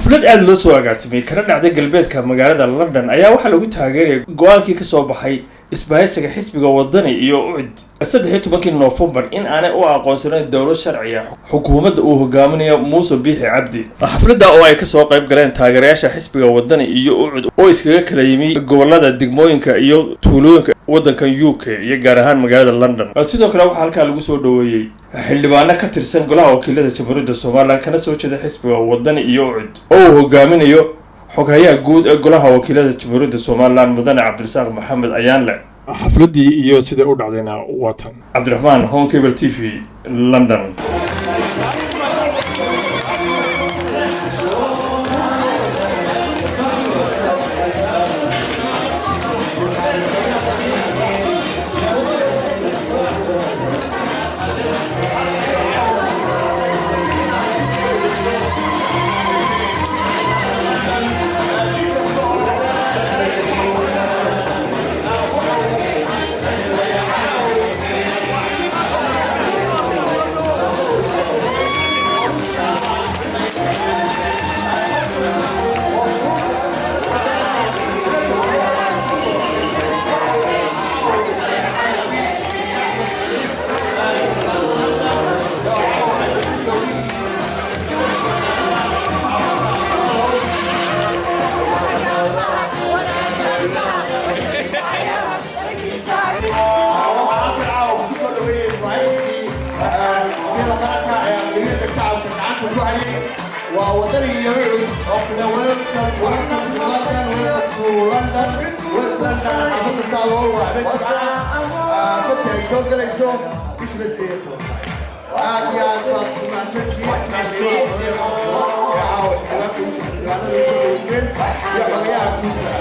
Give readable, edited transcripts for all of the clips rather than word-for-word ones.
xaflad aad loo soo agaasimay kana dhacday galbeedka magaalada London ayaa waxa lagu taageeray go'aankii ka soo baxay isbahaysiga xisbiga wadani iyo ucid 13 November in aanay u aqoonsanayn dawlad sharci ah xukuumadda uu hogaaminayo Muuse Biixi Cabdi. Xafladda oo ay ka soo qayb galeen taageerayaasha xisbiga wadani iyo ucid oo iskaga kala yimi gobolada degmooyinka iyo tuulooyinka waddanka UK iyo gaar ahaan magaalada London. Sidoo kale waxa halka lagu soo dhaweeyay xildhibaano ka tirsan golaha wakiilada Jamhuuriyadda Soomaaliland kana soo jeeda xisbiga wadani iyo ucid oo hogaaminayo xogayaha guud ee golaha wakiilada Jamhuuriyadda Soomaaliland Mudane Cabdirasaaq Maxamed Ayaanle. xafladii iyo sida u dhacdayna watan Cabdiraxmaan Home Cable TV London. ووطني يعود أقل ويلكم to London West London أخذ الساعة وعبد سبعة فتح يسوق له يسوق إيش بسبيه يا ما تجي يعاود وانا يسوق يا خليها كلها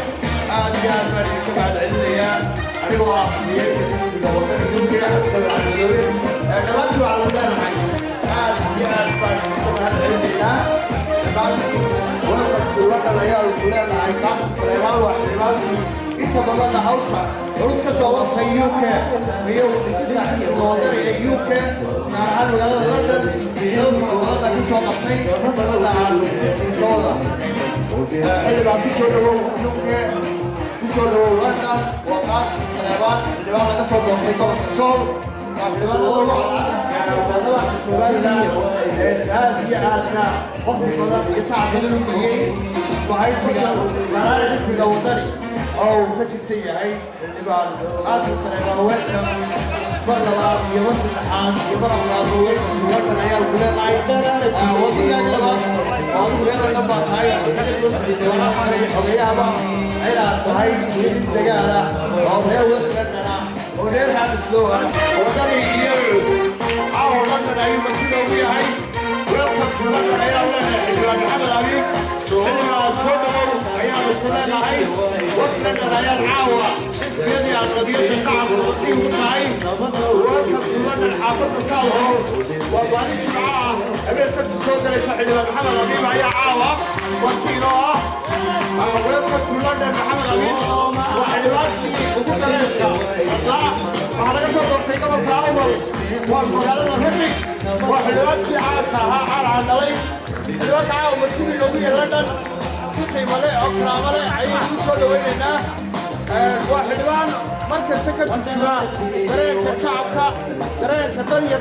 يا مريم كمان عندنا أنا واقف يجلس في الوطن يمكن أحصل على الدوري أنا ما أسمع على الدوري يا مريم كمان عندنا وقت العيال كلها عايقات سليمان وحليماني انت ضلنا هوشة روس كسوات في يوكا هي ونسيتنا حسب الوطني يوكا نعرف مجال لندن يوم ضلنا كسوات في ضلنا عن في صولا حلو عم بيشوفوا يوكا بيشوفوا لندن وقاس سليمان اللي بعد كسوات في طبق الصول هذه عادنا وقت بدر يساعد الدنيا اسمعيسيا قرار اسم الوطني او كتبتي هي اللي بعد قاسم سليمان ويلكم برا يوصل الحال يضرب الأضوية ويركن عيال كلها وضيع جلبا وضو غير لما تحير كذب اللي وراء علي حضيها بقى عيلا هاي يبي الدجالة او هي وصلنا وغير هذا السلوك وضري يرد أو لندن أيوة مسيرة ويا هاي ويلكم to London أيام محمد أبيب حلنا صدقوا أيام كلنا هاي وصلنا العيال عاوة يدي على قضية الصعب والطيب هاي ويلكم to London حافظ الصعب وبعدين جماعة أبي ست صوت ليس حلنا محمد أبيب هاي عاوة وكيلوه ويلكم to London محمد أبيب وحلواتي وكل ليسا وحنا قصدوا بتيجوا بالفراغ والمجالات الهندي وحلواتي عاكها عن علي حلوات عاو مسؤولي لوبي لندن سقي ملأ أكرا ملأ عيد وصل ويننا وحلوان مركز سكت الجماعة دريك الشعب دريك الدنيا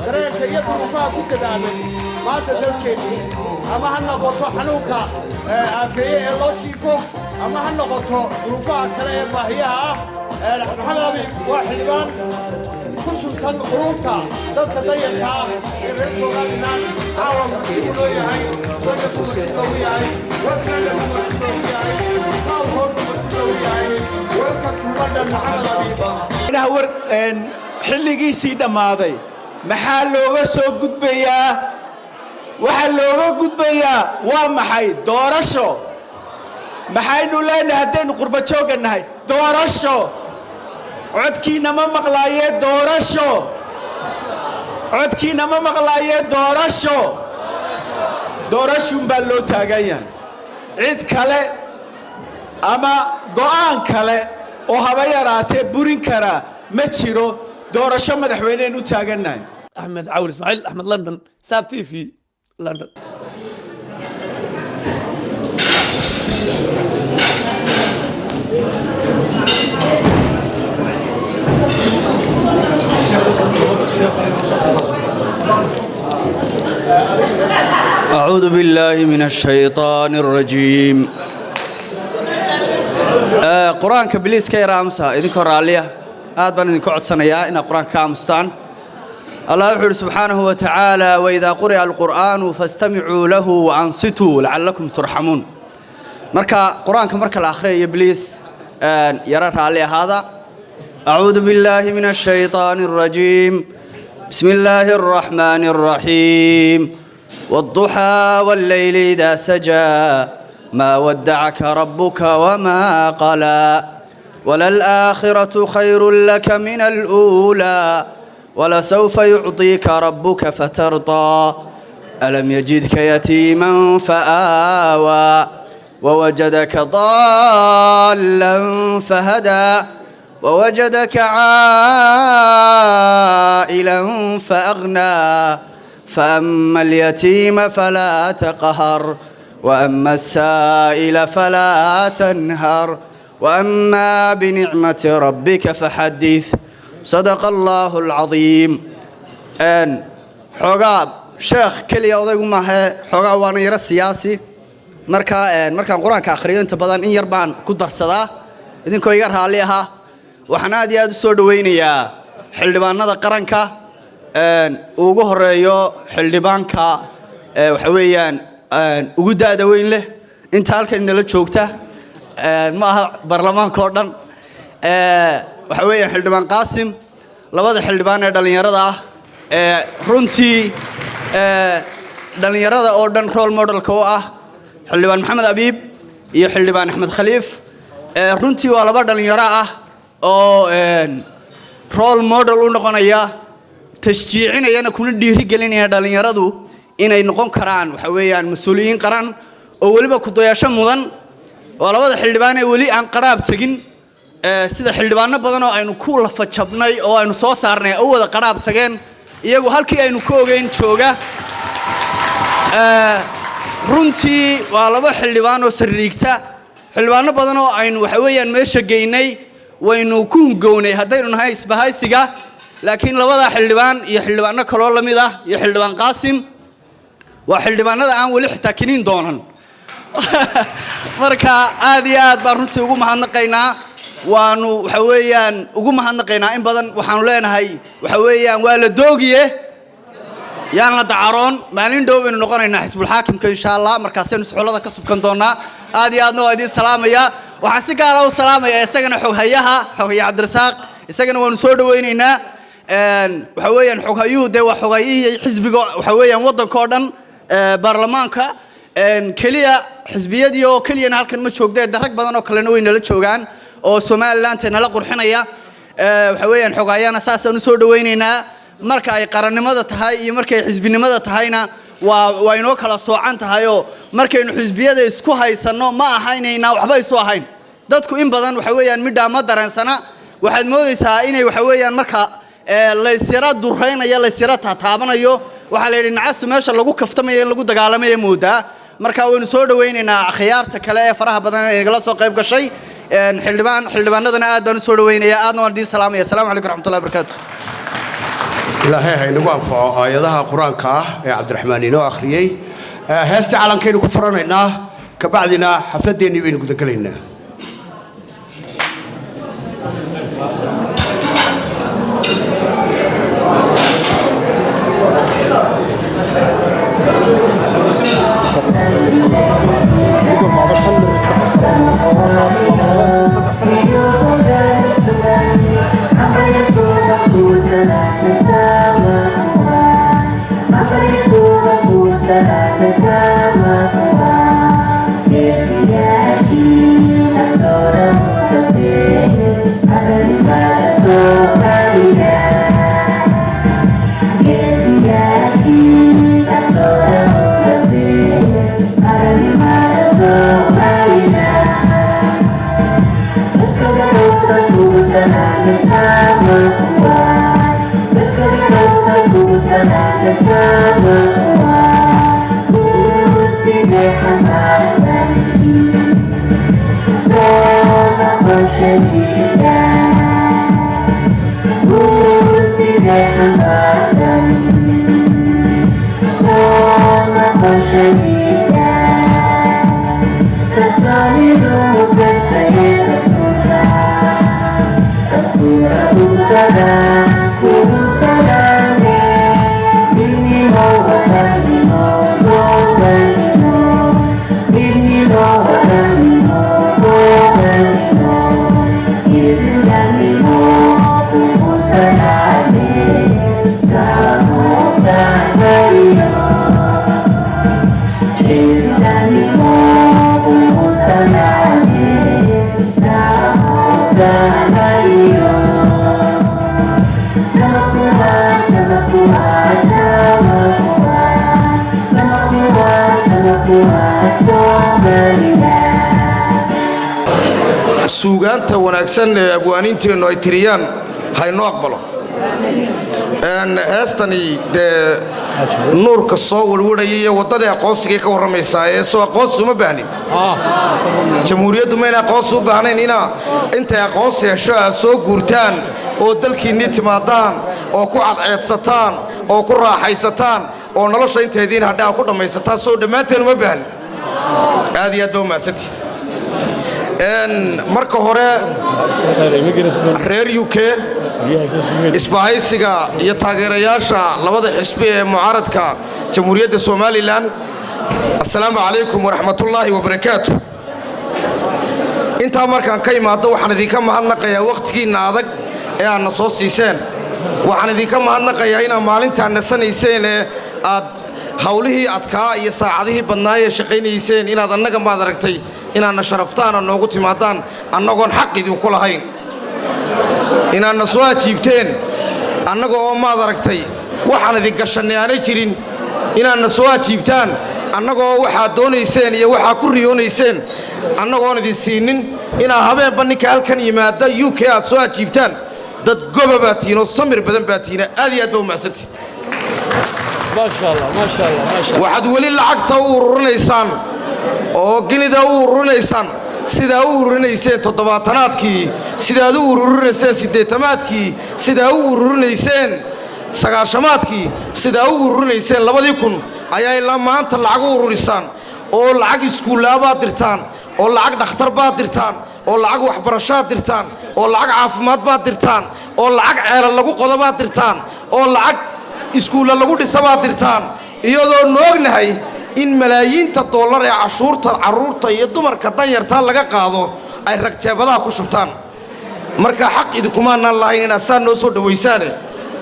دريك يدرو فاكو كدامن ما تدرك أما هنقطع حنوكا في اللوتيفو أما هنقطع رفاع كلام وهيها محمد أبيب وحلوان كسلطان قروطا ضد ضيقها الرسولنا عاوم كيلو ياهي ضد كيلو ياهي وسنا كيلو ياهي صالحون كيلو ياهي ويلكم تو لندن محمد أبيب أنا ورد xilligiisii dhamaaday maxaa looga soo gudbayaa waxa looga gudbayaa waa maxay doorasho maxaynu leenahay hadaynu qurba jooganahay doorasho codkiina ma maqlaayee doorasho codkiina ma maqlaayee doorasho doorasho baa loo taagan yahay cid kale ama go'aan kale oo haba yaraatee burin kara ma jiro doorasho madaxweyneenu taagannahay أحمد عول إسماعيل أحمد لندن ساب تي في لندن أعوذ بالله من الشيطان الرجيم قرآن كبليس كي رامسها إذن كرالية هذا بان كعد سنيا إن قرآن كامستان الله يقول سبحانه وتعالى وإذا قرئ القرآن فاستمعوا له وأنصتوا لعلكم ترحمون مركا قرآن كمركا الآخرية إبليس يرى رالية هذا أعوذ بالله من الشيطان الرجيم بسم الله الرحمن الرحيم والضحى والليل إذا سجى ما ودعك ربك وما قلى وللآخرة خير لك من الأولى ولسوف يعطيك ربك فترضى ألم يجدك يتيما فآوى ووجدك ضالا فهدى ووجدك عائلا فأغنى فأما اليتيم فلا تقهر وأما السائل فلا تنهر وأما بنعمة ربك فحدث صدق الله العظيم أن حقا شيخ كلي أوضيق معه حقا وانا يرى السياسي مركان قرآن كآخرين انت بدان إن يربان كدر صدا إذن كو يقرها عليها وحنا دي هذا السور دوينيا حلبان نذا قرانكا ugu horeeyo xildhibaanka waxa weeyaan ugu daada weyn leh inta halkan nala joogta ma aha baarlamaanka oo dhan waxa weeyaan xildhibaan Qaasim labada xildhibaan ee dhalinyarada ah runtii dhalinyarada oo dhan role model ka ah xildhibaan Maxamed Abiib iyo xildhibaan Axmed Khaliif runtii waa laba dhalinyaro ah oo role model u noqonaya تشجيعنا يانا كنا ديري قلنا دالينيرادو إنay noqon karaan waxa weeyaan mas'uuliyiin qaran oo waliba ku doyasho mudan oo labada xildhibaan ee wali aan qaraab tagin sida xildhibaano badan oo aynu ku la fajabnay oo aynu soo saarnay oo wada qaraab tageen iyagu halkii aynu ka ogeyn jooga runtii waa laba xildhibaan oo sariigta xildhibaano badan oo aynu waxa weeyaan meesha geynay waynu ku hungownay haddaynu nahay isbahaysiga laakiin labada xildhibaan iyo xildhibaano kale oo lamid ah iyo xildhibaan Qaasim waa xildhibaanada aan wali xitaa kiniin doonan marka aad iyo aad baan runtii ugu mahadnaqaynaa waanu waxa weeyaan ugu mahadnaqaynaa in badan waxaanu leenahay waxa weeyaan waa la doogiye yaan la dacaroon maalin dhow baynu noqonaynaa xisbul xaakimka insha Allah markaasaynu suxulada ka subkan doonaa aad iyo aadna waa idin salaamaya waxaan si gaar ah u salaamayaa isagana xoghayaha Cabdirasaaq isagana waanu soo dhaweynaynaa waxa weeyaan xoghayuhu de waa xoghayihii xisbiga waxa weeyaan wadanka oo dhan baarlamaanka kaliya xisbiyadii oo kaliyana halkan ma joogdeen rag badan oo kalena way nala joogaan oo Soomaaliland nala qurxinaya waxa weeyaan xoghayana saasaan u soo dhaweynaynaa marka ay qarannimada tahay iyo marka ay xisbinimada tahayna waa inoo kala soocan tahay oo markaynu xisbiyada isku haysano ma ahaynayna waxba isoo ahayn dadku in badan waxa weeyaan midha ma dareensana waxaad moodaysaa inay waxa weeyaan marka la isira durreynaya la isira taabanayo waxa la yiraahdaa nacastu meesha lagu kaftamayo in lagu dagaalamayo moodaa marka waynu soo dhaweynaynaa khiyaarta kale ee faraha badan ee nagala soo qayb gashay xildhibaanadana aad baan u soo dhaweynayaa aadna waan idin salaamaya assalaamu calaykum waraxmatullaahi wabarakaatuh ilaahay ha inagu anfaco aayadaha quraanka ah ee Cabdiraxmaan inoo akhriyay heesta calankaynu ku furanaynaa ka bacdina xafladeennii baynu guda galaynaa So suugaanta wanaagsan ee abwaaniinteenu ay tiriyaan haynoo aqbalo heestani dee nuurka soo warwarayay iyo waddadii aqoonsigay ka warramaysaa ee soo aqoonsi uma baahnin jamhuuriyaddu mayna aqoonsi u baahnayn intay aqoonsi hesho aad soo guurtaan oo dalkiinnii timaadaan oo ku cadceedsataan oo ku raaxaysataan oo nolosha intaydiin hadhaa ku dhammaysataan soo dhammaanteen uma baahnin aad iyo aad baa umahadsantii marka hore reer UK isbahaysiga iyo taageerayaasha labada xisbi ee mucaaradka jamhuuriyadda Somaliland assalaamu calaykum waraxmatullaahi wabarakaatuh intaa markaan ka imaado waxaan idinka mahadnaqayaa waqtigiinna adag ee aadna soo siiseen waxaan idinka mahadnaqayaa inaad maalintaan nasanayseen ee aad hawlihii adkaa iyo saacadihii badnaa ee shaqaynayseen inaad annaga maad aragtay inaadna sharaftaana noogu timaadaan annagoon xaq idinku lahayn inaadna soo ajiibteen annaga oo maad aragtay waxaan idin gashannay aanay jirin inaadna soo ajiibtaan annagoo waxaad doonayseen iyo waxaa ku riyoonayseen annagoon idin siinin inaad habeenba ninka halkan yimaada UK aad soo ajiibtaan dad goba baa tihiin oo samir badan baa tihiin aad iyo aad baa umahadsantihin waxaad weli lacagta u ururinaysaan oo ginida u ururinaysaan sidaa u ururinayseen toddobaatanaadkii sidaad u ururinayseen siddeetamaadkii sidaa u ururinayseen sagaashamaadkii sidaa u ururinayseen 2000 ayaa ilaa maanta lacag u ururisaan oo lacag iskuullaa baad dirtaan oo lacag dhakhtar baad dirtaan oo lacag waxbarashaad dirtaan oo lacag caafimaad baad dirtaan oo lacag ceelal lagu qodo baad dirtaan oo lacag iskuulla lagu dhisa baad dirtaan iyadoo noognahay in malaayiinta dollar ee cashuurta carruurta iyo dumarka danyartaa laga qaado ay ragjeebadaha ku shubtaan marka xaq idinkumaanaan lahayn inaad saa noo soo dhawaysaane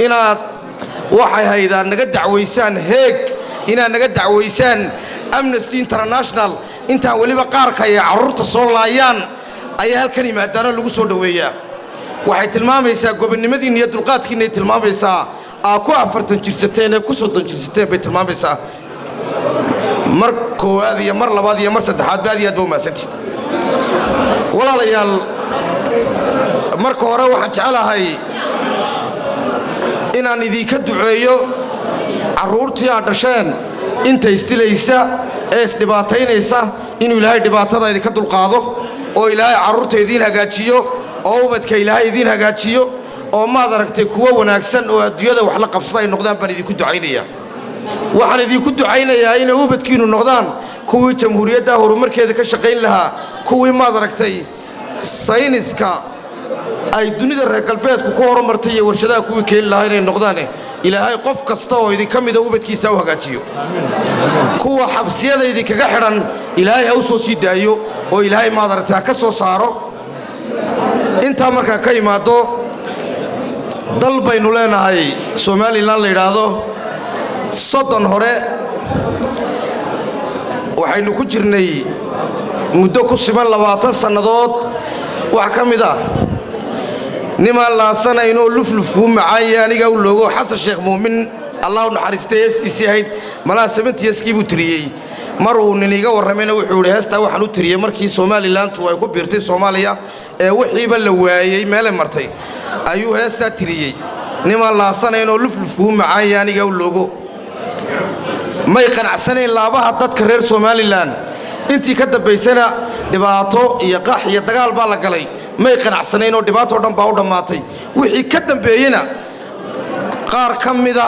inaad waxay haydaan naga dacwaysaan heeg inaad naga dacwaysaan Amnesty International intaan weliba qaarka ay carruurta soo laayaan ayaa halkan yimaadaana lagu soo dhaweeyaa waxay tilmaamaysaa gobonnimadiin iyo dulqaadkiinay tilmaamaysaa ku 40 jirsateen ee ku 30 jirsateen bay tilmaamaysaa mar koowaad iyo mar labaad iyo mar saddexaad baad iyo aad baa umahadsantihiin walaalayaal marka hore waxaan jecelahay inaan idinka duceeyo carruurtii aad dhasheen inta isdilaysa ee isdhibaataynaysa inuu ilaahay dhibaatada idinka dulqaado oo ilaahay carruurta idiin hagaajiyo oo ubadka ilaahay idiin hagaajiyo oo maad aragtay kuwa wanaagsan oo adduunyada wax la qabsada ay noqdaan baan idinku ducaynayaa waxaan idinku ducaynayaa inay ubadkiinu noqdaan kuwii jamhuuriyadda horumarkeeda ka shaqayn lahaa kuwii maad aragtay sayniska ay dunida reer galbeedku ku horumartay iyo warshadaha kuwii keeni lahaa inay noqdaan ilaahay qof kasta oo idinka mida ubadkiisa u hagaajiyo kuwa xabsiyada idinkaga xidhan ilaahay ha u soo sii daayo oo ilaahay maad aragtay ha ka soo saaro intaa markaan ka imaado dal baynu leenahay Somaliland la yiraahdo soddon hore waxaynu ku jirnay muddo ku siman 20 sannadood wax ka mid ah nimaan laasanayno luflufku macaaya aniga u loogo xasan sheekh muumin allah naxariistay heestiisii ahayd malaa 70 buu tiriyey mar uu niniga warramayna wuxuu yidhi heestaa waxaan u tiriyey markii Somaliland ay ku biirtay Soomaaliya ee wixiiba la waayay meel martay ayuu heestaa tiriyey nimaan laasanayno luflufku macaaya aniga u loogo may qanacsaneen laabaha dadka reer Somaliland intii ka dambaysana dhibaato iyo qax iyo dagaal baa la galay may qanacsaneen oo dhibaato dhan baa u dhamaatay wixii ka dambeeyena qaar ka mida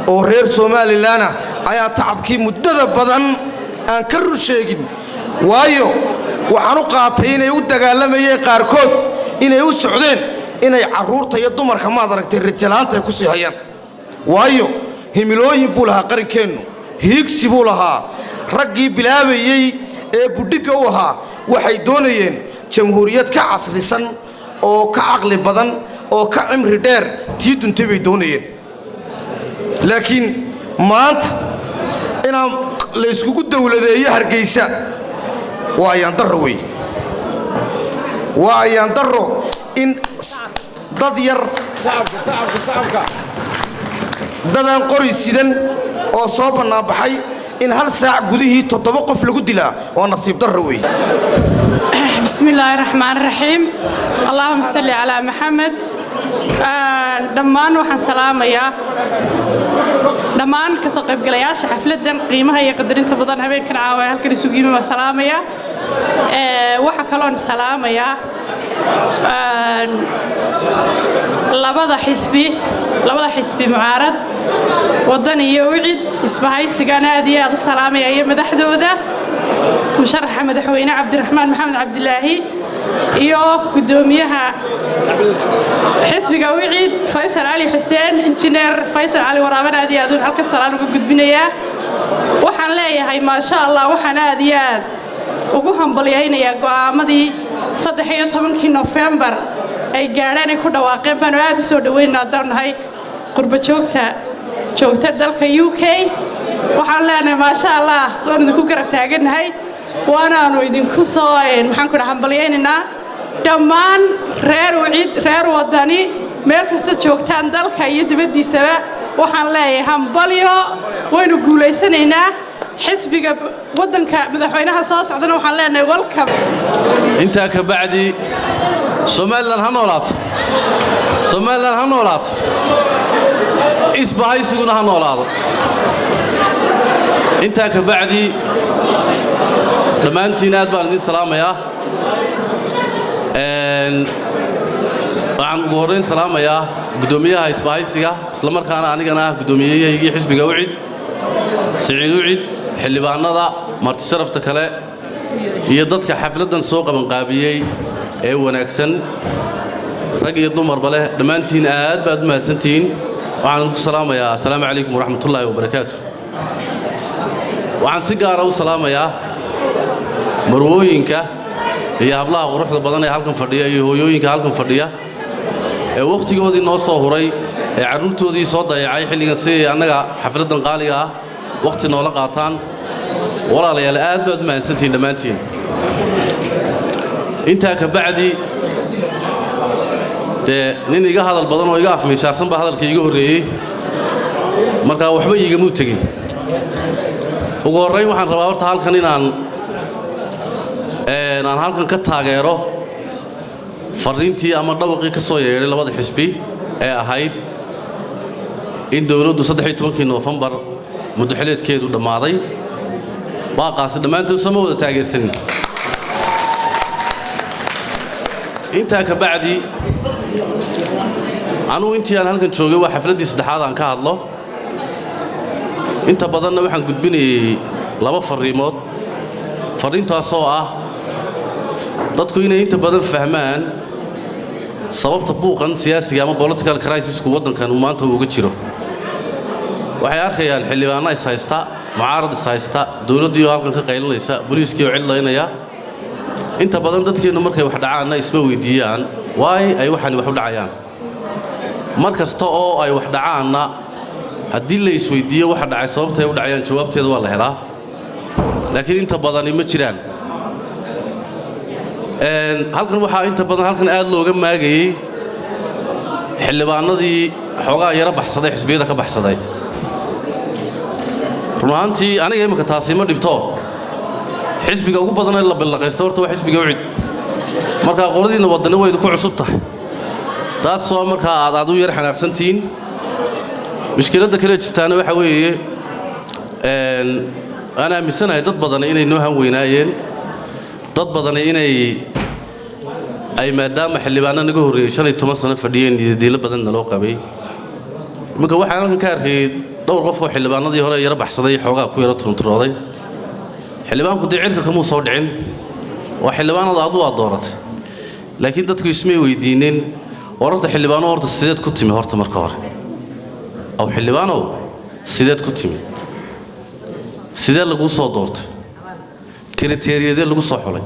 oo reer Somaliland ayaan tacabkii muddada badan aan ka rur sheegin waayo waxaan u qaatay inay u dagaalamayeen qaarkood inay u socdeen inay carruurta iyo dumarka maad aragtay rajalaanta ay ku sii hayaan waayo himilooyin buu lahaa qarankeennu hiigsi buu lahaa raggii bilaabayey ee budhigga u ahaa waxay doonayeen jamhuuriyad ka casrisan oo ka caqli badan oo ka cimri dheer tii duntay bay doonayeen laakiin maanta inaan la iskugu dawladeeyo hargeysa waa ayaan darro wey waa ayaan darro in dad yar dadaan qori sidan oo soo bannaanbaxay in hal saac gudihii 7 qof lagu dilaa waa nasiib darro wey بسم الله الرحمن الرحيم اللهم صل على محمد دمان وحن سلام يا دمان كسو قيب قلياش حفلدن قيمها يا قدرين تبضان هبين كان عاوي هالكري سوقيمي ما سلام يا وحا كالون سلام يا لبدا حسبي معارض ودني يوعد اسمها السجانة دي هذا السلام يا مدحدودة مشرح مدحوينة عبد الرحمن محمد عبد الله iyo gudoomiyaha xisbiga wiciid Faysal Ali Xuseen injineer Faysal Ali Waraabanaadi aad halka salaan ugu gudbinaya waxaan leeyahay ma sha Allah waxaan aad iyo aad ugu hambalyeynaya go'aamadii 13 November ay gaareen ku dhawaaqeen baan aad u soo dhaweynaa darnahay qurba joogta dalka UK waxaan leenahay ma sha Allah soo idinku garab taaganahay waanaanu idinku soo maxaan ku hambalyeynaa dhammaan reer wadani meel kasta joogtaan dalka iyo dibadiisaba waxaan leeyahay hambalyo waynu guuleysanaynaa xisbiga wadanka madaxweynaha soo socdana waxaan leenahay welcome inta ka bacdi Somaliland ha noolaato isbahaysiguna ha noolaado inta ka bacdi dhammaantiin aad baan idin salaamayaa waxaan ugu horreyn salaamayaa gudoomiyaha isbahaysiga isla markaana anigana ah gudoomiyahayagii xisbiga wicid Siciid Wicid xildhibaanada marti sharafta kale iyo dadka xafladan soo qaban qaabiyay ee wanaagsan rag iyo dumarba leh dhammaantiin aad baad u mahadsantihiin waxaan ku salaamayaa assalaamu calaykum waraxmatullaahi wabarakaatuh waxaan si gaar ah u salaamayaa marwooyinka iyo hablaha quruxda badan ee halkan fadhiya iyo hooyooyinka halkan fadhiya ee waqtigoodii noo soo huray ee carruurtoodii soo dayacay xilligan si annaga xafladan qaaliga ah waqti noola qaataan walaalayaal aad baad u mahadsantihiin dhammaantiin intaa ka bacdi dee nin iga hadal badan oo iga afmiishaarsan baa hadalka iga horreeyey markaa waxba iigamuu tegin ugu horrayn waxaan rabaa horta halkan inaan halkan ka taageero fariintii ama dhawaqii ka soo yeedhay labada xisbi ee ahayd in dawladdu 13 November muddaxileedkeedu dhammaaday baaqaasi dhammaantood sama wada taageersanin intaa ka bacdi anugu intii aan halkan joogay waa xafladdii saddexaad aan ka hadlo inta badanna waxaan gudbinayay 2 fariimood fariintaasoo ah dadku inay inta badan fahmaan sababta buuqan siyaasiga ama political crisis-ku waddankan uu maanta uga jiro waxay arkayaan xildhibaano is haysta mucaarad is haysta dawladdii oo halkan ka qaylinaysa booliiskii oo cidlaynaya inta badan dadkeennu markay wax dhacaanna isma weydiiyaan waay ay waxani wax u dhacayaan mar kasta oo ay wax dhacaanna haddii la isweydiiyo waxa dhacay sababtay u dhacayaan jawaabteeda waa la helaa laakiin inta badani ma jiraan halkan waxaa inta badan halkan aad looga maagayay xildhibaanadii xoogaa yara baxsaday xisbiyada ka baxsaday run ahaantii aniga imika taasi ma dhibto xisbiga ugu badan ee la ballaqaysto horta waa xisbiga wicid markaa qoradiina wadani waydu ku cusub tahay daad soo markaa aad u yar xanaaqsantihiin mushkiladda kale jirtaana waxa weeye aan aaminsanahay dad badan inay noo han weynaayeen dad badan inay ay maadaama xildhibaano naga horreeyay 15 sano fadhiyeen diilo badan naloo qabay iminka waxaan halkan ka arkay dhowr qof oo xildhibaanadii hore yara baxsaday xoogaa ku yara turunturooday xildhibaanku dicirka kama soo dhicin waa xildhibaanada aad dooratay laakiin dadku ismay weydiineen wararta xildhibaano horta sideed ku timi horta marka hore aw xildhibaano sideed ku timi sidee lagu soo doortay kriteeriyada lagu soo xulay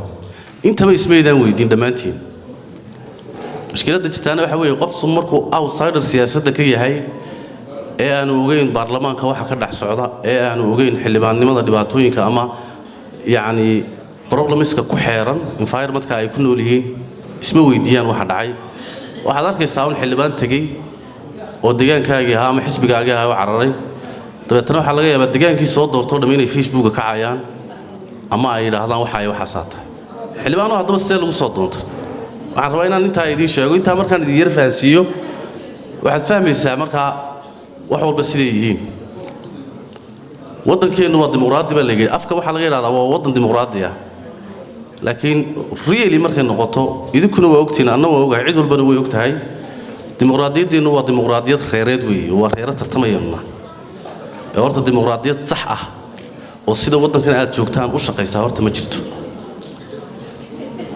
intaba ismaydaan weydiin dhamaantiin mushkiladda jirtaana waxa weeye qof markuu outsider siyaasadda ka yahay ee aanu ogeyn baarlamaanka waxa ka dhex socda ee aanu ogeyn xildhibaannimada dhibaatooyinka ama yacni problemiska ku xeeran environmentka ay ku nool yihiin isma weydiiyaan waxa dhacay waxaad arkaysaa un xildhibaan tegey oo deegaankaagii ahaa ama xisbigaagii ahaa u cararay dabeetana waxaa laga yaabaa degaankii soo doortoo dhamm inay facebooka ka cayaan ama ay yidhaahdaan waxa ay waxaasaa tahay xildhibaano haddaba sidee lagu soo doontay waxaan rabaa inaan intaa idiin sheego intaa markaan idin yar fahansiiyo waxaad fahmaysaa markaa wax walba siday yihiin waddankeennu waa dimuqraadi baa laga afka waxaa laga yidhahdaa waa waddan dimuqraadi ah laakiin really markay noqoto idinkuna waa ogtiin anna waa ogahay cid walbana way og tahay dimuqraadiyaddeennu waa dimuqraadiyad reereed weeye waa reero tartamayeenna ee horta dimuqraadiyad sax ah oo sida waddankan aad joogtaan u shaqaysaa horta ma jirto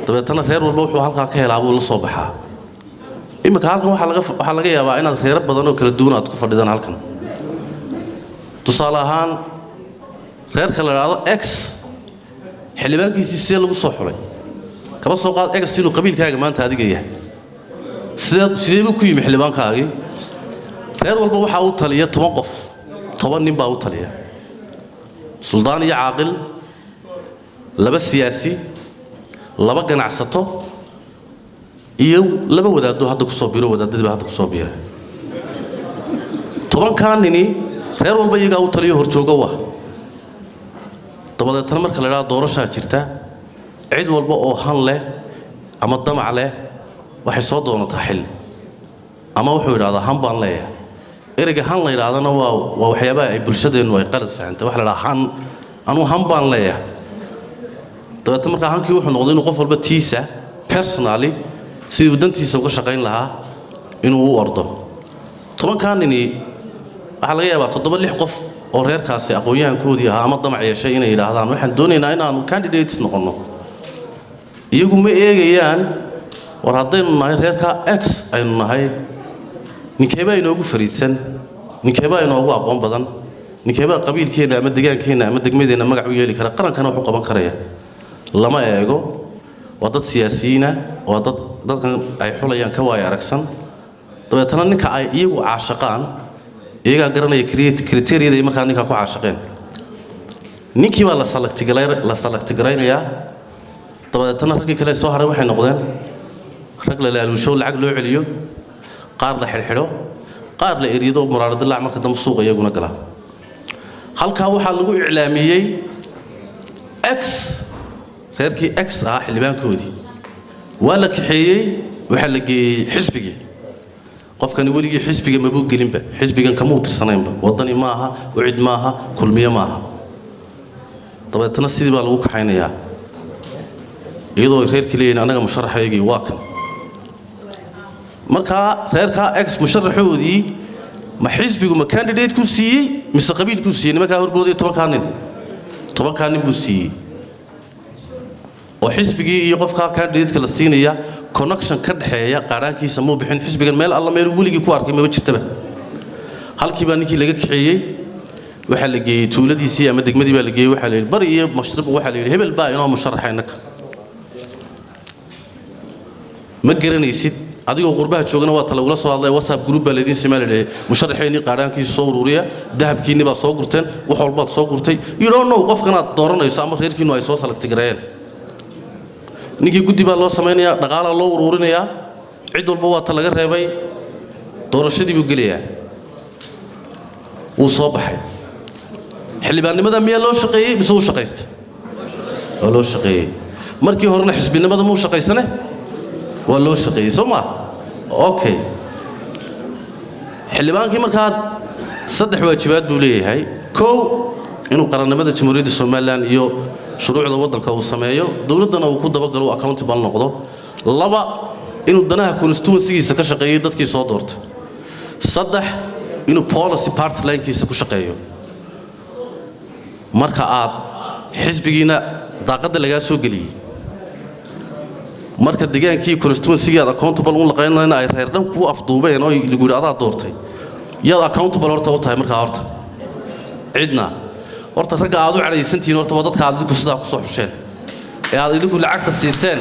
dabeetana reer walba wuxuu halkaa ka helaa buu la soo baxaa iminka halkan waxaa laga yaabaa inaad reero badan oo kala duwan aad ku fadhidaan halkan tusaale ahaan reerka la idhaahdo x xildhibaankiisii sidee lagu soo xulay kaba soo qaad x inuu qabiilkaaga maanta adiga yahay sidee buu ku yimi xildhibaankaagii reer walba waxaa u taliya 10 qof 10 nin baa u taliya suldaan iyo caaqil laba siyaasi laba ganacsato iyo laba wadaado hadda ku soo biro wadaadadii hadda ku soo biro 10 kaanini reer walba iyaga u taliyo horjooga waa dabadeetana marka la yiraahdo doorashaa jirta cid walba oo han leh ama damac leh waxay soo doonataa xil ama wuxuu yiraahdaa han baan leeyahay ereyga han la yiraahdana waa waxyaabaha ay bulshadeenu ay qalad fahantay waxa la yiraahdaa han anu han baan leeyahay dabeetana marka hankii wuxuu noqday inuu qof walba tiisa personally sidii uu dantiisa uga shaqayn lahaa inuu u ordo 10 kaanini waxa laga yaabaa 7-6 qof oo reerkaasi aqoon-yahankoodii ahaa ama damac yeeshay inay yidhaahdaan waxaan doonaynaa inaanu candidates noqonno iyagu ma eegayaan war haddaynu nahay reerka x aynu nahay ninkeebaa inoogu fariidsan ninkeebaa inoogu aqoon badan ninkeebaa qabiilkeenna ama degaankeenna ama degmadeenna magac u yeeli kara qarankana wuxuu qaban karaya lama eego waa dad siyaasiyiina waa dadkan ay xulayaan ka waaya aragsan dabeetana ninka ay iyagu caashaqaan iyagaa garanaya kriteeriyada ay markaa ninkaa ku caashaqeen ninkii baa la salaktigaraynaya dabadeetana raggii kale soo haray waxay noqdeen rag la laaluusho lacag loo celiyo qaar la xidhxidho qaar la eryado muraaradilaac marka dambe suuqa iyaguna gala halkaa waxaa lagu iclaamiyey x reerkii x ah xildhibaankoodii waa la kaxeeyey waxaa la geeyey xisbigii qofkani weligii xisbiga mabuu gelinba xisbigan kamuu tirsanaynba waddani maaha ucid maaha kulmiye maaha dabeetana sidii baa lagu kaxaynayaa iyadoo ay reerkii leeyihin annaga musharaxaygii waa kan markaa reerkaa x musharaxoodii ma xisbigu ma candidate ku siiyey mise qabiil ku siiyey nimankaa horboodaya 10 nin buu siiyey oo xisbigii iyo qofkaa candidate-ka la siinaya connection ka dhaxeeya qaaraankiisa muu bixin xisbigan meel alla meel weligii ku arkay ma jirtaba halkii baa ninkii laga kaxeeyey waxaa la geeyey tuuladiisii ama degmadii baa la geeyey waxaa la yidhi bari iyo mashriq waxaa la yidhi hebel baa inoo musharaxa innaka ma garanaysid adigoo qurbaha joogana waa tala ugula soo hadlay whatsapp group baa laydiin sameeyay musharaxeeni qaaraankiisa soo ururiya dahabkiini baa soo gurteen wax walbaad soo gurtay you don't know qofkanaad dooranayso ama reerkiinu ay soo salagtigareen ninkii guddi baa loo samaynayaa dhaqaala loo ururinayaa cid walba waa ta laga reebay doorashadii buu gelayaa wuu soo baxay xildhibaannimada miyaa loo shaqeeyey mise wuu shaqaystay waa loo shaqeeyey markii horena xisbinimada muu shaqaysane waa loo shaqeeyey soo maa okay xildhibaankii markaa 3 waajibaad buu leeyahay kow inuu qarannimada jamhuuriyadda Soomaaliland iyo shuruucda waddanka uu sameeyo dawladdana uu ku dabagalo accountable noqdo 2 inuu danaha constituency-giisa ka shaqeeyo dadkii soo doortay 3 inuu policy party line-kiisa ku shaqeeyo marka aad xisbigiina daaqadda lagaa soo geliyey marka degaankii constituency aad accountable u laqaynayna ay reer dhan ku afduubeen oo lagu yiri adaa doortay yaad accountable horta u tahay marka horta cidna horta ragga aad u cadhaysantihiin horta waa dadka aad idinku sidaa ku soo xusheen ee aad idinku lacagta siiseen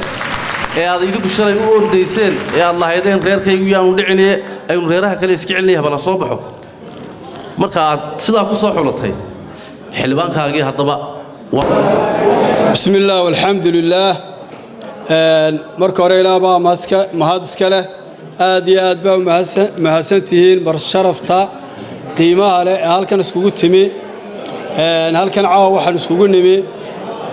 ee aad idinku shalay u ordayseen ee aad lahaydeen reerkaygu yaanu dhicinaye aynu reeraha kale iska celinaya bala soo baxo marka aad sidaa ku soo xulatay xildhibaankaagii haddaba بسم الله والحمد لله marka hore ilaa baa mahad iska leh aad iyo aad baa mahadsantihiin barsharafta qiimaha leh ee halkan iskugu timi halkan caawa waxaan iskugu nimi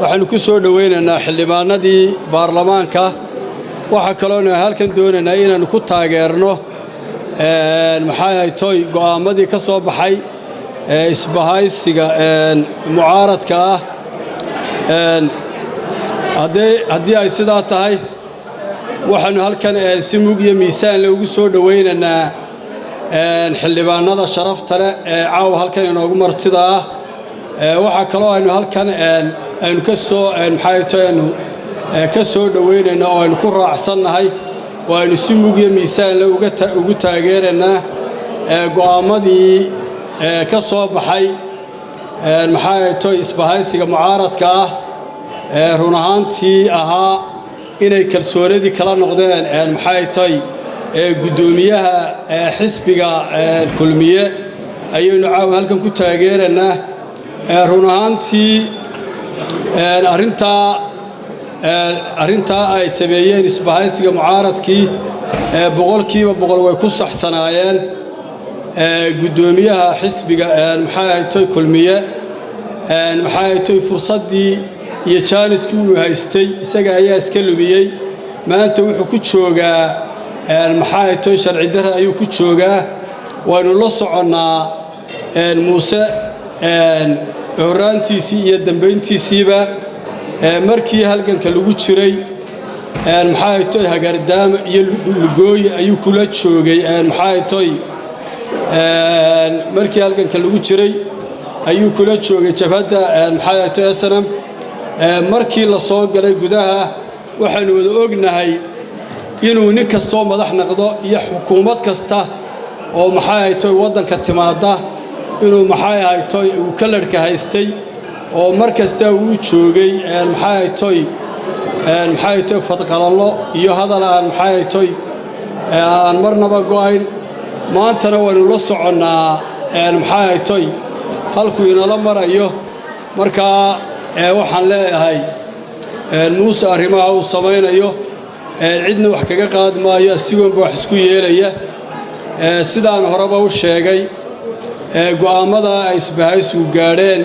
waxaanu ku soo dhaweynaynaa xildhibaanadii baarlamaanka waxa kaloona halkan doonaynaa inaanu ku taageerno maxay ay toy go'aamadii ka soo baxay isbahaysiga mucaaradka ah haddii ay sidaa tahay waxaanu halkan si mug iyo miisaan leh ugu soo dhaweynaynaa xildhibaanada sharafta leh ee caawa halkan inoogu martida ah waxaa kaloo aynu halkan aynu ka soo maxay tahay aynu ka soo dhaweynaynaa oo aynu ku raacsannahay oo aynu si mug iyo miisaan leh ugu taageeraynaa go'aamadii ka soo baxay maxay tahay isbahaysiga mucaaradka ah run ahaantii ahaa inay kalsoonidii kala noqdeen maxay tahay guddoomiyaha xisbiga kulmiye ayaynu caawa halkan ku taageeraynaa run ahaantii arrintaa ay sameeyeen isbahaysiga mucaaradkii boqolkiiba boqol way ku saxsanaayeen guddoomiyaha xisbiga maxay tahay kulmiye maxay tahay fursaddii iyo jaaniskii uu haystay isaga ayaa iska lumiyey maanta wuxuu ku joogaa maxay tahay sharci darre ayuu ku joogaa waynu la soconnaa muuse horraantiisii iyo dambayntiisiiba markii halganka lagu jiray maxay tahay hagaardaama iyo lugooye ayuu kula joogay maxay tahay markii halganka lagu jiray ayuu kula joogay jabhadda maxay tahay snam markii la soo galay gudaha waxaanu wada ognahay inuu nin kastoo madax noqdo iyo xukuumad kasta oo maxay tahay waddanka timaada inuu maxay tahay uu kalarka haystay oo mar kasta uu joogay maxay tahay fadqalallo iyo hadal aan maxay tahay aan marnaba go'ayn maantana waynu la soconnaa maxay tahay halkuu inala marayo markaa waxaan leeyahay muuse arrimaha uu samaynayo cidna wax kaga qaadi maayo asigoonba wax isku yeelaya sidaan horeba u sheegay go'aammada ay isbahaysigu gaadheen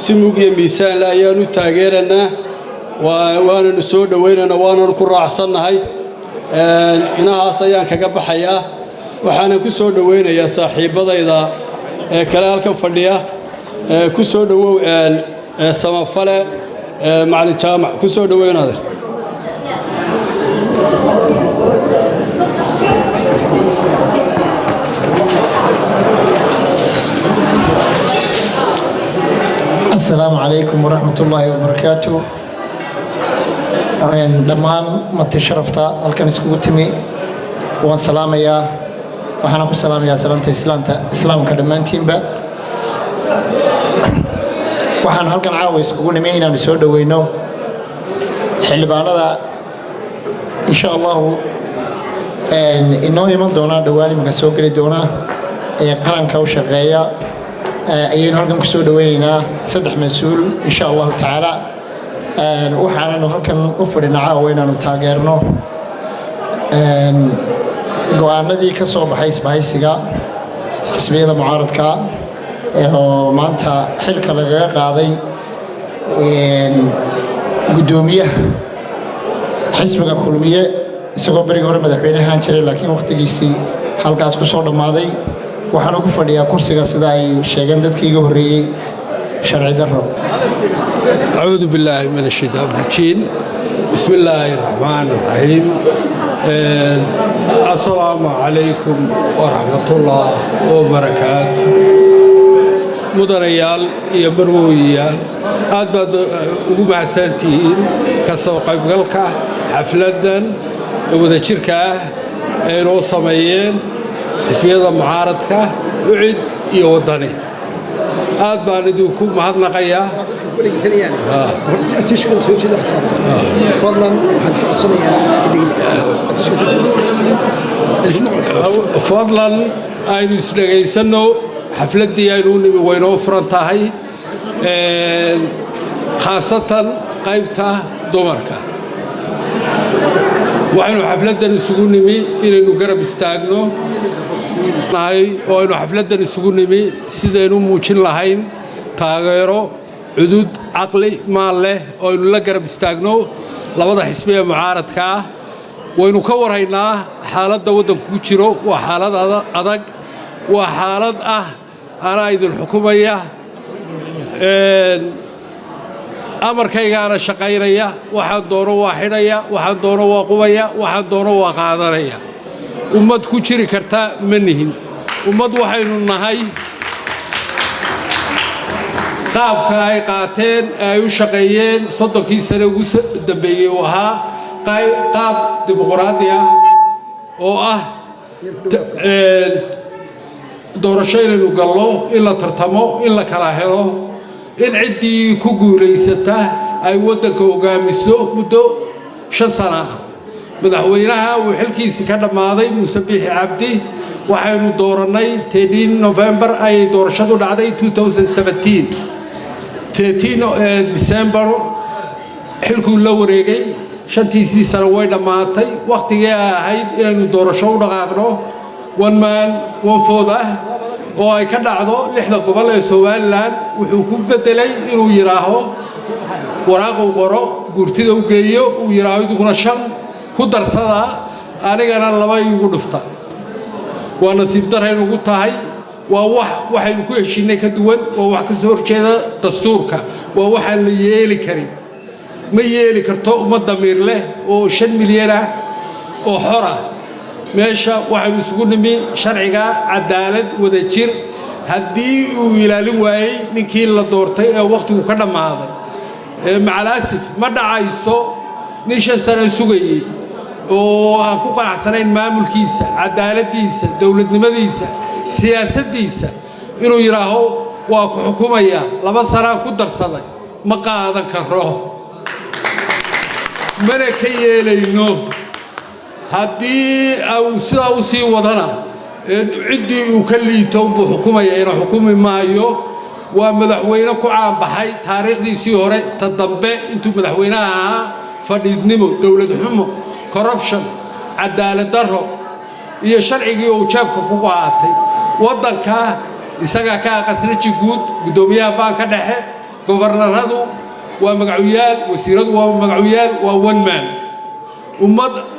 si mug iyo miisaan le ayaanu taageeraynaa waananu soo dhowaynaynaa waananu ku raacsannahay inahaas ayaan kaga baxayaa waxaanan ku soo dhowaynayaa saaxiibbadayda kale halkan fadhiya ku soo dhowow samafale macalin jaamac ku soo dhoweynaade السلام عليكم ورحمة الله وبركاته دمان متى شرفتا halkan iskugu timi waan salaamayaa waxaan ku salaamayaa salaanta islaamka dhamaantiinba waxaan halkan caawa iskugu nimay inaan soo dhaweyno xildhibaanada insha Allah inoo iman doona dhawaan imka soo gali doona ee qaranka u shaqeeya ayaynu halkan ku soo dhaweynaynaa saddex mas'uul insha Allah taala waxaanu halkan u fadhinaa caawa inaanu taageerno go'aanadii ka soo baxay isbahaysiga xisbiyada mucaaradka oo maanta xilka lagaga qaaday guddoomiyaha xisbiga kulmiye isagoo berigii hore madaxweyne ahaan jiray laakiin waqtigiisii halkaas ku soo dhammaaday waxaanu ku fadhiyaa kursiga sida ay sheegeen dadkii iga horreeyey sharci darro. أعوذ بالله من الشيطان الرجيم بسم الله الرحمن الرحيم السلام عليكم ورحمة الله وبركاته مدنيال يا مرويال aad baad ugu mahadsantihiin ka soo qaybgalka xafladan wada jirka ee noo sameeyeen xisbiyada mucaaradka ucid iyo wadani aad baan idinku mahadnaqayaa fadlan aynu isdhegaysano xafladii aynu nimi waynoo furan tahay khaasatan qaybta dumarka waxaynu xafladan isugu nimi inaynu garab istaagno oo aynu xafladan isugu nimi sidaynu muujin lahayn taageero cudud caqli maal leh oo aynu la garab istaagno labada xisbi ee mucaaradka ah waynu ka warhaynaa xaaladda waddanku ku jiro waa xaalad adag waa xaalad ah anaa idin xukumaya amarkaygaana shaqaynaya waxaan doono waa xidhaya waxaan doono waa qubaya waxaan doono waa qaadanaya ummad ku jiri karta ma nihin ummad waxaynu nahay qaabka ay qaateen ay u shaqeeyeen soddonkii sane ugu dambeeyey uu ahaa qaab dimuqraadi ah oo ah doorasho inaynu gallo in la tartamo in la kala helo in ciddii ku guulaysata ay waddanka hogaamiso muddo 5 sano ah madaxweynaha uu xilkiisii ka dhammaaday muuse biixi cabdi waxaynu doorannay 13 November ayay doorashadu dhacday 2017 13 December xilkuu la wareegay 5 sano way dhammaatay waqtigii ahayd inaynu doorasho u dhaqaaqno one man one vote ah oo ay ka dhacdo 6 gobol ee Soomaaliland wuxuu ku bedelay inuu yiraaho waraaq uu qoro gurtida u geeyo uu yiraaho iduna 5 ku darsada anigana 2 igu dhufta waa nasiib dareen ugu tahay waa waxaynu ku heshiinay ka duwan waa wax ka soo horjeeda dastuurka waa waxaan la yeeli karin ma yeeli karto ummad damiir leh oo 5 milyan ah oo xor ah meesha waxaynu isugu nimi sharciga cadaalad wada jir haddii uu ilaalin waayey ninkii la doortay ee waqtigu ka dhammaaday macalaasif ma dhacayso nin 5 sano sugayey oo aan ku qanacsanayn maamulkiisa cadaaladiisa dowladnimadiisa siyaasaddiisa inuu yiraaho waa ku xukumaya 2 sano ku darsaday ma qaadan karo mana ka yeelayno haddii uu sidaa u sii wadana ciddii uu ka liito buu xukumaya inuu xukumi maayo waa madaxweyne ku caanbaxay taariikhdiisii hore ta dambe intuu madaxweynaha ahaa fadhiidnimo dowlad xumo corruption cadaalad darro iyo sharcigii uu jaabka ku qaatay waddanka isaga ka qasnaji guud gudoomiyaha baanka dhexe gobornaradu waa magacuyaal wasiiradu waa magacuyaal waa one man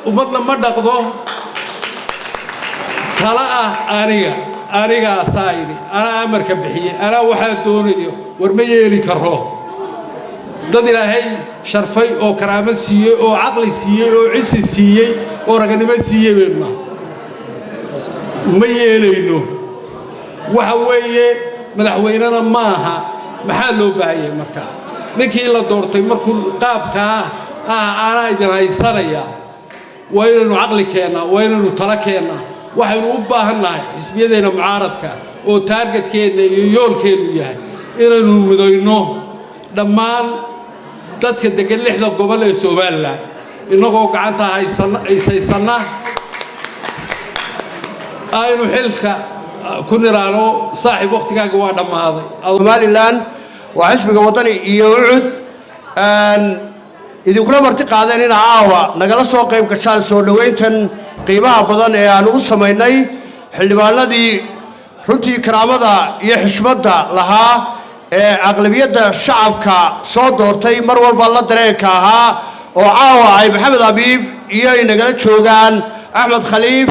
ummadna ma dhaqdo tala ah aniga saayidi ana amarka bixiye ana waxa doonayo war ma yeeli karo dad ilaahay sharfay oo karaamo siiyay oo aqli siiyay oo cisi siiyay oo raganimo siiyay beena ma yeelayno waxa weeye madaxweynena maaha maxaa loo baahayay marka ninkii la doortay markuu qaabka ana idin haysanaya waynu aqli keena waynu tala keena waxaynu u baahannahay xisbiyadeena mucaaradka oo targetkeena iyo yoolkeenu yahay inaynu midayno dhammaan dadka degan 6 gobol ee Soomaaliland inagoo gacanta haysanna aynu xilka ku niraano saaxiib waqtigaaga waa dhammaaday Somaliland waa xisbiga wadani iyo ucud idinkuna marti qaadeen in caawa nagala soo qayb gashaan soo dhaweyntan qiimaha badan ee aan ugu samaynay xildhibaanadii runtii karaamada iyo xishmadda lahaa ee aqlabiyadda shacabka soo doortay mar walba la dareenka ahaa oo caawa ay maxamed abiib iyo ay nagala joogaan axmed khaliif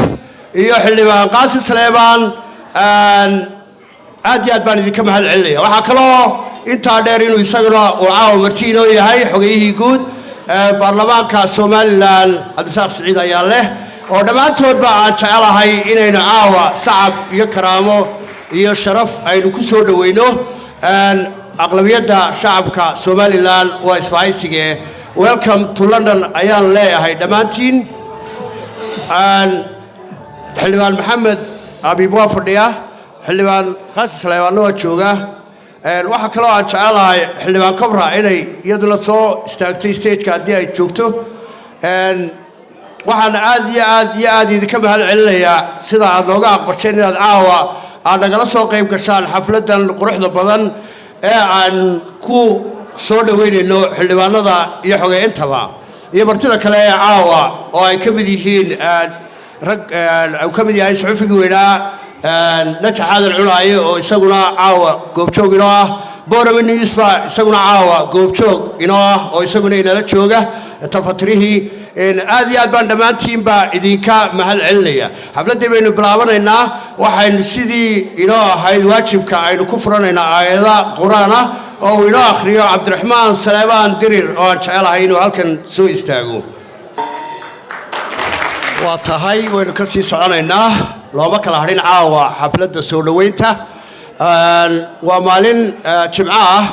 iyo xildhibaan qaasi saleebaan aad iyo aad baan idinka mahad celinaya waxaa kaloo intaa dheer inuu isaguna uu caawa martiinoo yahay xogayihii guud baarlamaanka somalilan cabdisaaq siciid ayaa leh oo dhammaantoodba aan jecelahay inaynu caawa sacab iyo karaamo iyo sharaf aynu ku soo dhoweyno aqlabiyadda shacabka somalilan waa isbahaysiga welcome to London ayaan leeyahay dhammaantiin xildhibaan maxamed abiib waa fadhiya xildhibaan qaasim saleymaanna waa jooga waxaa kaloo aan jecelahay xildhibaan kabra inay iyaduna soo istaagtay stageka haddii ay joogto waxaan aad iyo aad idinka mahad celinayaa sida aad nooga aqbasheen inaad caawa aad nagala soo qayb gashaan xafladan quruxda badan ee aan ku soo dhaweynayno xildhibaanada iyo xogeeyntaba iyo martida kale ee caawa oo ay ka mid yihiin rag uu ka mid yahay saxufiga weynaa najax aadan cunaaye oo isaguna caawa goobjoog inoo ah boorame newsba isaguna caawa goobjoog inoo ah oo isaguna inala jooga tafatirihii aad iyo aad baan dhammaantiinba idinka mahad celinaya xafladdii baynu bilaabanaynaa waxaynu sidii inoo ahayd waajibka aynu ku furanaynaa aayada qur-aan ah oo uu inoo akhriyo cabdiraxmaan saleymaan dirir oo aan jecelahay inuu halkan soo istaago waa tahay waynu ka sii soconaynaa looma kala hadhin caawa xafladda soo dhoweynta waa maalin jimco ah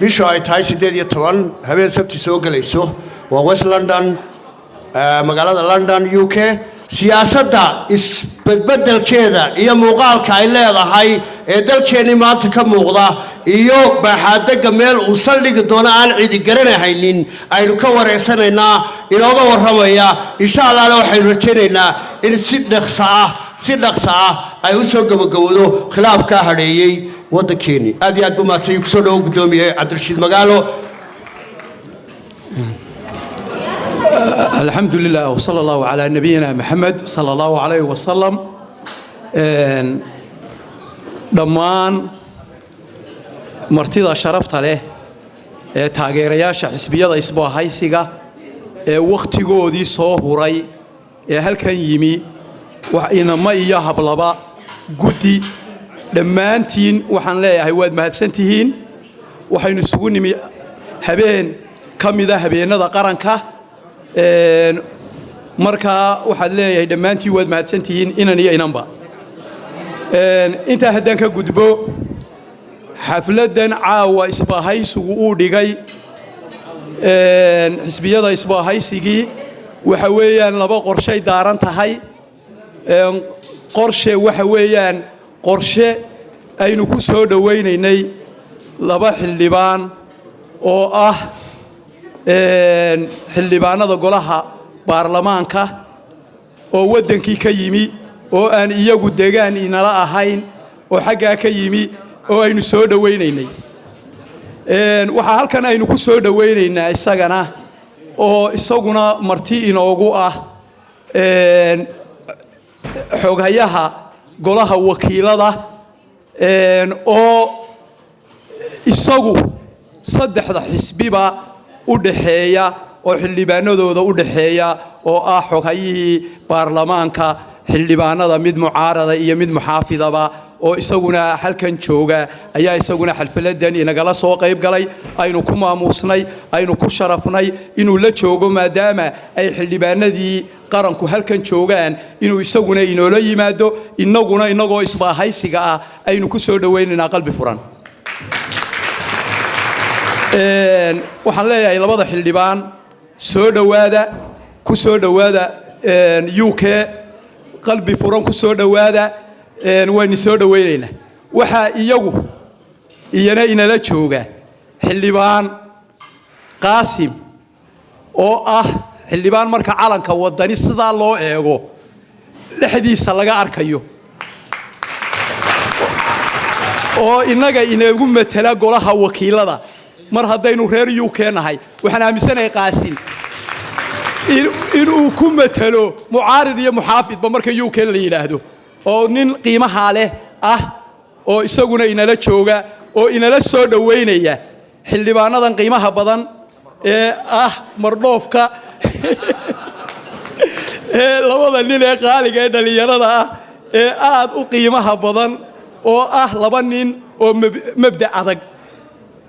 bishu ay tahay 18 habeen sabti soo gelayso waa west london magaalada london UK siyaasadda isbedbedelkeeda iyo muuqaalka ay leedahay ee dalkeenni maanta ka muuqda iyo baaxaadagga meel uu saldhigi doono aan cidi garanahaynin aynu ka wareysanaynaa inooga warramaya insha allahna waxaynu rajaynaynaa in si dhaqso ah ay u soo gabagabowdo khilaafkaa hadheeyey waddankeenni aad iyo aad buu maatay kusoo dhawo guddoomiye cabdirashiid magaalo الحمد لله وصلى الله على نبينا محمد صلى الله عليه وسلم دمان مرتضى شرفت له taageerayaasha xisbiyada isbaahaysiga ee waqtigoodii soo huray ee halkan yimi wax inama iyo hablaba gudi dhammaantiin waxaan leeyahay waad mahadsantihiin waxaynu isugu nimi habeen kamida habeenada qaranka markaa waxaad leeyahay dhammaantiin waad mahadsantihiin inan iyo inanba intaa haddaan ka gudbo xafladan caawa isbaahaysigu uu dhigay xisbiyada isbaahaysigii waxa weeyaan laba qorshay daaran tahay qorshe waxa weeyaan qorshe aynu ku soo dhaweynaynay laba xildhibaan oo ah xildhibaanada golaha baarlamaanka oo waddankii ka yimi oo aan iyagu degaan inala ahayn oo xaggaa ka yimi oo aynu soo dhaweynaynay waxaa halkan aynu ku soo dhaweynaynaa isagana oo isaguna marti inoogu ah xoghayaha golaha wakiilada oo isagu saddexda xisbiba u dhaxeeya oo xildhibaanadooda u dhaxeeya oo ah xoghayihii baarlamaanka xildhibaanada mid mucaarada iyo mid muxaafidaba oo isaguna halkan jooga ayaa isaguna xalfaladan inagala soo qayb galay aynu ku maamuusnay aynu ku sharafnay inuu la joogo maadaama ay xildhibaanadii qaranku halkan joogaan inuu isaguna inoola yimaado inaguna inagoo isbaahaysiga ah aynu ku soo dhaweynaynaa qalbi furan waxaan leeyahay labada xildhibaan soo dhawaada ku soo dhawaada UK qalbi furan ku soo dhawaada waynu soo dhaweynaynaa waxaa iyagu iyana inala jooga xildhibaan qaasim oo ah xildhibaan marka calanka wadani sidaa loo eego dhexdiisa laga arkayo oo inaga inagu matala golaha wakiilada mar haddaynu reer UK nahay waxaan aaminsanahay qaasim inuu ku matalo mucaarid iyo muxaafidba marka UK la yiraahdo oo nin qiimaha leh ah oo isaguna inala jooga oo inala soo dhaweynaya xildhibaanadan qiimaha badan ee ah mardhoofka ee labada nin ee qaaliga ee dhalinyarada ah ee aad u qiimaha badan oo ah laba nin oo mabda adag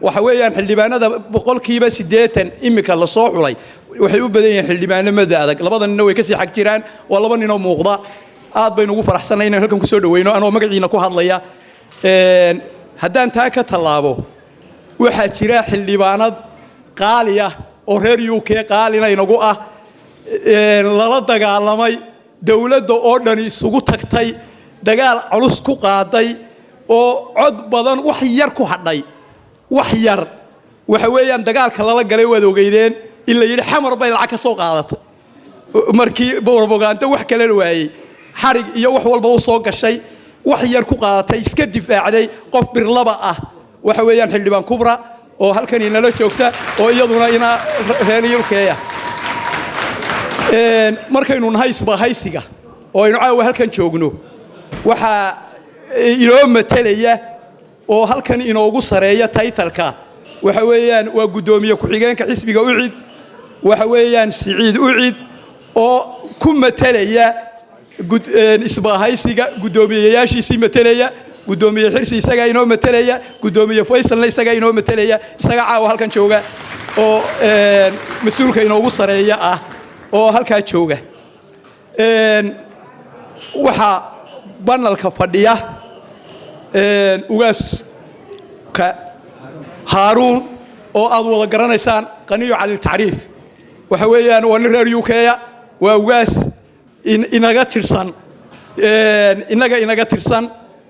waxa weeyaan xildhibaanada boqolkiiba 80 imika la soo xulay waxay u badan yihiin xildhibaanimada adag labadanna way ka sii xag jiraan waa laba nin oo muuqda aad baynu ugu faraxsanahay inaan halkan ku soo dhaweyno anoo magaciina ku hadlaya haddaan taa ka tallaabo waxaa jira xildhibaanad qaali ah oo reer UK qaalina inagu ah lala dagaalamay dawladda oo dhan isugu tagtay dagaal culus ku qaaday oo cod badan wax yar ku hadhay wax yar waxa weeyaan dagaalka lala galay waad ogeydeen illa yiri xamar bay lacag ka soo qaadatay markii propaganda wax kale waayay xarig iyo wax walba uu soo gashay wax yar ku qaadatay iska difaacday qof bir laba ah waxa weeyaan xildhibaan kubra oo halkan inala joogta oo iyaduna ina reer UK markaynu nahay isbahaysiga oo aynu caawa halkan joogno waxa inoo matalaya oo halkan inoogu sareeya title-ka waxa weeyaan waa gudoomiye ku-xigeenka xisbiga UCID waxa weeyaan Siciid UCID oo ku matalaya isbahaysiga gudoomiyeyaashiisii matalaya gudoomiye xirsi isaga inoo matalaya gudoomiye Faysal isaga inoo matalaya isaga caawa halkan jooga oo mas'uulka inoogu sareeya ah oo halka jooga waxa banalka fadhiya ugaas ka Harun oo aad wada garanaysaan qaniyo cali taariif waxa weeyaan waa reer UK waa ugaas inaga tirsan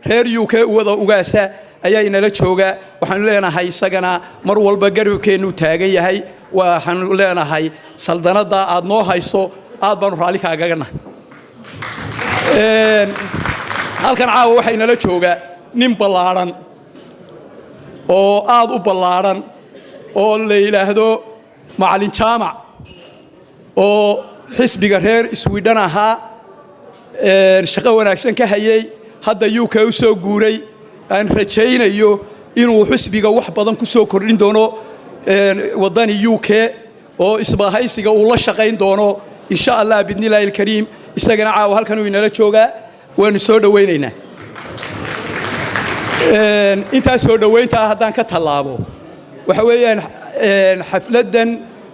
reer UK wada ugaasa ayaa inala jooga waxaan leenahay isagana mar walba garabkeenu taagan yahay waxaan leenahay saldanada aad noo hayso aad baan raali kaaga nahay halkan caawa waxa inala jooga nin ballaaran oo aad u ballaaran oo la yiraahdo macallin jaamac oo xisbiga reer Sweden ahaa shaqo wanaagsan ka hayay hadda UK u soo guuray aan rajaynayo inuu xisbiga wax badan ku soo kordhin doono wadani UK oo isbahaysiga uu la shaqayn doono insha Allah bidnillaahi alkariim isagana caawa halkan uu inala jooga waanu soo dhaweynaynaa inta soo dhaweynta haddaan ka tallaabo waxa weeyaan xafladan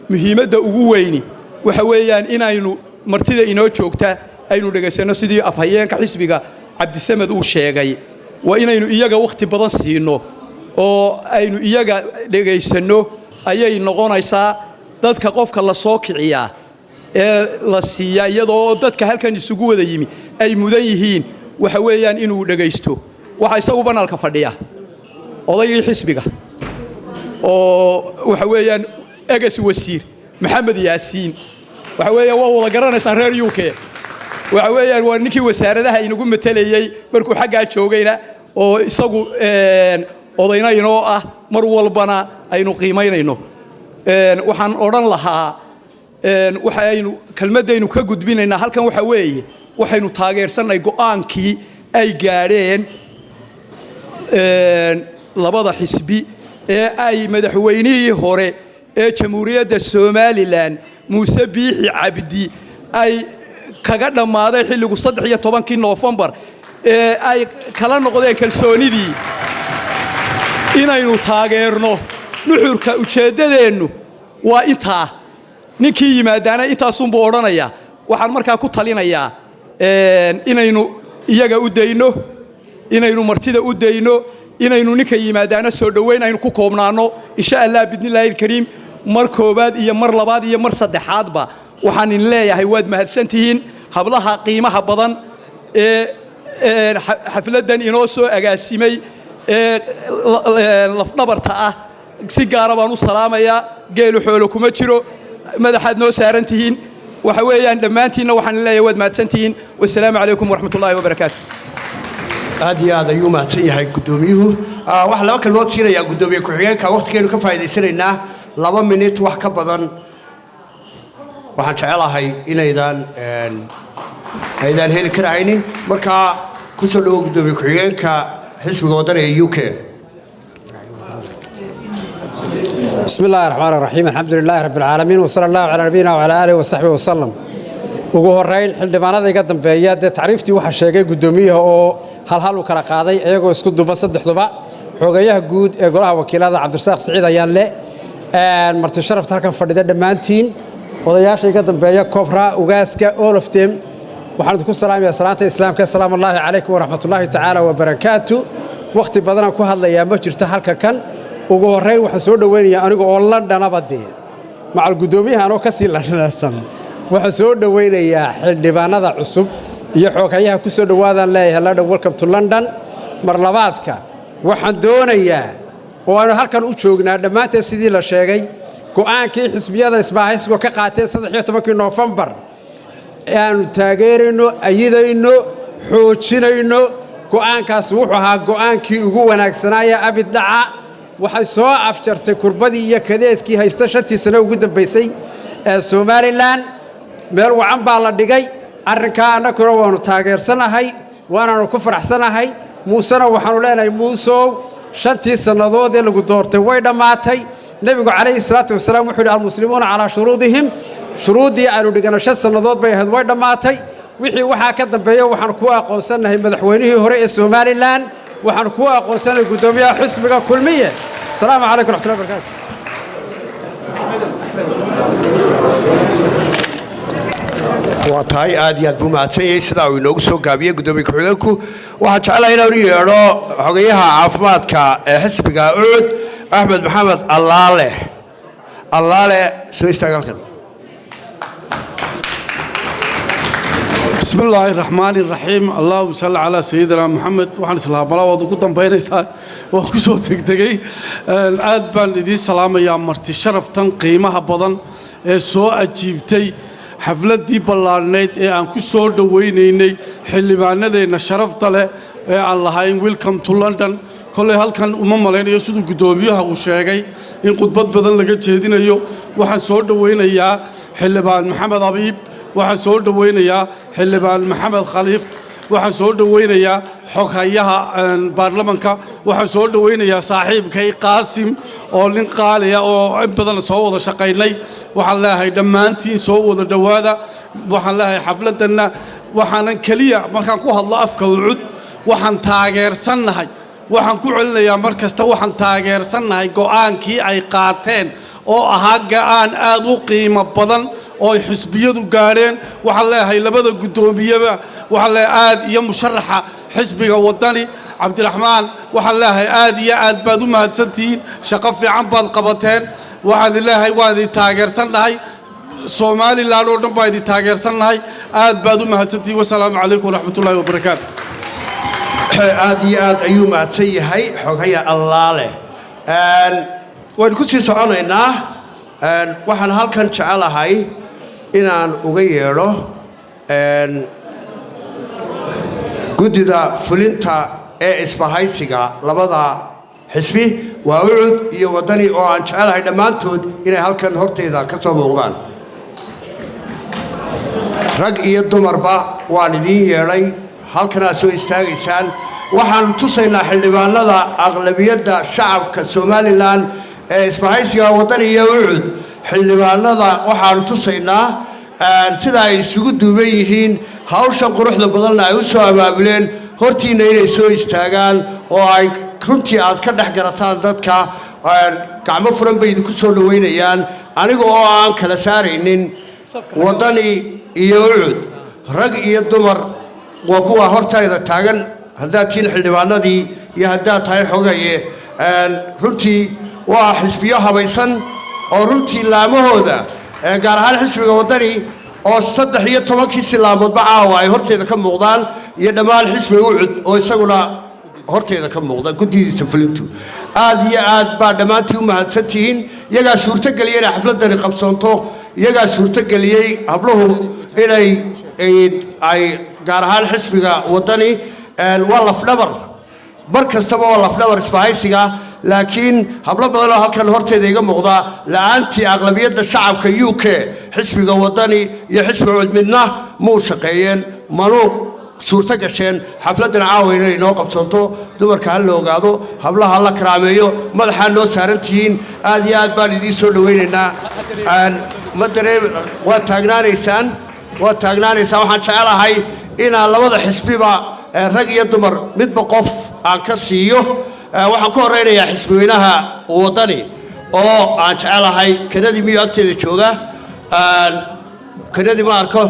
muhiimadda ugu weyni waxa weeyaan inaynu martida inoo joogta aynu dhageysano sidii afhayeenka xisbiga Cabdisamed uu sheegay waa inaynu iyaga waqti badan siino oo aynu iyaga dhageysano ayay noqonaysaa dadka qofka la soo kiciya ee la siiya iyadoo dadka halkan isugu wada yimi ay mudan yihiin waxa weeyaan inuu dhageysto waxa isagu banalka fadhiya odaygii xisbiga oo waxa weeyaan egas wasiir Maxamed Yaasiin waxa weeyaan waa wada garanaysaan reer UK waxa weeyaan waa ninkii wasaaradaha inagu matalayay markuu xagga joogayna oo isagu odayna inoo ah mar walbana aynu qiimeynayno waxaan oran lahaa waxa aynu kelmadaynu ka gudbinaynaa halkan waxa weeye waxaynu taageersanay go'aankii ay gaareen labada xisbi ee ay madaxweynihii hore ee jamhuuriyadda Soomaaliland Muuse Biixi Cabdi ay kaga dhamaaday xilligu 13 November ee ay kala noqdeen kalsoonidii inaynu taageerno nuxurka ujeedadeenu waa intaa ninkii yimaadana intaasun buu oranaya waxaan markaa ku talinayaa inaynu iyaga u dayno inaynu martida u dayno inaynu ninka yimaadana soo dhaweyn aynu ku koobnaano insha Allah bidnillaahi alkariim mar koobaad iyo mar labaad iyo mar saddexaadba waxaan in leeyahay waad mahadsantihiin hablaha qiimaha badan ee xafladan inoo soo agaasimay lafdhabarta ah si gaar ah baan u salaamayaa geelu xoolo kuma jiro madaxaad noo saarantihiin waxa weeyaan dhammaantiina waxaan leeyahay waad mahadsantihiin wassalaamu calaykum waraxmatullaahi wabarakaatu aad iyo aad ayuu mahadsan yahay gudoomiyuhu wax laba kalmood siinaya gudoomiye ku-xigeenka waqtigeenu ka faa'iideysanaynaa 2 minute wax ka badan waxaan jecelahay inaydan heli karaynin marka ku soo dhawo gudoomiye ku-xigeenka xisbiga waddan ee UK بسم الله الرحمن الرحيم الحمد لله رب العالمين وصلى الله على نبينا وعلى آله وصحبه وسلم ugu horeyn xildhibaanada iga dambeeya taariiftii waxa sheegay gudoomiyaha oo hal u kala qaaday ayagoo isku duba saddexduba xogayaha guud ee golaha wakiilada cabdirasaaq siciid ayaanle marti sharafta halkan fadhida dhammaantiin odayaasha iga dambeeya kobra ugaaska all of them waxaan idinku salaamayaa salaanta islaamka assalaamu allaahi calaykum waraxmatullaahi tacaala wabarakaatu waqti badanaan ku hadlayaa ma jirto halka kan ugu horrayn waxaan soo dhowaynayaa aniga oo landhanaba dee macal guddoomiyaha anoo ka sii landhanaysan waxaan soo dhowaynayaa xildhibaanada cusub iyo xoogayaha ku soo dhowaadaan leeyahay London welcome to London mar labaadka waxaan doonayaa oo aanu halkan u joognaa dhammaanteen sidii la sheegay go'aankii xisbiyada isbaahaysiga ka qaateen 13 November aanu taageerayno ayidayno xoojinayno go'aankaas wuxuu ahaa go'aankii ugu wanaagsanaa abid dhaca waxay soo afjartay kurbadii iyo kadeedkii haysta 5 sano ugu dambeysay ee Somaliland meel wacan baa la dhigay arrinka annaguna waanu taageersanahay waanaanu ku faraxsanahay muusena waxaanu leenahay muusow 5 sannadood ee lagu doortay way dhammaatay nabigu calayhi salaatu wasalaam wuxuu yidhi almuslimuuna calaa shuruudihim shuruuddii aanu dhigana 5 sannadood bay ahayd way dhammaatay wixii waxaa ka dambeeya waxaan ku aqoonsanahay madaxweynihii hore ee Somaliland waxaan ku aqoonsanahay guddoomiyaha xisbiga kulmiye asalaamu calaykum waraxmatullahi wabarakaatu waa tahay aad iyo aad buu mahadsan yahay sidaa uu inoogu soo gaabiyey guddoomiye ku-xigeenku waxaan jeclahay inaan u yeedho xogayaha caafimaadka ee xisbiga ucud axmed maxamed allaale soo istaag halkan بسم الله الرحمن الرحيم اللهم صل على سيدنا محمد وحنا سلام الله وضو دنبينيسا waan ku soo degdegay aad baan idin salaamayaa marti sharaftan qiimaha badan ee soo ajiibtay xafladii ballaarneyd ee aan ku soo dhaweynaynay xildhibaanadeena sharafta leh ee aan lahayn welcome to London kolay halkan uma malaynayo sidoo gudoomiyaha uu sheegay in khudbad badan laga jeedinayo waxaan soo dhaweynayaa xildhibaan maxamed abiib waxaan soo dhaweynayaa xildhibaan maxamed khaliif waxaan soo dhaweynayaa xoghayaha baarlamaanka waxaan soo dhaweynayaa saaxiibkay qaasim oo nin qaaliya oo in badan soo wada shaqaynay waxaan leeyahay dhammaantiin soo wada dhawaada waxaan leeyahay xafladana waxaanan kaliya markaan ku hadlo afka ucud waxaan taageersanahay waxaan ku celinayaa mar kasta waxaan taageersanahay go'aankii ay qaateen oo ahaa go'aan aad u qiimo badan oo xisbiyadu gaareen waxaan leeyahay labada guddoomiyaba waxaan leeyahay aad iyo musharaxa xisbiga wadani cabdiraxmaan waxaan leeyahay aad iyo aad baad u mahadsantihiin shaqo fiican baad qabateen waxaan leeyahay waan idin taageersanahay Somaliland oo dhan baa idin taageersanahay aad baad u mahadsantihiin wassalaamu calaykum waraxmatullaahi wabarakaatu aad iyo aad ayuu mahadsan yahay xogaya allaale waan ku sii soconaynaa waxaan halkan jecelahay inaan uga yeedho guddida fulinta ee isbahaysiga labada xisbi waa ucud iyo wadani oo aan jecelahay dhammaantood inay halkan horteyda ka soo muuqdaan rag iyo dumarba waan idiin yeedhay halkanaad soo istaagaysaan waxaan tusaynaa xildhibaanada aqlabiyadda shacabka Somaliland ee isbahaysiga wadani iyo ucud xildhibaanada waxaan tusaynaa sida ay isugu duuban yihiin hawshan quruxda badanna ay u soo abaabuleen hortiina inay soo istaagaan oo ay runtii aad ka dhex garataan dadka gacmo furan bay idinku soo dhaweynayaan aniga oo aan kala saaraynin wadani iyo ucud rag iyo dumar waa kuwa hortayda taagan haddaad tihiin xildhibaanadii iyo haddaad tahay xogaye runtii waa xisbiyo habaysan oo runtii laamahooda gaar ahaan xisbiga wadani oo 13 silaamoodba caawa ay horteeda ka muuqdaan iyo dhammaan xisbiga ucud oo isaguna horteeda ka muuqda guddidiisa fulintu aad iyo aad baa dhammaantii u mahadsantihiin iyagaa suurtageliyey inay xafladani qabsoonto iyagaa suurtageliyey habluhu inay ay gaar ahaan xisbiga wadani waa lafdhabar bar kastaba waa lafdhabar isbahaysiga laakiin hablo badan oo halkan horteeda iga muuqda la'aantii aqlabiyadda shacabka UK xisbiga wadani iyo xisbiga ucud midna muu shaqeeyeen manuu suurta gasheen xafladan caawa inay inoo qabsanto dumarka ha la ogaado hablaha la karaameeyo madaxaa noo saarantihiin aad iyo aad baan idiin soo dhaweynaynaa waa taagnaanaysaan waxaan jecelahay inaan labada xisbiba rag iyo dumar midba qof aan ka siiyo waxaan ku horeynayaa xisbiyeynaha wadani oo aan jecelahay kanadii miyo agteeda jooga kanadii ma arko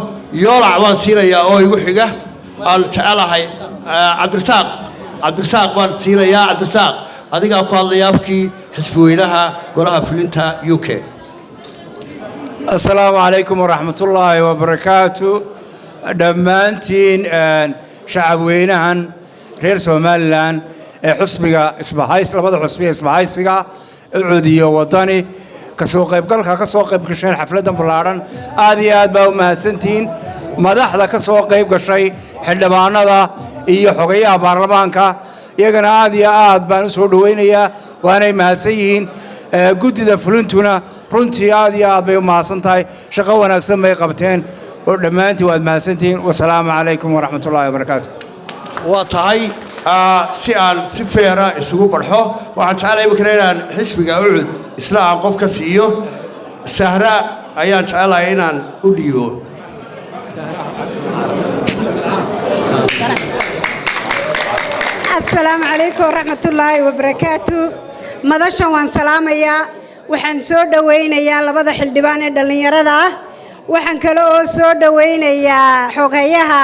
yoolac waan siinayaa oo igu xiga aan jecelahay cabdirasaaq waan siinayaa cabdirasaaq adigaa ku hadlaya afkii xisbiyeynaha golaha fulinta UK. السلام عليكم ورحمة الله وبركاته دمانتين شعب وينهن غير سومالان حسبك إصبحايس لبضع حسبي إصبحايسك العودية وطني كسوق يبقلك كسوق يبقشين حفلة بلارن هذه باو مهسنتين مدحدا كسوق يبقشي حل بانا ذا إيو حقيا بارلمانكا يغن هذه بانو سودوينيا وانا مهسيين قد ذا فلنتونا runtii aad iyo aad bay u mahadsantahay shaqo wanaagsan bay qabteen oo dhammaantiin waad mahadsantihiin wasalaamu calaykum waraxmatullaahi wabarakaatu. waa tahay si aan si feera isugu barxo waxaan jecelahay markale inaan xisbiga ucud isla aan qof ka siiyo sahra ayaan jecelahay inaan u dhiibo. السلام عليكم ورحمة الله وبركاته مدشان وان سلاميا waxaan soo dhaweynayaa labada xildhibaan ee dhalinyarada ah waxaan kale oo soo dhaweynayaa xogayaha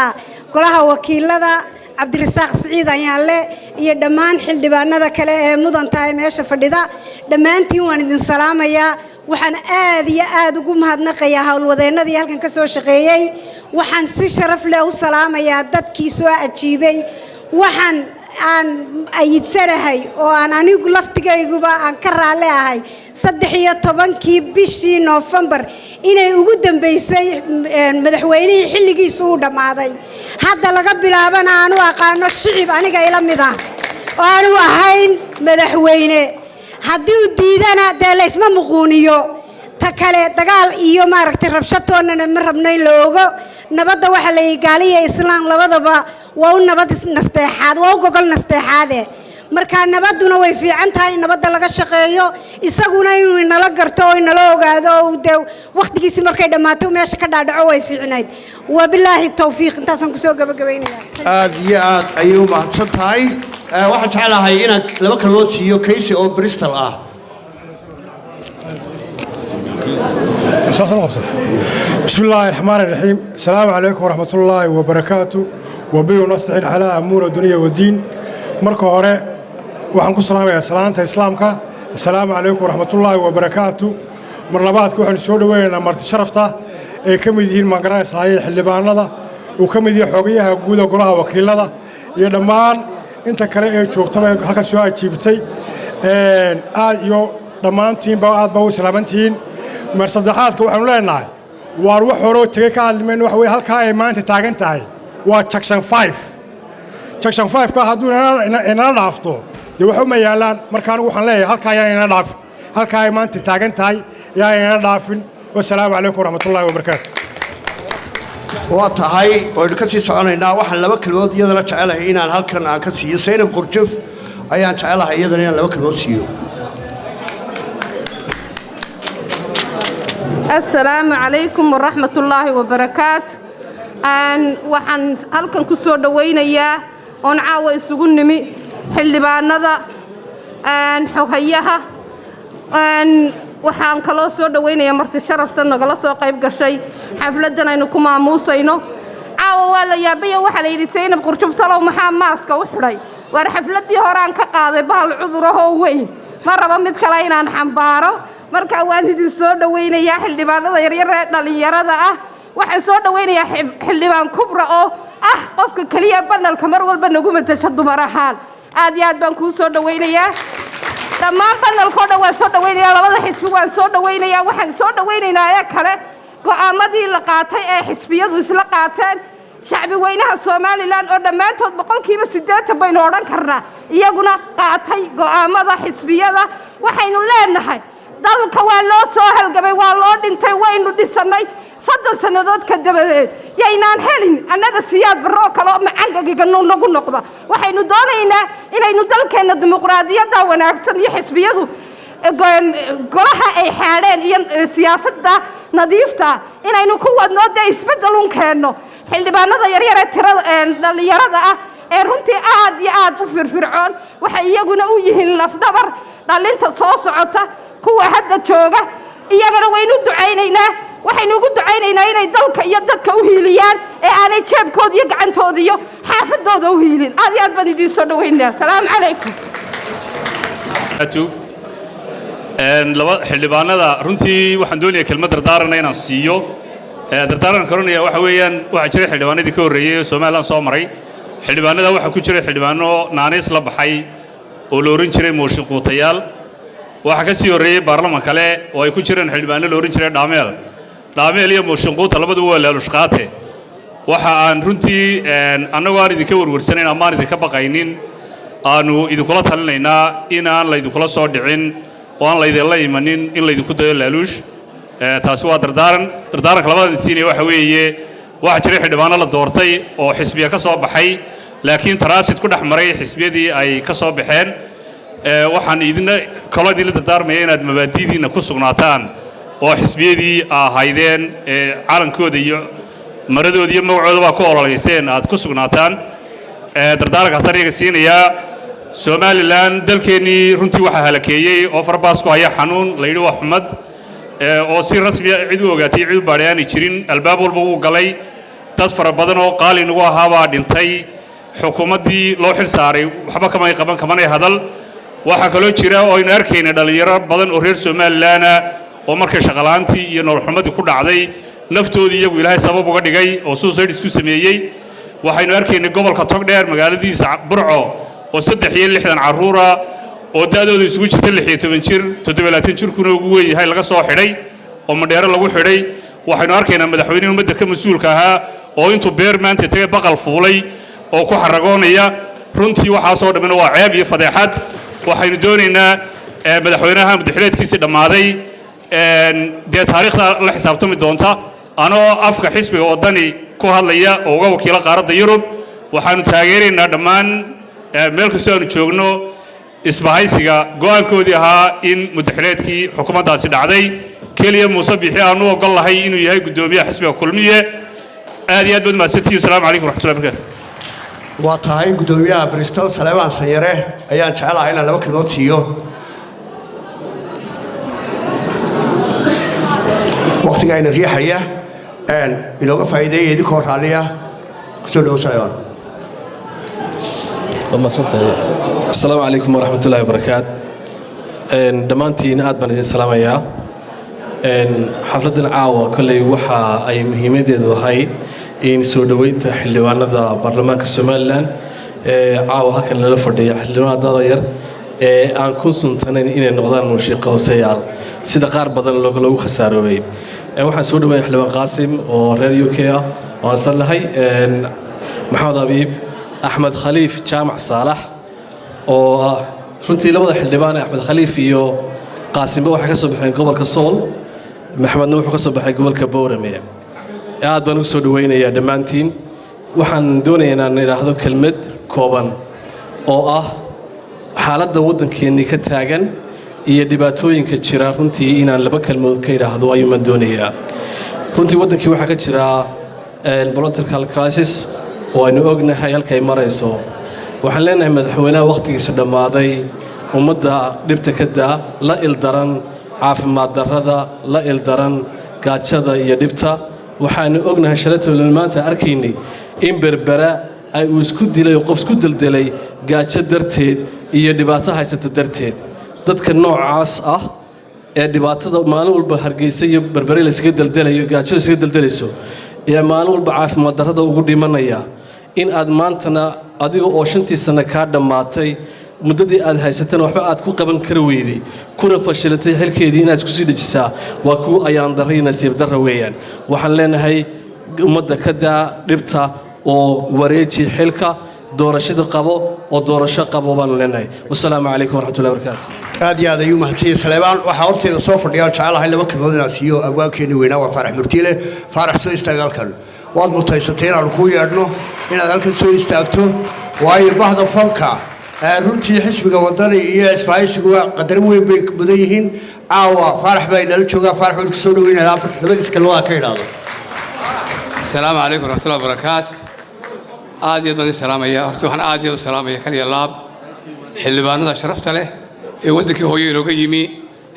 golaha wakiilada Cabdirasaaq Siciid Ayaanle iyo dhammaan xildhibaanada kale ee mudantahay meesha fadhida dhammaantiin waan idin salaamayaa waxaan aad iyo aad ugu mahadnaqayaa howlwadeennadii halkan ka soo shaqeeyay waxaan si sharaf leh u salaamayaa dadkii soo ajiibay waxaan aan ayidsanahay oo aan anigu laftigayguba aan ka raali ahay 13kii bishii November inay ugu dambeysay madaxweynihii xilligiisu u dhamaaday hadda laga bilaabana aanu aqaano shicib aniga ila mid ah oo aanu ahayn madaxweyne haddii uu diidana dee la isma muquuniyo ta kale dagaal iyo maaragtay rabshatoonana ma rabnay loogo nabadda waxa la gaaliya islaam labadaba waa nabad nasteexaad waa gogol nasteexaade marka nabaduna way fiican tahay nabadda laga shaqeeyo isaguna inuu nala garto oo nala ogaado oo waqtigiisa markay dhamaato meesha ka dhaadhaco way fiicnayd wabillahi tawfiiq intaasan ku soo gabagabaynayaa aad iyo aad ayuu mahadsan tahay waxaan jecelahay inaan laba kalood siiyo Casey oo Bristol ah. بسم الله الرحمن الرحيم السلام عليكم ورحمة الله وبركاته وبه نستعين على أمور الدنيا والدين مركو هراء وحنكو سلام يا سلامة إسلامك السلام عليكم ورحمة الله وبركاته مرلبات كوحن سود وين مرت شرفته كم يدين مقرأ صحيح اللي بعنا وكم يدين حقيقة جودة قراءة وكيل هذا يا دمان أنت كره شوك طبعا هكذا شوية شيبتي يو دمان تين بعد بو سلامتين مرصدحات كوحن لنا وروح هرو تريكا من وحوي هالكاي ما أنت تاجنتاي وتشكشن 5 ka haduu ina dhaafto de wuxuu ma yaalaan markaan waxaan leeyahay halka ayaan ina dhaaf halka ay maanta taagan tahay yaa ina dhaafin wassalaamu calaykum waraxmatullaahi wabarakaatu. waa tahay oo ka sii soconaynaa waxaan laba kalmood iyadana jecelahay inaan halkan aan ka siiyo Saynab Qurjuf ayaan jecelahay iyadana inaan laba kalmood siiyo. السلام عليكم ورحمة الله وبركاته waxaan halkan ku soo dhaweynayaa oo caawa isugu nimi xildhibaanada xogayaha waxaan kaloo soo dhaweynayaa marti sharafta nagala soo qayb gashay xafladan aynu ku maamuusayno caawa waa la yaabay waxa la yiri Saynab Qurjuf talow maxaa maaska u xidhay war xafladii hore aan ka qaaday bahal cuduraho weyn ma raba mid kale inaan xambaaro marka waan idin soo dhaweynayaa xildhibaanada yaryar ee dhalinyarada ah waxaan soo dhaweynayaa xildhibaan kubra oo qofka kaliya banalka mar walba nagu matasho dumar ahaan aad iyo aad baan ku soo dhaweynayaa dhammaan banalkooda waan soo dhaweynayaa labada xisbi waan soo dhaweynayaa waxaan soo dhaweynaynaa ee kale go'aamadii la qaatay ee xisbiyadu isla qaateen shacbi weynaha Soomaaliland oo dhammaantood 80% baynu oran karnaa iyaguna qaatay go'aamada xisbiyada waxaynu leenahay dalka waa loo soo halgabay waa loo dhintay waynu dhisanay 30 sanadood ka dabadeed yaynaan helin annaga siyaad barro kale macangagiga nagu noqda waxaynu doonaynaa inaynu dalkeena dimuqraadiyadda wanaagsan iyo xisbiyadu golaha ay xaadeen iyo siyaasadda nadiifta inaynu ku wadno isbeddelun keenno xildhibaanada yaryar ee tirada dhalinyarada ah ee runtii aad iyo aad u firfircoon waxay iyaguna u yihiin lafdhabar dhalinta soo socota kuwa hadda jooga iyagana waynu ducaynaynaa waxaynu ugu ducaynaynaa inay dalka iyo dadka u hiiliyaan ee aanay jeebkooda iyo gacantooda iyo xaafadooda u hiilin aad iyo aad baan idiin soo dhawaynayaa salaamu calaykum laba xildhibaanada runtii waxaan doonayaa kelmad dardaaran inaan siiyo dardaaran koranaya waxa weeyaan waxa jiray xildhibaanadii ka horreeyay ee Soomaaliland soo maray xildhibaanada waxa ku jiray xildhibaano naanays la baxay oo la oran jiray mooshin quutayaal waxa ka sii horreeyay baarlamaan kale oo ay ku jireen xildhibaano la oran jiray dhaameel iyo mooshin quuta labadu waa laalushqaate waxa aan runtii annagoo aan idinka warwarsanayn ama aan idinka baqaynin aanu idinkula talinaynaa inaan laydinkula soo dhicin oo aan laydinla imanin in laydinku dayo laaluush taasi waa dardaaranka labadan siinaya waxa weeye waxa jiray xildhibaano la doortay oo xisbiya ka soo baxay laakiin taraasid ku dhex maray xisbiyadii ay ka soo baxeen waxaan idina kaloo idinla dardaarmaya inaad mabaadi'diinna ku sugnaataan oo xisbiyadii ahaydeen calankooda iyo maradooda iyo magacooda baa ku ololeyseen aad ku sugnaataan dardaarankaas aniga siinayaa Somaliland dalkeennii runtii waxaa halakeeyey oo farbaas ku haya xanuun la yidhi waa xumad oo si rasmi ah cid u ogaatay cid u baadhayaanay jirin albaab walba uu galay dad fara badan oo qaali nagu ahaa baa dhintay xukuumaddii loo xil saaray waxba kamay qaban kamanay hadal waxaa kaloo jira oo aynu arkayna dhalinyaro badan oo reer Somaliland oo markay shaqalaantii iyo nolol xumadii ku dhacday naftoodii iyagu ilaahay sabab uga dhigay oo suicide isku sameeyey waxaynu arkaynay gobolka Togdheer magaaladiisa Burco oo 63 caruura oo daadoodu isugu jirta 16 jir 17 jir kuna ugu weyn yahay laga soo xidhay oo madheero lagu xidhay waxaynu arkaynaa madaxweynaha ummadda ka mas'uulka ahaa oo intuu beer maanta tagay baqal fuulay oo ku xaragoonaya runtii waxa soo dhamaan waa ceeb iyo fadeexad waxaynu doonaynaa madaxweynaha madaxweynkiisa dhamaaday dee taariikhda la xisaabtami doonta anoo afka xisbiga wadani ku hadlaya oo uga wakiila qaaradda Yurub waxaanu taageeraynaa dhammaan meel kastoo aanu joogno isbahaysiga go'aankoodii ahaa in madaxweynekii xukuumaddaasi dhacday kaliya Muuse Bixi aanu ogol lahay inuu yahay gudoomiyaha xisbiga kulmiye aad iyo aad baad mahadsantihiin assalaamu calaykum waraxmatullahi wabarakaatuh waa tahay gudoomiyaha Bristol Saleebaan Sanyare ayaan jecelahay inaan laba kelmood siiyo waqtiga ayna riixaya inooga faa'iideeyay idinkoo raaliya kusoo dhawo Saleebaan السلام عليكم ورحمة الله وبركاته دمانتين آد بان إذن سلام يا حفلة العاوة كل وحى أي مهمة دو هاي إن سودوين تحلوانا دا برلمان كسومالان عاوة هكذا للفردي حلوانا دا غير أن كن سنتين إن النقدان موسيقى وسيال سيدا قار بدن لو خساروي وحن سودوين حلوان قاسم وراديو كيا وانسان لهاي محمد أبيب أحمد خليف جامع صالح oo runtii labada xildhibaan Axmed Khaliif iyo Qaasim waxa ka soo baxay gobolka Sool Maxamedna wuxuu ka soo baxay gobolka Boorame aad baan u soo dhaweynayaa dhamaantiin waxaan doonayaa inaan idhaahdo kelmad kooban oo ah xaaladda waddankeena ka taagan iyo dhibaatooyinka jira runtii inaan laba kelmood ka idhaahdo ayaan doonayaa runtii waddankii waxa ka jira political crisis oo aynu ognahay halka ay marayso waxaan leenahay madaxweynaha waqtigiisa dhamaaday ummadda dhibta ka daa la ildaran caafimaad darrada la ildaran gaajada iyo dhibta waxaanu ognahay shalatooda maanta arkaynay in berbera ay uu isku dilay qof isku daldalay gaajo darteed iyo dhibaato haysata darteed dadka noocaas ah ee dhibaatada maalin walba hargeysa iyo berbera la iska daldalayo gaajo iska daldalayso ee maalin walba caafimaad darrada ugu dhimanaya in aad maantana adiga oo 5 sano ka dhamaatay muddadii aad haysatan waxba aad ku qaban kar weeyday kuna fashilatay xilkeedii inaad isku sii dhajisaa waa ku ayaan daray nasiib darro weeyaan waxaan leenahay ummadda ka daa dhibta oo wareeji xilka doorashada qabo oo doorasho qabo baan leenahay wassalaamu calaykum waraxmatullahi wabarakaatuh aad iyo aad ayuu mahadsanyahay Saleebaan waxa horteeda soo fadhiya jecelahay laba kelmood inaan siiyo abwaankeena weynaa waa Faarax Murtiile Faarax soo istaagaalkan waad mutaysatay inaan ku yeedhno inaad halkan soo istaagto waayo bahda fanka runtii xisbiga wadani iyo isfaaysigu qadar weyn bay mudan yihiin caawa Faarax bay nala joogaa Faarax wuxuu soo dhaweynaa labadiis kaloo ka ilaado السلام عليكم ورحمة الله وبركاته آدي من السلام يا أرتوحن آدي السلام يا كان يلاب حلبان هذا شرفت له ودك هو يلوقيمي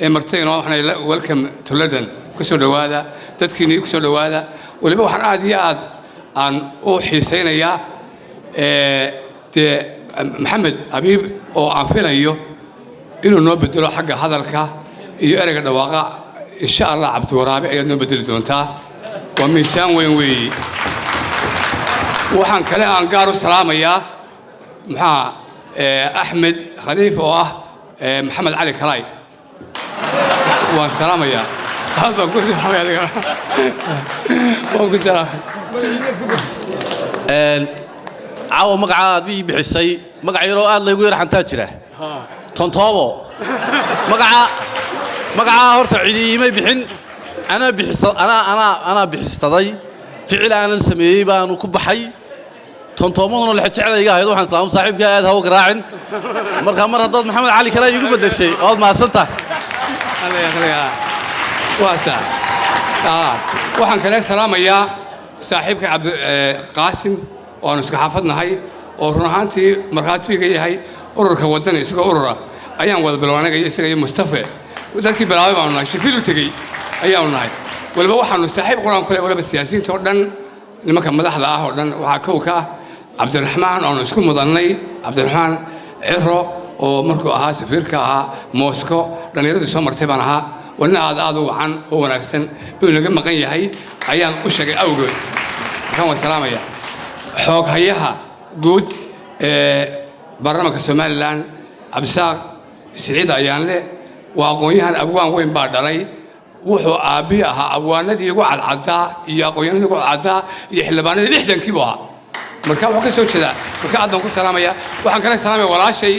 مرتين وإحنا welcome to London كسر هذا تذكرني كسر هذا واللي بوحن آدي عن حسين يا محمد حبيب أو عفينا إنه نبدل حق هذا الكا يرجع الواقع إن شاء الله عبد ورابع نبدل دونتا وميسان وين وحن كلام قارو السلام يا مع أحمد خليفة محمد علي كلاي والسلام يا هذا قلت يا وقلت عاو مقعد بي بحسي مقع يرو aad laygu yar xantaa jira tontoobo مقع horta ciidimay bixin ana bixisaday ficil aan sameeyay baan ku baxay tontoomaduna la jeclayga ahayd waxaan salaam saaxiibka aad hawo garaacin marka mar hadad maxamed cali kale igu bedeshay ood maasanta واسع waxaan kale salaamayaa saaxiibka Cabdi Qaasim oo isku xaafadnahay oo run ahaantii marxaatiga yahay ururka wadani isagoo urura ayaan wada bilownaagay isaga iyo Mustafa dadkii bilaabay baan nahay shifiil u tagay ayaan nahay walba waxaanu saaxiib quraan kale walba siyaasiyiinta oo dhan nimanka madaxda ah oo dhan waxa ka ka Cabdiraxmaan oo isku mudannay Cabdiraxmaan Ciro oo markuu ahaa safiirka ahaa Moscow dhalinyaradu soo martay baan ahaa wana aad u wacan oo wanaagsan inuu naga maqan yahay ayaan u sheegay awgeed kan waan salaamaya xoog hayaha guud barnaamijka Somaliland Absaaq Siciid ayaan le waa aqoonyahan abwaan weyn baa dhalay wuxuu aabi ahaa abwaanadii ugu cadcada iyo aqoonyahanadii ugu cadcada iyo xildhibaanadii 60 kiiba marka waxa ka soo jeeda marka aad baan ku salaamaya waxaan kale salaamay walaashay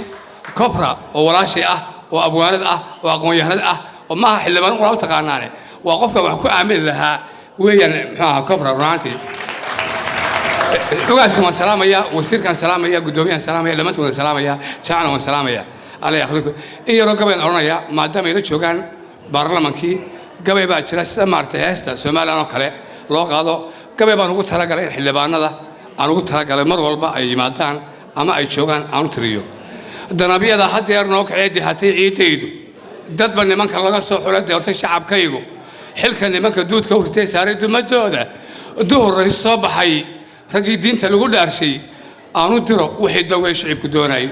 Kopra oo walaashay ah oo abwaanad ah oo aqoonyahanad ah وما حلبان قرأت قانانه وقفك وحكوا أعمل لها وين محاها كبرى رانتي لقاس كمان سلامة يا وسير كان سلامة يا قدومي سلامة يا لمنت سلامة يا شعنا وسلامة يا الله يخليك إيه رقبة أرونا يا ما دام يرجع كان برلمان كي قبل بعد شرا سمارت هستا سمال أنا كله لو قاضو قبل بعد نقول ترى قال حلبان هذا أنا قلت ترى قال مر والبا أي مادان أما أي شوكان أنا تريو الدنابية هذا حتى يرنوك عيدي حتى عيديدو dad baa nimanka laga soo xulay doortay shacabkaygu xilka nimanka duudka urtay saaray dumadooda duhur soo baxay ragii diinta lagu dhaarshay aanu diro wixii daway shacabku doonay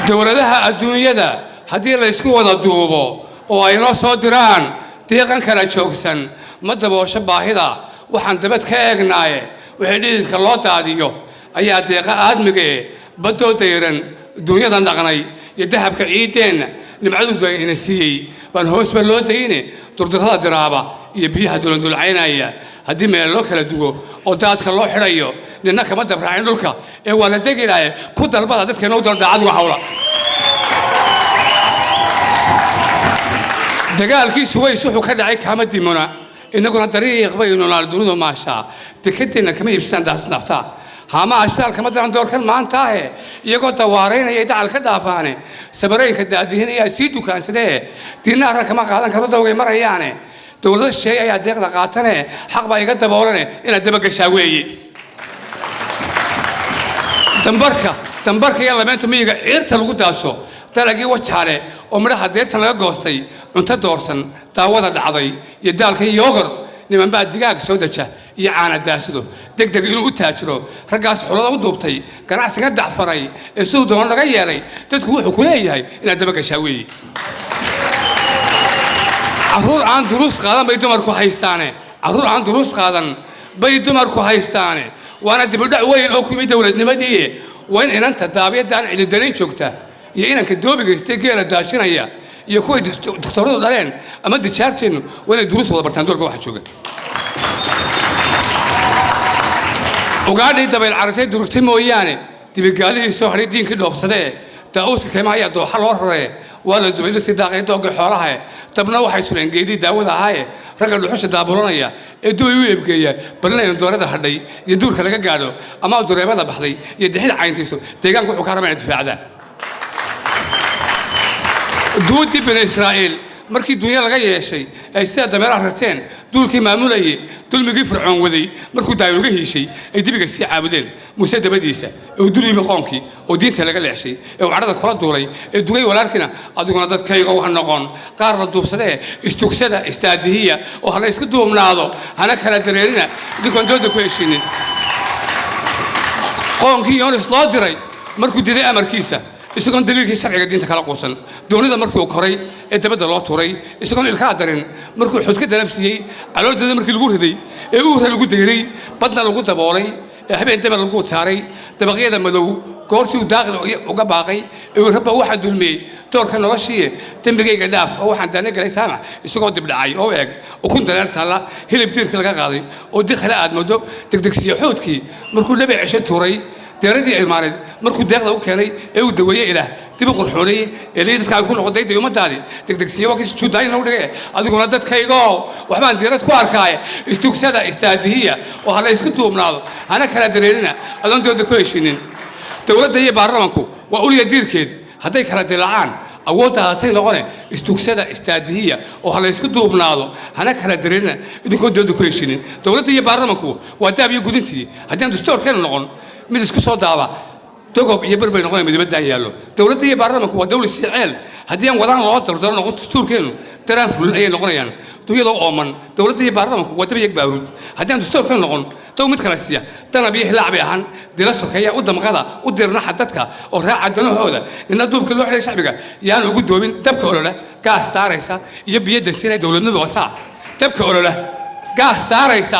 dowladaha adduunyada hadii la isku wada duubo oo ay noo soo diraan deeqan kala joogsan ma daboosho baahida waxaan dabad ka eegnaaye wixii dhididka loo daadiyo ayaa deeqa aadmiga badoo dayran الدنيا ذا نغني يذهب كعيدين نبعدوا ذا نسيي بنهوس باللودينه تردها درابة يبيها دول عينايا هدي من اللوك لدوه أو دات كله حريو لأنك ما دبر عين لوكا إيه ولا تجينا كود البلد ده كانوا دول دعاد وحولا دجال كي سوي سوحو كذا عيك همد منا إنه كنا طريق بيننا الدنيا ما شاء تكتنا كم يبستان داس نفتا هما أشتغل كم ترى دور كان ما انتهى يقول توارين يدعى الكذا فاني سبرين كذا دهني يسيدو كان سده دينار كما قالن كذا دوغي مرة يعني دولة الشيء يا ديق لقاتنا حق بقى يقدر بقولنا إن الدبق الشاوية تنبركة يلا ما أنتم يجا إرتلوا قداسو تلاقي وجهه ومرة حدير تلاقي قاستي أنت دورسن تعود العضي يدالك يوغر niman baa digaag soo daja iyo caana daasado degdeg inuu u taajiro ragaas xulada u duubtay ganacsiga dacfaray ee soo doon laga yeelay dadku wuxuu ku leeyahay in daba gashaa weey caruur aan duruus qaadan bay dumarku haystaane caruur aan duruus qaadan bay dumarku haystaane waana dib u dhac weyn oo ku yimid dawladnimadii wayn inanta daabiyadaan ciidadeyn joogta iyo inanka doobiga isteegeela daashinaya iyo kuwa doktoradu dhaleen ama dijaarteenu wala duruus wada bartaan doorka waxa jooga ogaadhay dabeel cartay durugtay mooyaane dibigaalidii soo haray diinka dhoofsadee daawuska kama ayaa dooxa loo raray wala dubaylo si daaqay dooga xoolaha tabna waxay sureen geedii daawada ahaa raga dhuxusha daabulanaya ee duway u eebgeeya balnayn doorada hadhay iyo duurka laga gaadho ama dureebada baxday iyo dixid cayntiisu deegaanku wuxuu ka rabaa difaacada دودي بن إسرائيل markii dunya laga yeeshay ay sida dameeraha rarteen duulkii maamulayay dulmigii fircoon waday markuu daayo uga heshay ay dibiga sii caabudeen muuse dabadiisa oo dulmi qoonkii oo diinta laga leexshay ee wacrada kula duulay ee dugay walaalkina adiguna dadkayga wax noqon qaar la duubsadee istugsada istaadihiya oo hala isku duubnaado hana kala dareerina idinkoon dooda ku heshinin qoonkii yoonis loo diray markuu diday amarkiisa isagoon daliilkii sharciga diinta kala quusan doonida markii uu koray ee dabadda loo tuuray isagoon ilkaa darin markuu xud ka dalabsiiyey caloodada markii lagu riday ee uura lagu dayray badna lagu daboolay ee habeen dabar lagu saaray dabaqyada madow goortii uu daaqil uga baaqay ee rabba waxaan dulmiyey doorka noloshii dembigayga dhaaf oo waxaan daana galay saamac isagoo dib dhacay oo eeg ukun dareer taalla hilib diirka laga qaaday oo dikhla aad moodo degdegsiyo xoodkii markuu laba cisho tuuray deeradii ilmaaneed markuu deeqda u keenay ee uu daweeyey ilaah dib u qurxoonayey ee lii dadkaaga ku noqotay day ummadaadii degdegsiyo waa kii sujuudaayin lagu dhigay adiguna dadkaygoo waxbaan diirad ku arkaaye istugsada istaadihiya oo hala isku duubnaado hana kala dareerina adoon dooda ku heshinin dowladda iyo baarlamanku waa uliya diirkeed hadday kala dilaacaan awoodda haatay noqone istugsada istaadihiya oo hala isku duubnaado hana kala dareerina idinkoon dooda ku heshinin dowladda iyo baarlamanku waa daab iyo gudintii haddii aan dastuurkeenu noqon mid isku soo daaba dogob iyo berbay noqonaya midabadaan yaallo dowladda iyo baarlamanku waa dawlad sii ceel haddii aan wadaan loo dardaro noqon dastuurkeenu daraan fulin ayay noqonayaan dunyadoo ooman dowladda iyo baarlamanku waa dabayag baaruud haddii aan dastuurkeenu noqon daw mid kala siiya danab iyo hilaac bay ahaan dila sokeeya u damqada u dirnaxa dadka oo raaca danahooda nina duubka loo xidhay shacbiga yaanu ugu doobin dabka olola gaas daaraysa iyo biyadda siinaya dowladnimadu wasaa dabka olola gaas daaraysa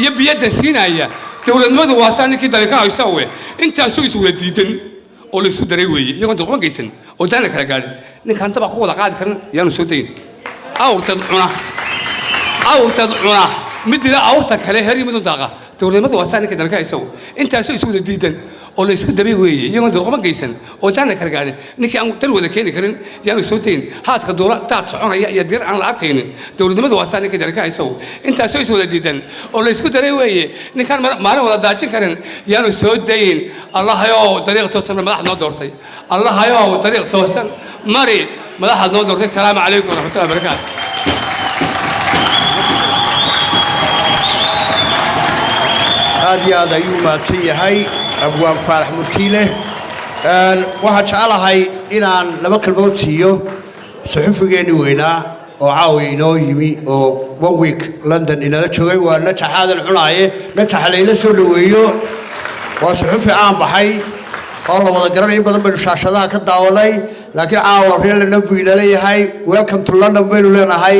iyo biyadda siinaya dowladnimadu waa saa ninkii dalikan haysa we intaasoo is wada diidan oo la isku daray weeye iyagoon dulquma geysan oo daana kala gaadhin ninkaan daba ku wada qaadi karin yaanu soo dayn awrtad cuna mid dila awrta kale heri mid u daaqa dowladnimadu waa saa ninkii dalikan haysa we intaasoo is wada diidan oo la isku daray weeye iyagoon dulquma geysan oo daana kala gaadhin ninkii aan dal wada keeni karin yaanu soo dayn haadka dowla daad soconaya iyo dir aan la arkaynin dowladnimadu waa saa ninkii dalikan haysa we intaasoo is wada diidan oo la isku daray weeye ninkaan maalin wada daajin karin yaanu soo dayn allahayow dariiq toosan madax noo doortay allahayow dariiq toosan mari madaxaad noo doortay salaamu calaykum waraxmatullahi wabarakaatu aad iyo aad ayuu mahadsan yahay abwaan faarax murtiile waxaan jecelahay inaan laba kalmood siiyo suxufigeennii weynaa oo caawi inoo yimi oo one week london inala joogay waa najax aadan cunaaye najaxa layla soo dhoweeyo waa suxufi caan baxay oo la wada garanayo badan baynu shaashadaha ka daawanay laakiin caawa reer london buu inala yahay welcome to london baynu leenahay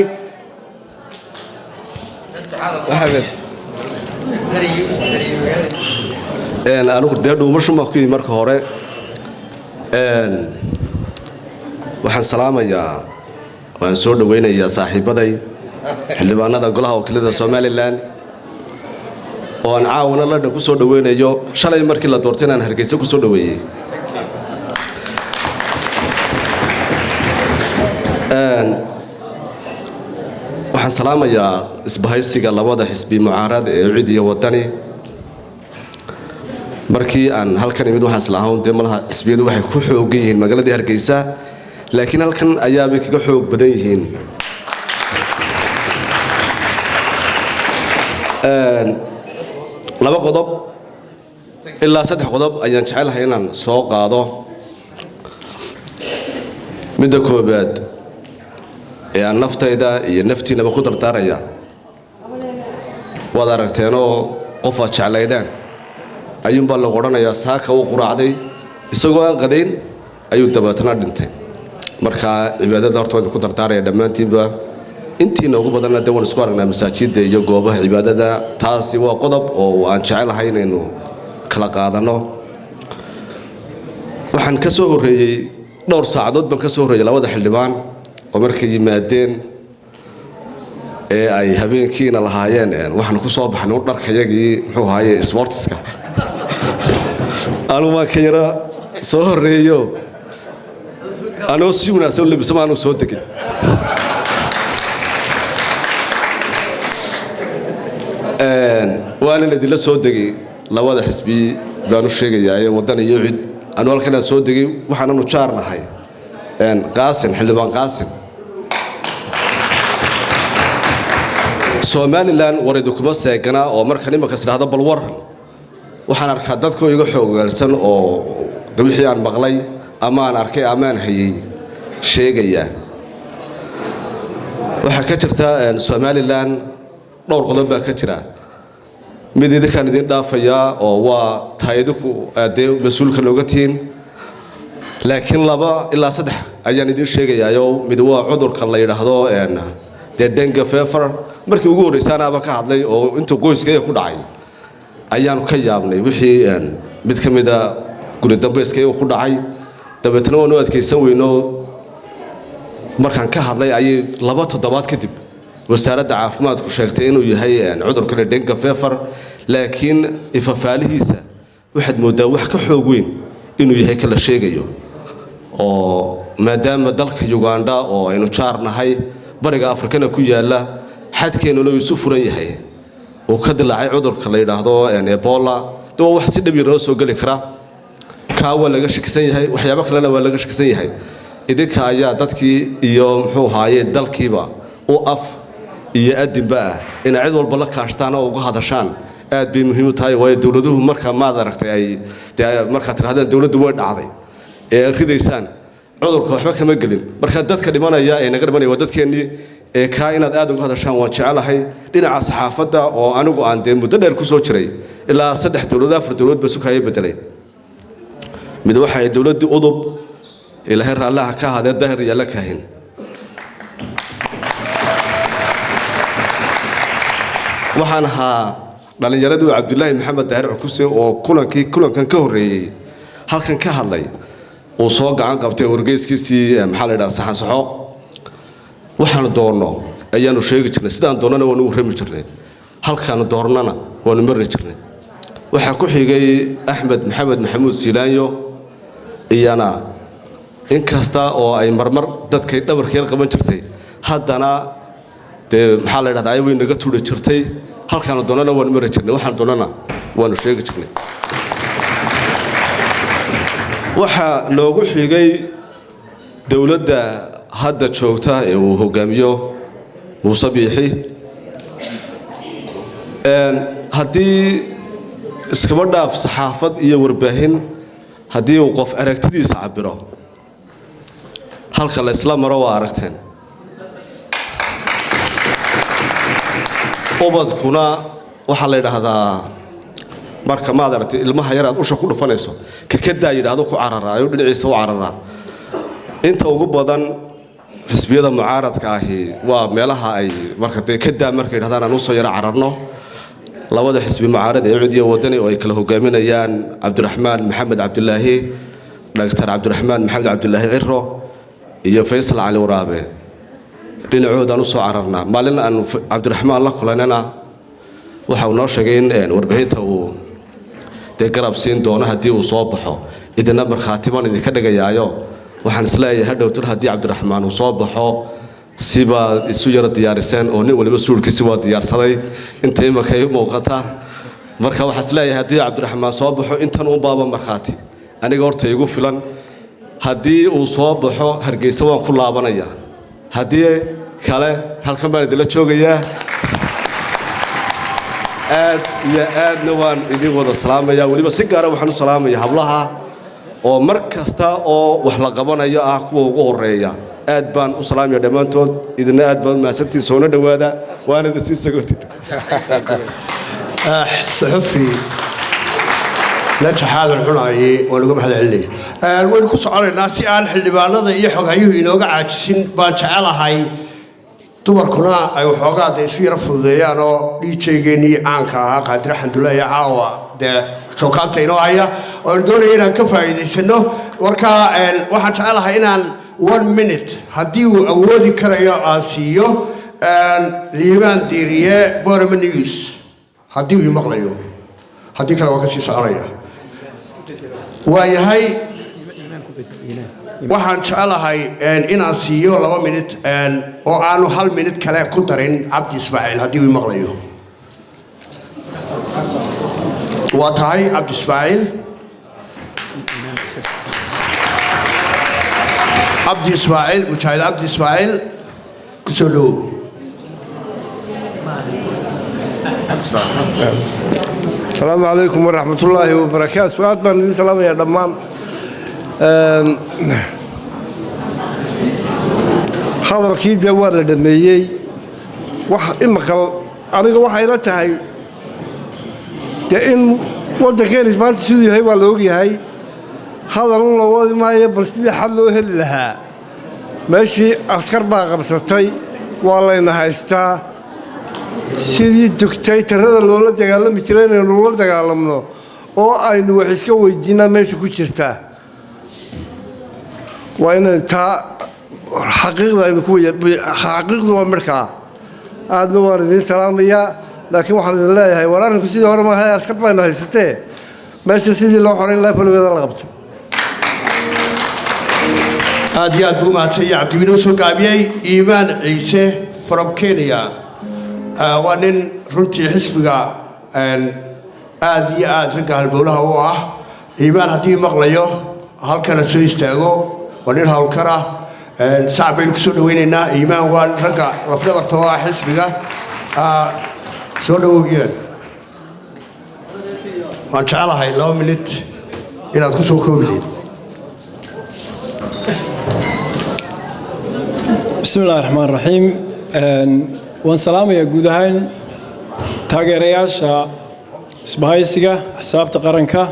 anigu dee dhuumashumaa ku yimi marka hore waxaan salaamayaa waan soo dhowaynayaa saaxiibbaday xildhibaanada golaha wakiilada somalilan oo aan caawana london ku soo dhowaynayo shalay markii la doortay inaan hargeysa ku soo dhoweeyey waxaan salaamayaa isbahaysiga labada xisbi mucaarad ee cid iyo wadani markii aan halkan imid waxaan islahaan dee malaha xisbiyadu waxay ku xoogan yihiin magaaladii hargeysa laakiin halkan ayaabay kaga xoog badan yihiin laba qodob ilaa saddex qodob ayaan jecelahay inaan soo qaado midda koobaad ee aan naftayda iyo naftiinaba ku dardaaraya waad aragteenoo qof aad jeclaydaan ayuunbaa lagu odhanayaa saaka uu quraacday isagoo aan qadayn ayuu dabeetana dhintay markaa cibaadada horta waan ku dardaaraya dhammaantiinba intiina ugu badanna dee waan isku aragnaa masaajidda iyo goobaha cibaadada taasi waa qodob oo aan jecelahay inaynu kala qaadanno waxaan ka soo horreeyey dhowr saacadood baan ka soo horreeyey labada xildhibaan oo markay yimaadeen ee ay habeenkiina lahaayeen waxaan ku soo baxnay dharkayagii muxuu ahaaye sportiska anu maa ka yara soo horreeyo anoo si wanaagsan u labisama aanu soo degin waana idinla soo degay labada xisbi baan u sheegayaa ee waddan iyo cid anu halkanaan soo degay waxaananu jaarnahay qaasin xildhibaan qaasin somalilan waraydu kuma seegana oo marka nimanka sidhaahdo bal waran waxaan arkaa dadku iga xoogaalsan oo wixii aan maqlay ama aan arkay ama aan hayay sheegaya waxa ka jirta somalilan dhowr qodob baa ka jira mid idinkaan idin dhaafaya oo waa taayidku aadee mas'uulka looga tiin laakiin 2 ilaa 3 ayaan idin sheegayaa mid waa cudurka la yiraahdo dengue fever markii ugu horeysay aba ka hadlay oo intuu qoyskayga ku dhacay ayaan ka yaabnay wixii mid ka mid ah guri dambeeskayga ku dhacay dabeetana waan u adkaysan weyno markaan ka hadlay ay 2 toddobaad kadib wasaaradda caafimaadku sheegtay inuu yahay cudurka dengue fever laakiin ifafaalihiisa waxaad moodaa wax ka xoog weyn inuu yahay kala sheegayo oo maadaama dalka Uganda oo aynu jaarnahay bariga Afrikana ku yaala xadkeennuna uu isu furan yahay oo ka dilaacay cudurka la yiraahdo Ebola doo wax si dhabiir oo soo gali kara ka waa laga shakisan yahay waxyaabo kale waa laga shakisan yahay idinka ayaa dadkii iyo muxuu haayay dalkiiba oo af iyo adinba in cid walba la kaashtaan oo uga hadashaan aad bay muhiim u tahay way dawladuhu marka ma aragtay ay marka tirahdaan dawladdu way dhacday ee ridaysaan cudurka waxba kama gelin marka dadka dhimanaya ee naga dhimanaya dadkeenii ee ka inaad aad uga hadashaan waan jecelahay dhinaca saxaafadda oo anigu aan muddo dheer ku soo jiray ilaa 3 dawladood 4 dawladood ba sukaya bedelay mid waxa ay dawladdu udub ilaahay raallaha ka hada dahir yala kaahin waxaan ahaa dhalinyaradu Cabdullaahi Maxamed Daahir Cukuse oo kulankan ka horeeyay halkan ka hadlay oo soo gacan qabtay wargeyskiisii maxaa la yiraahdaa saxan saxo waxaan doorno ayaanu sheegi jirnay sidaan doonana waanu warrami jirnay halkaan doornana waanu marin jirnay waxa ku xigay Axmed Maxamed Maxamuud Siilaanyo iyana in kasta oo ay marmar dadkay dhabarkeen qaban jirtay haddana maxaa la yiraahdaa ay way naga tuuri jirtay halkaan doonana waanu marin jirnay waxaan doonana waanu sheegi jirnay waxa loogu xigay dawladda hadda joogta ee uu hogaamiyo Muuse Biixi haddii iskaba dhaaf saxaafad iyo warbaahin haddii uu qof aragtidiisa cabiro halka la isla maro waa aragteen ubadkuna waxa la yiraahdaa marka ma aragtay ilmaha yar aad usha ku dhufanayso ka kada yiraahdo ku cararaayo dhinaciisa u cararaa inta ugu badan xisbiyada mucaaradka ahi waa meelaha ay marka kada marka yiraahdaan aan u soo yara cararno labada xisbi mucaarad ee Cudiya Wadani oo ay kala hogaaminayaan Cabdiraxmaan Maxamed Cabdullaahi Dr. Cabdiraxmaan Maxamed Cabdullaahi Cirro iyo Faysal Cali Waraabe dhinacooda aan u soo cararnaa maalin aan Cabdiraxmaan la kulanana waxa uu noo sheegay in warbaahinta uu garab siin doono haddii uu soo baxo idina markhaatiban idinka dhigayaayo waxaan isleeyahay hadhowtir haddii Cabdiraxmaan uu soo baxo siba isu yara diyaariseen oo nin waliba suulkiisa waa diyaarsaday inta imaka ay muuqata marka waxaan isleeyahay haddii Cabdiraxmaan soo baxo intan uu baaba markhaati aniga horta igu filan haddii uu soo baxo Hargeysa waan ku laabanaya haddii kale halkan baan idila joogayaa aad iyo aadna waan idin wada salaamaya waliba si gaar ah waxaan u salaamayaa hablaha oo mar kasta oo wax la qabanayo ah kuwa ugu horeeya aad baan u salaamayaa dhamaantood idina aad baan maasantii soo dhawaada waana idin sii sagootay صحفي نجح هذا العناي ونقوم هذا اللي ونكون على الناس آل حلبانة يحق أيه إنه قاعد سن بانش على هاي dumarkuna ay waxoogaa isu yara fududeeyaan oo dhiijeygeenii caanka ahaa qaadir alxamdulilah caawa dee shookaanta inoo haya oo doonaya inaan ka faa'iidaysano marka waxaan jecelahay inaan 1 minute haddii uu awoodi karayo aan siiyo liibaan diiriye Borama News haddii uu maqlayo haddii kale waa ka sii soconaya waayahay waxaan jecelahay inaan siiyo 2 minute oo aanu 1 minute kale ku darin Cabdi Ismaaciil haddii uu maqlayo waa tahay Cabdi Ismaaciil Mujaahid Cabdi Ismaaciil kusoo dhow السلام عليكم ورحمة الله وبركاته. سؤال بان سلام يا دمان. هذا الكيد جوار لدميي إما قال أنا واحد لا تهاي كأن وده كان إسماعيل تسدي هاي ولا وجي هاي هذا الله واضح ما يبرسي حلو هل لها ماشي أسكر باقة بسطي والله إنها استا sidii dictatorada loola dagaalami jireen ee loola dagaalamno oo aynu wax iska weydiinaa meesha ku jirta waa in taa xaqiiqda aynu ku xaqiiqdu waa markaa aadna waan idin salaamayaa laakiin waxaan idin leeyahay wararku sidii hore ma ahay askar bayna haysatee meesha sidii loo xoreyn lahaa falweeda la qabto aad iyo aad buu mahadsan yahay cabdiwiinoo soo gaabiyey iimaan ciise from Kenya waa nin runtii xisbiga aad iyo aad ragga halbowlaha u ah iimaan haddii maqlayo halkana soo istaago waa nin hawlkar ah sacab baynu ku soo dhawaynaynaa iimaan waa ragga lafdhabarta oo ah xisbiga soo dhawowyeen waan jecelahay 2 minut inaad ku soo koobi leed بسم الله الرحمن الرحيم waan salaamayaa guud ahaan taageerayaasha isbahaysiga xisaabta qaranka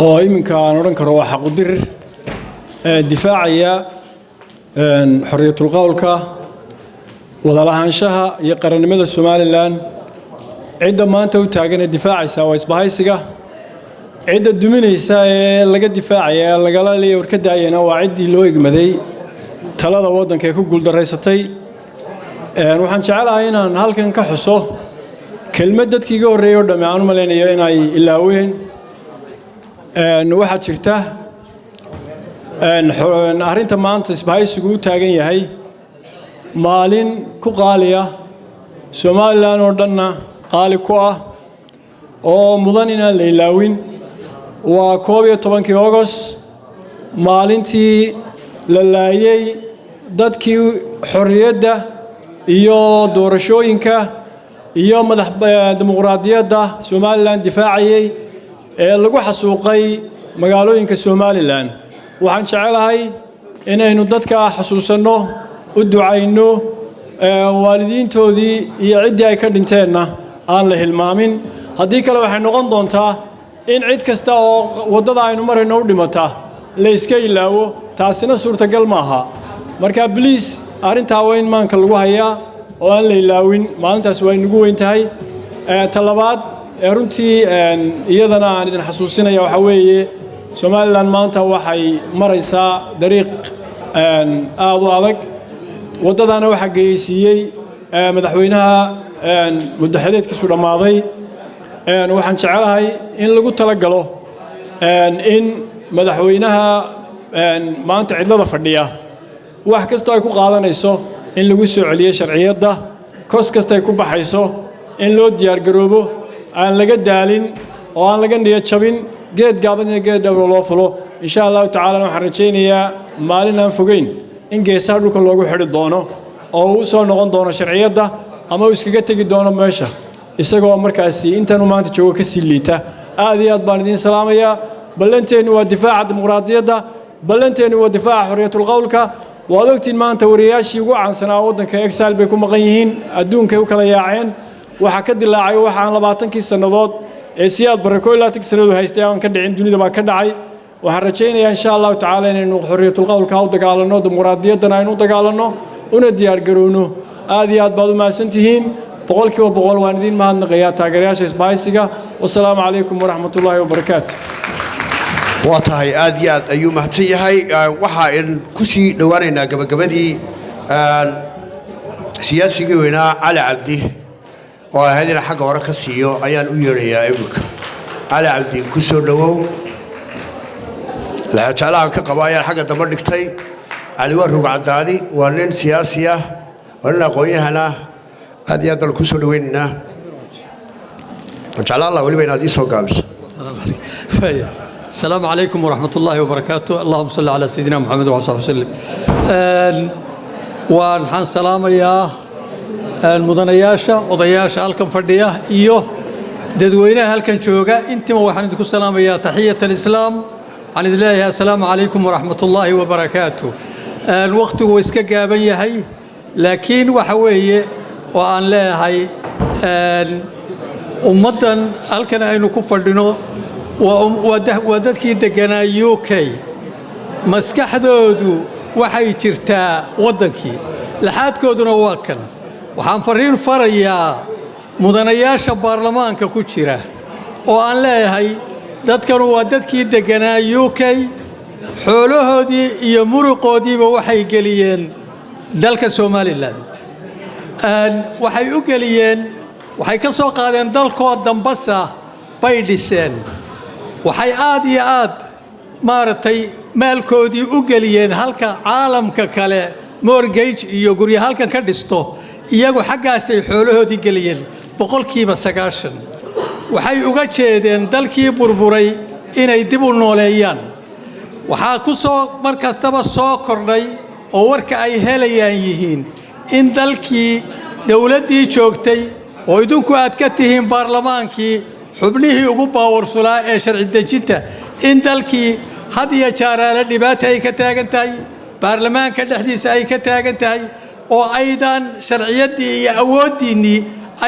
oo iminka aan odhan karo waa xaqudir difaacaya xorriyatul qowlka wada lahaanshaha iyo qarannimada Somaliland cidda maanta u taagan ee difaacaysa waa isbahaysiga cidda duminaysa ee laga difaacaya lagala leeyahay warkada ayana waa ciddii loo igmaday talada waddanka ee ku guuldareysatay waxaan jecelahay inaan halkan ka xuso kelmad dadkii iga horreeyay oo dhammaan aan u maleynayo inay ilaaween waxaa jirta arrinta maanta isbahaysigu u taagan yahay maalin ku qaaliya Somaliland oo dhanna qaali ku ah oo mudan inaan la ilaawin waa 11 August maalintii la laayay dadkii xorriyadda iyo doorashooyinka iyo madax dimuqraadiyadda Somaliland difaacayay ee lagu xasuuqay magaalooyinka Somaliland waxaan jecelahay inaynu dadka xasuusanno u ducayno waalidiintoodii iyo ciddii ay ka dhinteenna aan la hilmaamin haddii kale waxay noqon doontaa in cid kasta oo waddada aynu marayno u dhimata la iska ilaawo taasina suurtagal maaha marka please arrintaa waa in maanka lagu hayaa oo aan la ilaawin maalintaas waa inagu weyn tahay talabaad runtii iyadana aan idin xasuusinaya waxa weeye Somaliland maanta waxay maraysaa dariiq aad u adag waddadana waxa geeysiiyey madaxweynaha muddaxileedkiisu dhammaaday waxaan jecelahay in lagu talagalo in madaxweynaha maanta cidlada fadhiya wax kasta ay ku qaadanayso in lagu soo celiyo sharciyadda kos kasta ay ku baxayso in loo diyaar garoobo aan laga daalin oo aan laga niyad jabin geed gaaban iyo geed dhow loo fulo insha Allah taala waxaan rajaynayaa maalin aan fogeyn in geesaha dhulka loogu xidhi doono oo uu soo noqon doono sharciyadda ama uu iskaga tagi doono meesha isagoo markaasi intan maanta joogo ka sii liita aad iyo aad baan idin salaamayaa ballanteenu waa difaaca dimuqraadiyadda ballanteenu waa difaaca xorriyatul qowlka waad ogtiin maanta wariyaashii ugu caansanaa waddanka Exile bay ku maqan yihiin adduunka u kala yaaceen waxa ka dilaacay waxaan 20kii sanadood ee siyaad barako ilaa tig sanadu haystay aan ka dhicin dunida baa ka dhacay waxaan rajaynayaa insha Allah taala inaynu xorriyatul qowlka u dagaalano dimuqraadiyaddana aynu dagaalano una diyaar garowno aad iyo aad baad u mahadsantihiin boqolkiiba boqol waan idin mahadnaqayaa taageerayaasha isbahaysiga wassalaamu calaykum waraxmatullaahi wabarakaatu waa tahay aad iyo aad ayuu mahadsan yahay waxa aan ku sii dhowaanaynaa gabagabadii siyaasigii weynaa cali cabdi oo ahayd in xagga hore ka siiyo ayaan u yeedhayaa iminka cali cabdi ku soo dhowow jeclahan ka qaba ayaan xagga dambe dhigtay cali waa rugcadaadi waa nin siyaasi ah waa nin aqoon-yahan ah aad iyo aad baan ku soo dhowaynaynaa jeclaan laha weliba inaad ii soo gaabiso السلام عليكم ورحمة الله وبركاته اللهم صل على سيدنا محمد وعلى آله وسلم وحن سلام يا mudanayaasha odayaasha halkan fadhiya iyo dadweynaha halkan jooga intiiba waxaan idinku salaamayaa taxiyat alislaam waxaan idin leeyahay assalaamu calaykum waraxmatullaahi wabarakaatu waqtigu waa iska gaaban yahay laakiin waxa weeye oo aan leeyahay ummaddan halkan aynu ku fadhino waa dadkii deganaa UK maskaxdoodu waxay jirtaa waddankii laxaadkooduna waa kan waxaan fariin farayaa mudanayaasha baarlamaanka ku jira oo aan leeyahay dadkanu waa dadkii deganaa UK xoolahoodii iyo muruqoodiiba waxay geliyeen dalka Somaliland waxay u geliyeen waxay ka soo qaadeen dalkoo dambasa bay dhiseen waxay aad iyo aad maaragtay maalkoodii u geliyeen halka caalamka kale mortgage iyo guryo halkan ka dhisto iyagu xaggaasay xoolahoodii geliyeen boqolkiiba 90 waxay uga jeedeen dalkii burburay inay dib u nooleeyaan waxaa ku soo mar kastaba soo kordhay oo warka ay helayaan yihiin in dalkii dawladdii joogtay oo idinku aad ka tihiin baarlamaankii xubnihii ugu baawarsulaa ee sharci dejinta in dalkii had iyo jaaraale dhibaata ay ka taagan tahay baarlamaanka dhexdiisa ay ka taagan tahay oo aydan sharciyaddii iyo awooddiinnii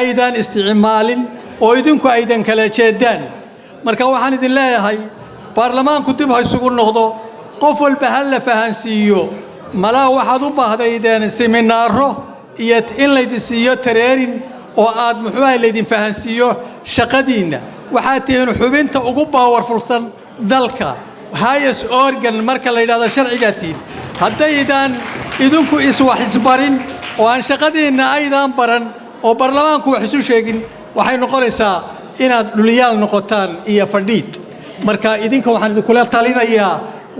aydan isticmaalin oo idinku aydan kala jeedaan marka waxaan idin leeyahay baarlamaanku dib ha isugu noqdo qof walba ha la fahansiiyo malaa waxaad u baahdaydeen seminaaro iyo in laydin siiyo tareerin oo aad muxuu ahay laydin fahansiiyo shaqadiinna waxaad tihiin xubinta ugu baawarfulsan dalka highest organ marka la yidhaahdo sharcigaa tihiin haddaydan idinku iswax isbarin oo aan shaqadiinna aydan baran oo baarlamaanku wax isu sheegin waxay noqonaysaa inaad dhuliyaal noqotaan iyo fadhiid marka idinka waxaan idinkula talinayaa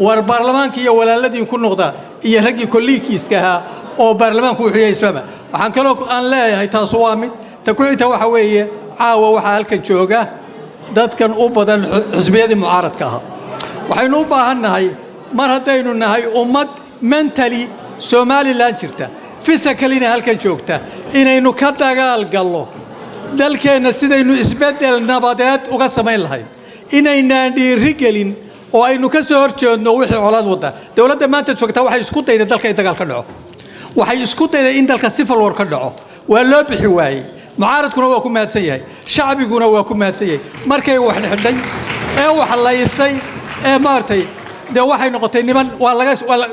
war baarlamaanka iyo walaaladiin ku noqda iyo raggii kolliikiiska ahaa oo baarlamaanku wuxuu yahay isfaama waxaan kaloo aan leeyahay taas waa mid ta ku xigta waxa weeye caawa waxaa halkan jooga dadkan u badan xisbiyadii mucaaradka ahaa waxaynu u baahannahay mar haddaynu nahay ummad mentally Somaliland jirta physically halkan joogta inaynu ka dagaal gallo dalkeenna sidaynu isbeddel nabadeed uga samayn lahayn inaynaan dhiiri gelin oo aynu ka soo horjeedno wixii colaad wada dawladda maanta joogta waxay isku dayday dalka in dagaal ka dhaco waxay isku dayday in dalka civil war ka dhaco waa loo bixi waayey mucaaradkuna waa ku mahadsan yahay shacbiguna waa ku mahadsan yahay markay wax xidhay ee wax laysay ee maartay dee waxay noqotay niman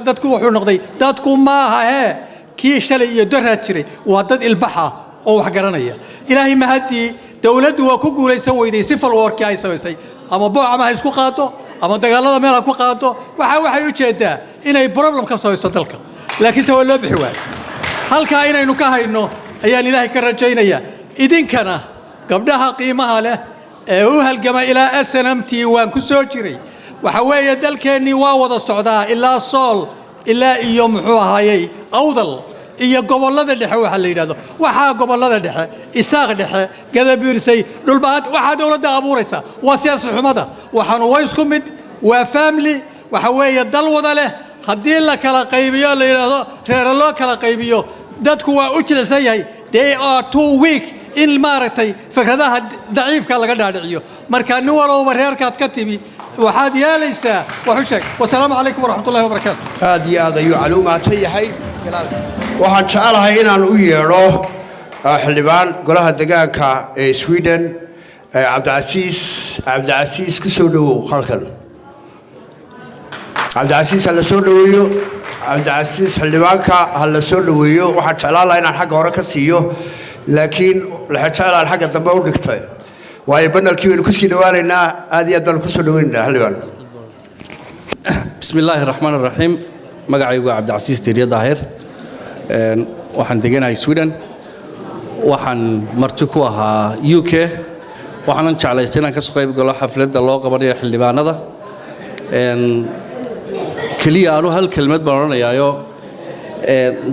dadku wuxuu noqday dadku maaha kii shalay iyo daraad jiray waa dad ilbaxa oo wax garanaya ilaahay mahadii dawladdu waa ku guulaysan weyday civil war-kii ay samaysay ama boocama ha isku qaado ama dagaalada meel ha ku qaado waxay u jeedaa inay problem ka samayso dalka laakiinse waa loo bixi waayey halkaa inaynu ka hayno ayaan ilaahay ka rajaynayaa idinkana gabdhaha qiimaha leh ee u halgama ilaa SNMT waan ku soo jiray waxa weeye dalkeennii waa wada socdaa ilaa sool ilaa iyo muxuu ahaayey awdal iyo gobollada dhexe waxa la yidhaahdo waxaa gobollada dhexe isaaq dhexe gadabiirsay dhulbaad waxaa dawladda abuuraysa waa siyaasi xumada waxaanu way isku mid waa family waxa weeye dal wada leh haddii la kala qaybiyo la yidhaahdo reero loo kala qaybiyo dadku waa u jilicsan yahay they are too weak in maaragtay fikradaha daciifka laga dhaadhiciyo marka nin walowba reerkaad ka timi waxaad yeelaysaa wax u sheeg wasalaamu calaykum waraxmatullahi wabarakaatu aad iyo aad ayuu caluumaadsan yahay waxaan jecelahay inaan u yeedho xildhibaan golaha degaanka ee Sweden cabdicasiis ku soo dhowow halkan cabdicasiis ha la soo dhoweeyo cabdicasiis xildhibaanka ha la soo dhoweeyo waxaan jeclaan lahaa inaan xagga hore ka siiyo laakiin waxaan jeclaan xagga dambe u dhigtay waayo banalkii waynu ku sii dhowaanaynaa aad iyo aad baan ku soo dhoweynaynaa xildhibaan بسم الله الرحمن الرحيم magacaygu waa cabdicasiis tiiriye daahir waxaan deganahay Sweden waxaan marti ku ahaa UK waxaan jeclaystay inaan ka soo qayb galo xafladda loo qabanayo xildhibaanada kaliya aanu hal kelmad baan oranayaa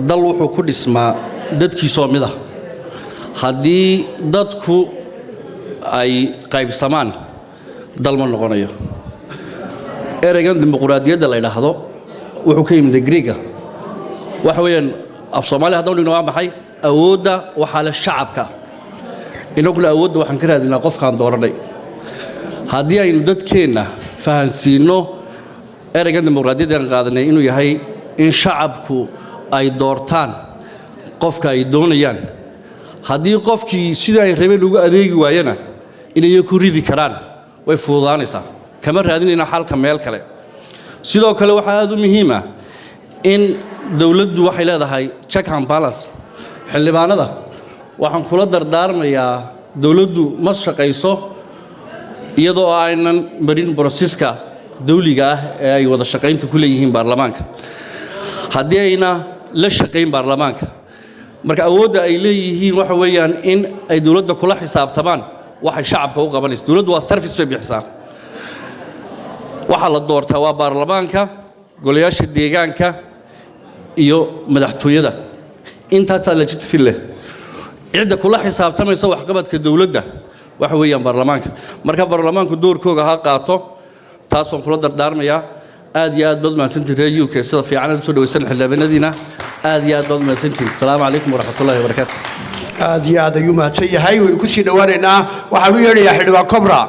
dal wuxuu ku dhismaa dadkiisoo mid ah haddii dadku ay qaybsamaan dal ma noqonayo ereygan dimuqraadiyadda la yidhaahdo wuxuu ka yimid Greega waxa weeyaan af Soomaali haddii dhigno waa maxay awoodda waxaa leh shacabka inaguna awoodda waxaan ka raadinaa qofkaan dooranay haddii aynu dadkeenna fahansiinno ereygan dimuqraadiyadda aan qaadanay inuu yahay in shacabku ay doortaan qofka ay doonayaan haddii qofkii sidii ay rabeen ugu adeegi waayana inay ku ridi karaan way fududaanaysaa kama raadinayna xalka meel kale sidoo kale waxaa aad u muhiim ah in dawladdu waxay leedahay check and balance xildhibaanada waxaan kula dardaarmayaa dawladdu ma shaqayso iyadoo aynan marin processka dawliga ah ee ay wada shaqaynta ku leeyihiin baarlamaanka haddii ayna la shaqayn baarlamaanka marka awoodda ay leeyihiin waxa weeyaan in ay dawladda kula xisaabtamaan waxay shacabka u qabanayso dawladdu waa service bay bixisaa waxa la doortaa waa baarlamaanka golayaasha deegaanka iyo madaxtooyada intaasaa legitimate leh cidda kula xisaabtamaysa waxqabadka dawladda waxa weeyaan baarlamaanka marka baarlamaanku doorkooga ha qaato taas waan kula dardaarmayaa aad iyo aad baad mahadsantihiin reer UK sida fiican aad soo dhawaysan xildhibaanadiina aad iyo aad baad mahadsantihiin asalaamu calaykum waraxmatullaahi wabarakaatu aad iyo aad ayuu mahadsan yahay waynu ku sii dhowaanaynaa waxaan u yeedhayaa xildhibaan Kobra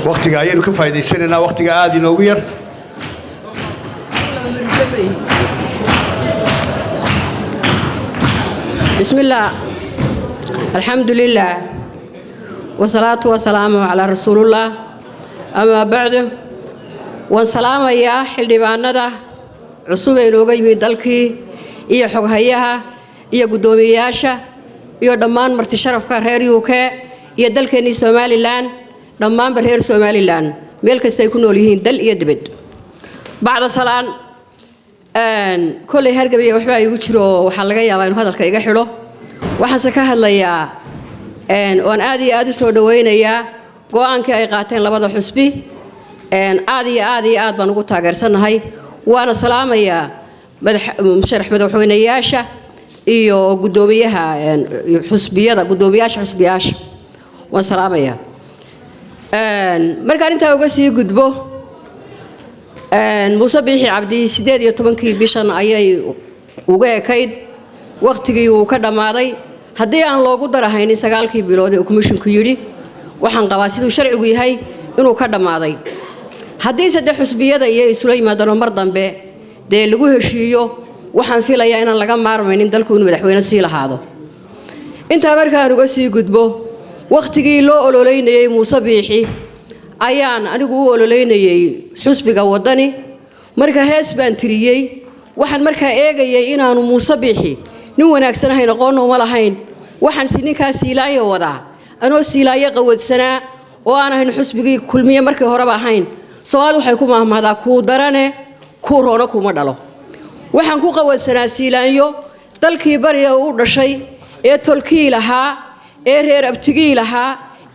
waqtiga ayaynu ka faa'iidaysanaynaa waqtiga aad inoogu yar بسم الله الحمد لله والصلاة والسلام على رسول الله أما بعد والسلام يا حلبانا ده عصوبة لوجي من دلكي إيه حقها إيه قدومياشة إيه دمان مرتشرف كهري وكا إيه دلكني سومالي لان دمان برهير سومالي لان ملك استيكونوا ليهن دل يدبد بعد صلاة كل هرجبي وحبا يوجرو وحلقة يا وين هذا الكيجا حلو وحنسكها الله يا وأن آدي صور دوينا يا قوان كأي قاتين لبض حسبي آدي بنقول تاجر سنة هاي وأنا سلامة يا مشرح مدوحوين ياشا إيو قدوميها حسبية قدومياش حسبياش وسلامة يا مركان أنت وقسي قدبو مصبيحي عبدي سيدي يطبنكي بيشان أيي وجاي كيد وقتي وكذا ماري هدي أن لو قدر هيني سجالكي بلودي وكمشن كيوري وحن قواسيد وشرع وجاي إنه كذا ماري هدي سد حسبية ده يي سليمان ده مرضان به ده لجوه شيء وحن في ليا أنا لقى مار من دلكو إنه بدحوين السيل هذا أنت مركان وقسي قدبو وقتي لو أولين يي مصبيحي ayaan anigu u ololeynayay xusbiga wadani marka hees baan tiriyay waxaan marka eegayay inaanu Muuse Biixi nin wanaagsan ahayn aqoon uma lahayn waxaan si ninkaas ilaayo wada anoo silaayo qawadsanaa oo aan ahayn xusbigii kulmiye markii hore ba ahayn Soomaali waxay ku maahmaadaa ku darane ku roona kuma dhalo waxaan ku qawadsanaa silaayo dalkii bariya u dhashay ee tolkii lahaa ee reer abtigii lahaa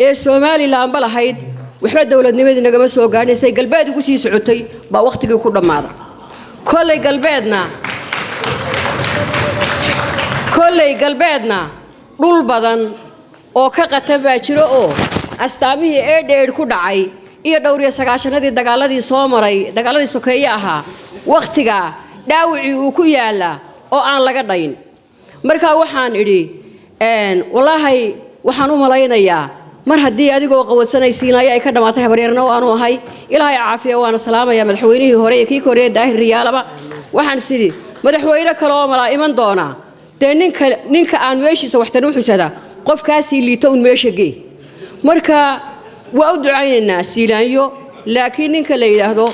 ee Soomaaliland ba lahayd وحنا دولة نبي نجمع سوق عني سي قلبي يقولي سعوتي بوقت يكون دمار كل قلبنا رول بدن أو كقتبة شروع أستامي إيد كودعي إيه دوري سكاشنا دي دجالة دي صومري دجالة دي سكياها وقتها داوعي وكيالا أو عن لقدين مركا وحان إدي والله هاي وحنو ملاينا يا mar haddii adigoo qawadsanaysiinaya ay ka dhamaatay habaryarna oo aanu ahay ilaahay caafiyo waana salaamaya madaxweynihii hore ee kii koreeyay daahir riyaalaba waxaan sidii madaxweyne kale oo mala iman doona de ninka aan meeshiisa waxtan u xusada qofkaasi liito un meesha gee marka waa u ducaynaynaa siilaanyo laakiin ninka la yiraahdo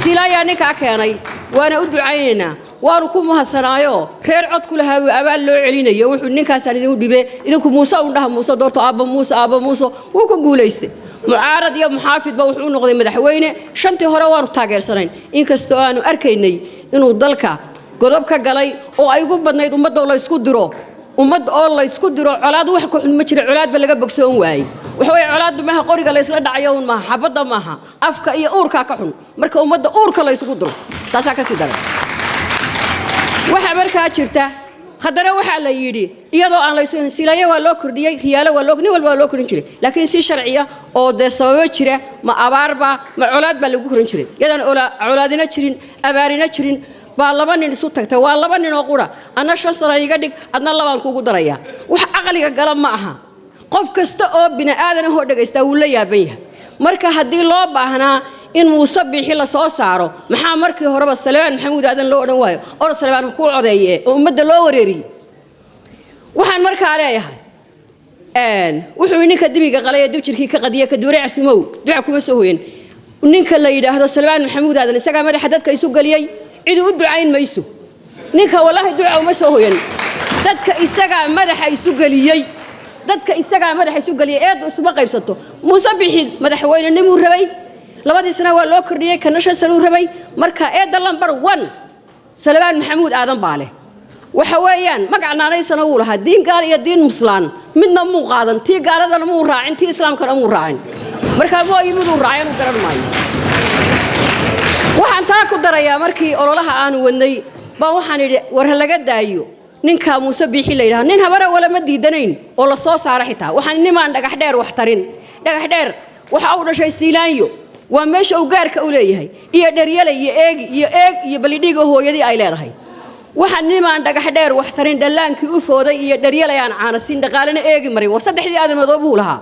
siilaaya ninka keenay waana u ducaynaynaa waanu ku mahadsanaayo reer cod ku lahaa abaal loo celinayo wuxuu ninkaas idin u dhibay idinku Muuse u dhaha Muuse doorto Aaba Muuse wuu ku guuleystay mucaarad iyo muxaafid ba wuxuu noqday madaxweyne shantii hore waanu taageersanayn inkastoo aanu arkaynay inuu dalka godob ka galay oo ay ugu badnayd ummadda la isku diro colaad wax ku xun ma jira colaad ba laga bogsoon waayay waxa way colaad maaha qoriga la isla dhacayo maaha xabada maaha afka iyo uurka ka xun marka ummadda uurka la isku diro taas ka sii daran waxa markaa jirta khadara waxa la yiri iyadoo aan la soo silaayo waa loo kordhiyay riyaalo waa loo nin walba loo kordhin jiray laakiin si sharciya oo de sababo jira ma abaarba ma colaad baa lagu korin jiray yadan colaadina jirin abaarina jirin baa laba nin isu tagtay waa laba nin oo qura ana shan sano iga dhig adna labaan kugu daraya wax aqliga gala ma aha qof kasta oo bini aadan ah oo dhageysta uu la yaaban yahay marka hadii loo baahnaa in Muuse Biixi la soo saaro maxaa markii horeba Salmaan Maxamuud aadan loo odhan waayo oo Salmaan ku codeeyay oo ummadda loo wareeriyay waxaan markaa leeyahay wuxuu ninka dibiga qalay dib jirkii ka qadiya ka duuray asimow duca kuma soo hooyeen ninka la yiraahdo Salmaan Maxamuud aadan isaga madaxa dadka isu galiyay cid u ducayn mayso ninka wallahi duca uma soo hooyeen dadka isaga madaxa isu galiyay eed isuma qaybsato Muuse Biixi madaxweynenimo rabay labadii sano waa loo kordhiyay kana shan sano rabay marka eedda lambar 1 Salmaan Maxamuud aadan baale waxa weeyaan magacnaanaysana uu lahaa diin gaal iyo diin muslaan midna muu qaadan tii gaaladana muu raacin tii islaamkana muu raacin marka waa yimid uu raacin u garan maayo waxaan taa ku darayaa markii ololaha aanu wadnay baa waxaan idhi war laga daayo ninka Muuse Biixi la yiraahdo nin habara wala ma diidanayn oo la soo saaro xitaa waxaan nimaan dhagax dheer wax tarin dhagax dheer waxa uu dhashay Siilaanyo waa meesha uu gaarka u leeyahay iyo dharyale iyo eeg iyo balidhiga hooyadii ay leedahay waxaan nimaan dhagax dheer wax tarin dhalaankii u fooday iyo dharyalayaan caanasin dhaqaalena eegi maray war saddexdii aadamadoob uu lahaa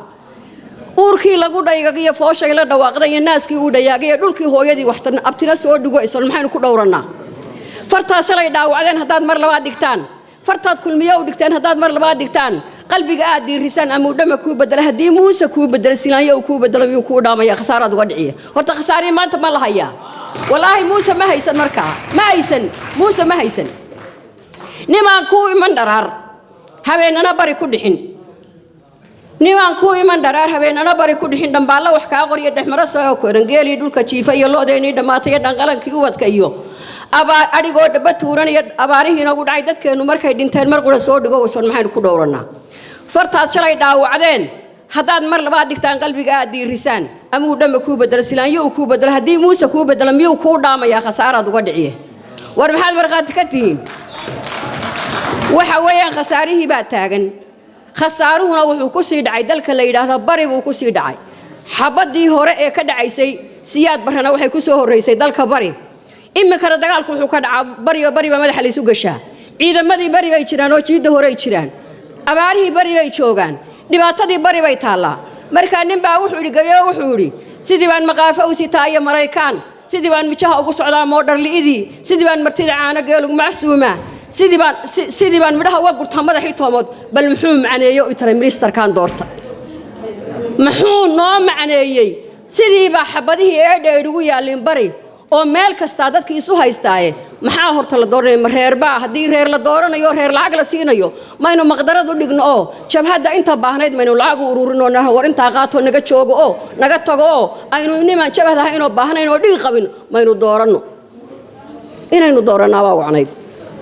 uurkii lagu dhaygagiyo fooshay la dhawaaqday iyo naaskii uu dhayaagay dhulkii hooyadii wax tarin abtina soo dhigo isla maxaynu ku dhowranaa fartaas lay dhaawacdeen hadaad mar labaad dhigtaan fartaad kulmiyo u dhigteen hadaad mar labaad dhigtaan qalbiga aad diirisan ama dhama ku bedel hadii Muuse ku bedel Siilaanyo ku bedel iyo ku dhaamaya khasaarad uga dhiciye horta khasaari maanta ma lahayaa wallahi Muuse ma haysan markaa Muuse ma haysan nimaan ku iman dharaar habeenana bari ku dhixin dhambaala wax ka qoriyo dhaxmara soo ko rangeeli dhulka jiifa iyo loodeeni dhamaatay dhanqalankii ubadka iyo abaar adigoo dhaba tuuran iyo abaarihi inagu dhacay dadkeenu markay dhinteen mar qura soo dhigo wasan maxaynu ku dhowranaa fartaas shalay dhaawacdeen hadaad mar labaad dhigtaan qalbiga aad diirisaan ama uu dhama ku bedel Siilaanyo ku bedel hadii Muuse ku bedel miyuu ku dhaamaya khasaarad uga dhiciye war maxaad marqaad ka tihiin waxa weeyaan khasaarihii baa taagan khasaaruhuna wuxuu ku sii dhacay dalka la yiraahdo bari buu ku sii dhacay xabadii hore ee ka dhacaysay siyaad barana waxay ku soo horeysay dalka bari imika dagaalku wuxuu ka dhacaa bari madaxa la isu gashaa ciidamadii bari bay jiraan oo jiida hore ay jiraan abaarihii bari bay joogaan dhibaatadii bari bay taalaa marka nin baa wuxuu dhigayo wuxuu yiri sidii baan maqaafo u sitaayo Mareykaan sidii baan mijaha ugu socdaa moodar liidii sidii baan martida caana geelug macsuuma sidii baan midhaha uga gurtaa madaxii toomood bal muxuu macneeyo u taray ministerkan doorta muxuu noo macneeyay sidii baa xabadihii ee dheer ugu yaalin bari oo meel kasta dadka isu haystaaye maxaa horta la dooranay ma reer baa hadii reer la dooranayo reer lacag la siinayo maynu maqdarad u dhigno oo jabhada inta baahnayd maynu lacag u ururino war inta qaato naga joogo oo naga tago oo aynu niman jabhada inoo baahnayn oo dhig qabin maynu doorano inaynu dooranaa waa wacnayd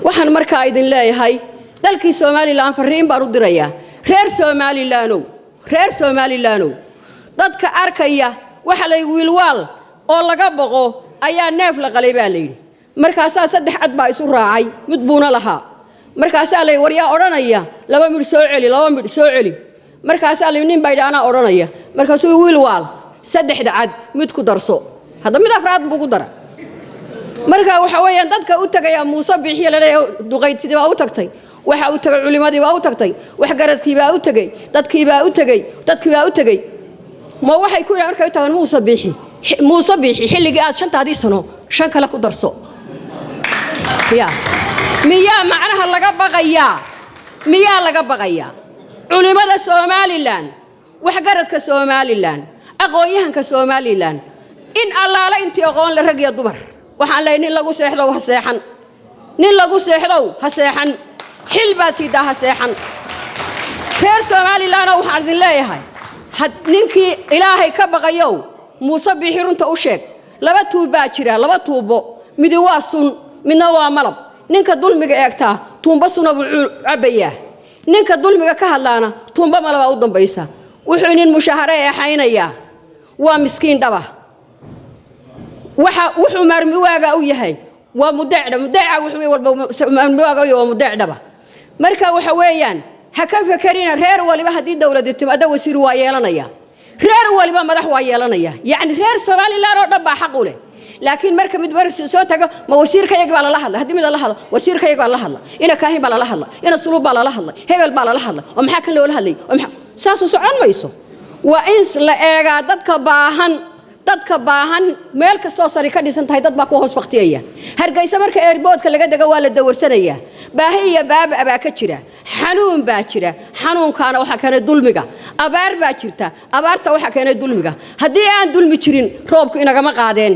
waxaan markaa idin leeyahay dalkii Soomaaliland fariin baan u dirayaa reer Soomaaliland dadka arkaya waxa la wiilwaal oo laga boqo ayaa neef la qalay baa leeyay markaas saddex cad baa isu raacay mid buuna lahaa markaas la wariyaa oranaya laba mid soo celi markaas la nin baydana oranaya markaas wiilwaal saddexda cad mid ku darso hada mid afraad buu ku dara marka waxa weeyaan dadka u tagaya Muuse Biixi la leeyahay duqaydtii baa u tagtay waxa uu tagay culimadii baa u tagtay wax garadkii baa u tagay dadkii baa u tagay ma waxay ku yarkay tagan Muuse Biixi xilliga aad shantaadii sano shan kala ku darso miyaa macnaha laga baqaya culimada Soomaaliland wax garadka Soomaaliland aqoonyahanka Soomaaliland in allaala intii aqoon la rag iyo dumar waxaan leeyahay nin lagu seexdo ha seexan xilbaatida ha seexan reer Soomaaliland waxaan idin leeyahay ninkii Ilaahay ka baqayo Muuse Biixi runta u sheeg laba tuubo mid waa sun midna waa malab ninka dulmiga eegta tuumba suna buu cabaya ninka dulmiga ka hadlaana tuumba malaba u dambaysa wuxuu nin mushahara ee xaynaya waa miskiin dhaba wuxuu marmi waaga u yahay waa mudacda wuxuu walba marmi waaga waa mudacdaba marka waxa weeyaan ha ka fakarina reer waliba hadii dawladda timaado wasiir waa yeelanaya reer waliba madax waa yeelanaya yani reer Soomaaliland oo dhan baa xaq u leh laakiin marka mid warsi soo tago ma wasiirkayga baa la hadla hadii mid la hadlo wasiirkayga baa la hadla ina kaahin baa la hadla ina sulub baa la hadla hebel baa la hadla oo maxaa kan loo hadlay oo maxaa saasu socon mayso waa in la eega dadka baahan meel kastoo sari ka dhisan tahay dad baa ku hoos waqtiyaya hargeysa marka airportka laga daga waa la dawarsanaya baahi iyo baaba abaa ka jira xanuun baa jira xanuunkaana waxa kana dulmiga abaar baa jirta abaarta waxa kana dulmiga hadii aan dulmi jirin roobku inagama qaadeen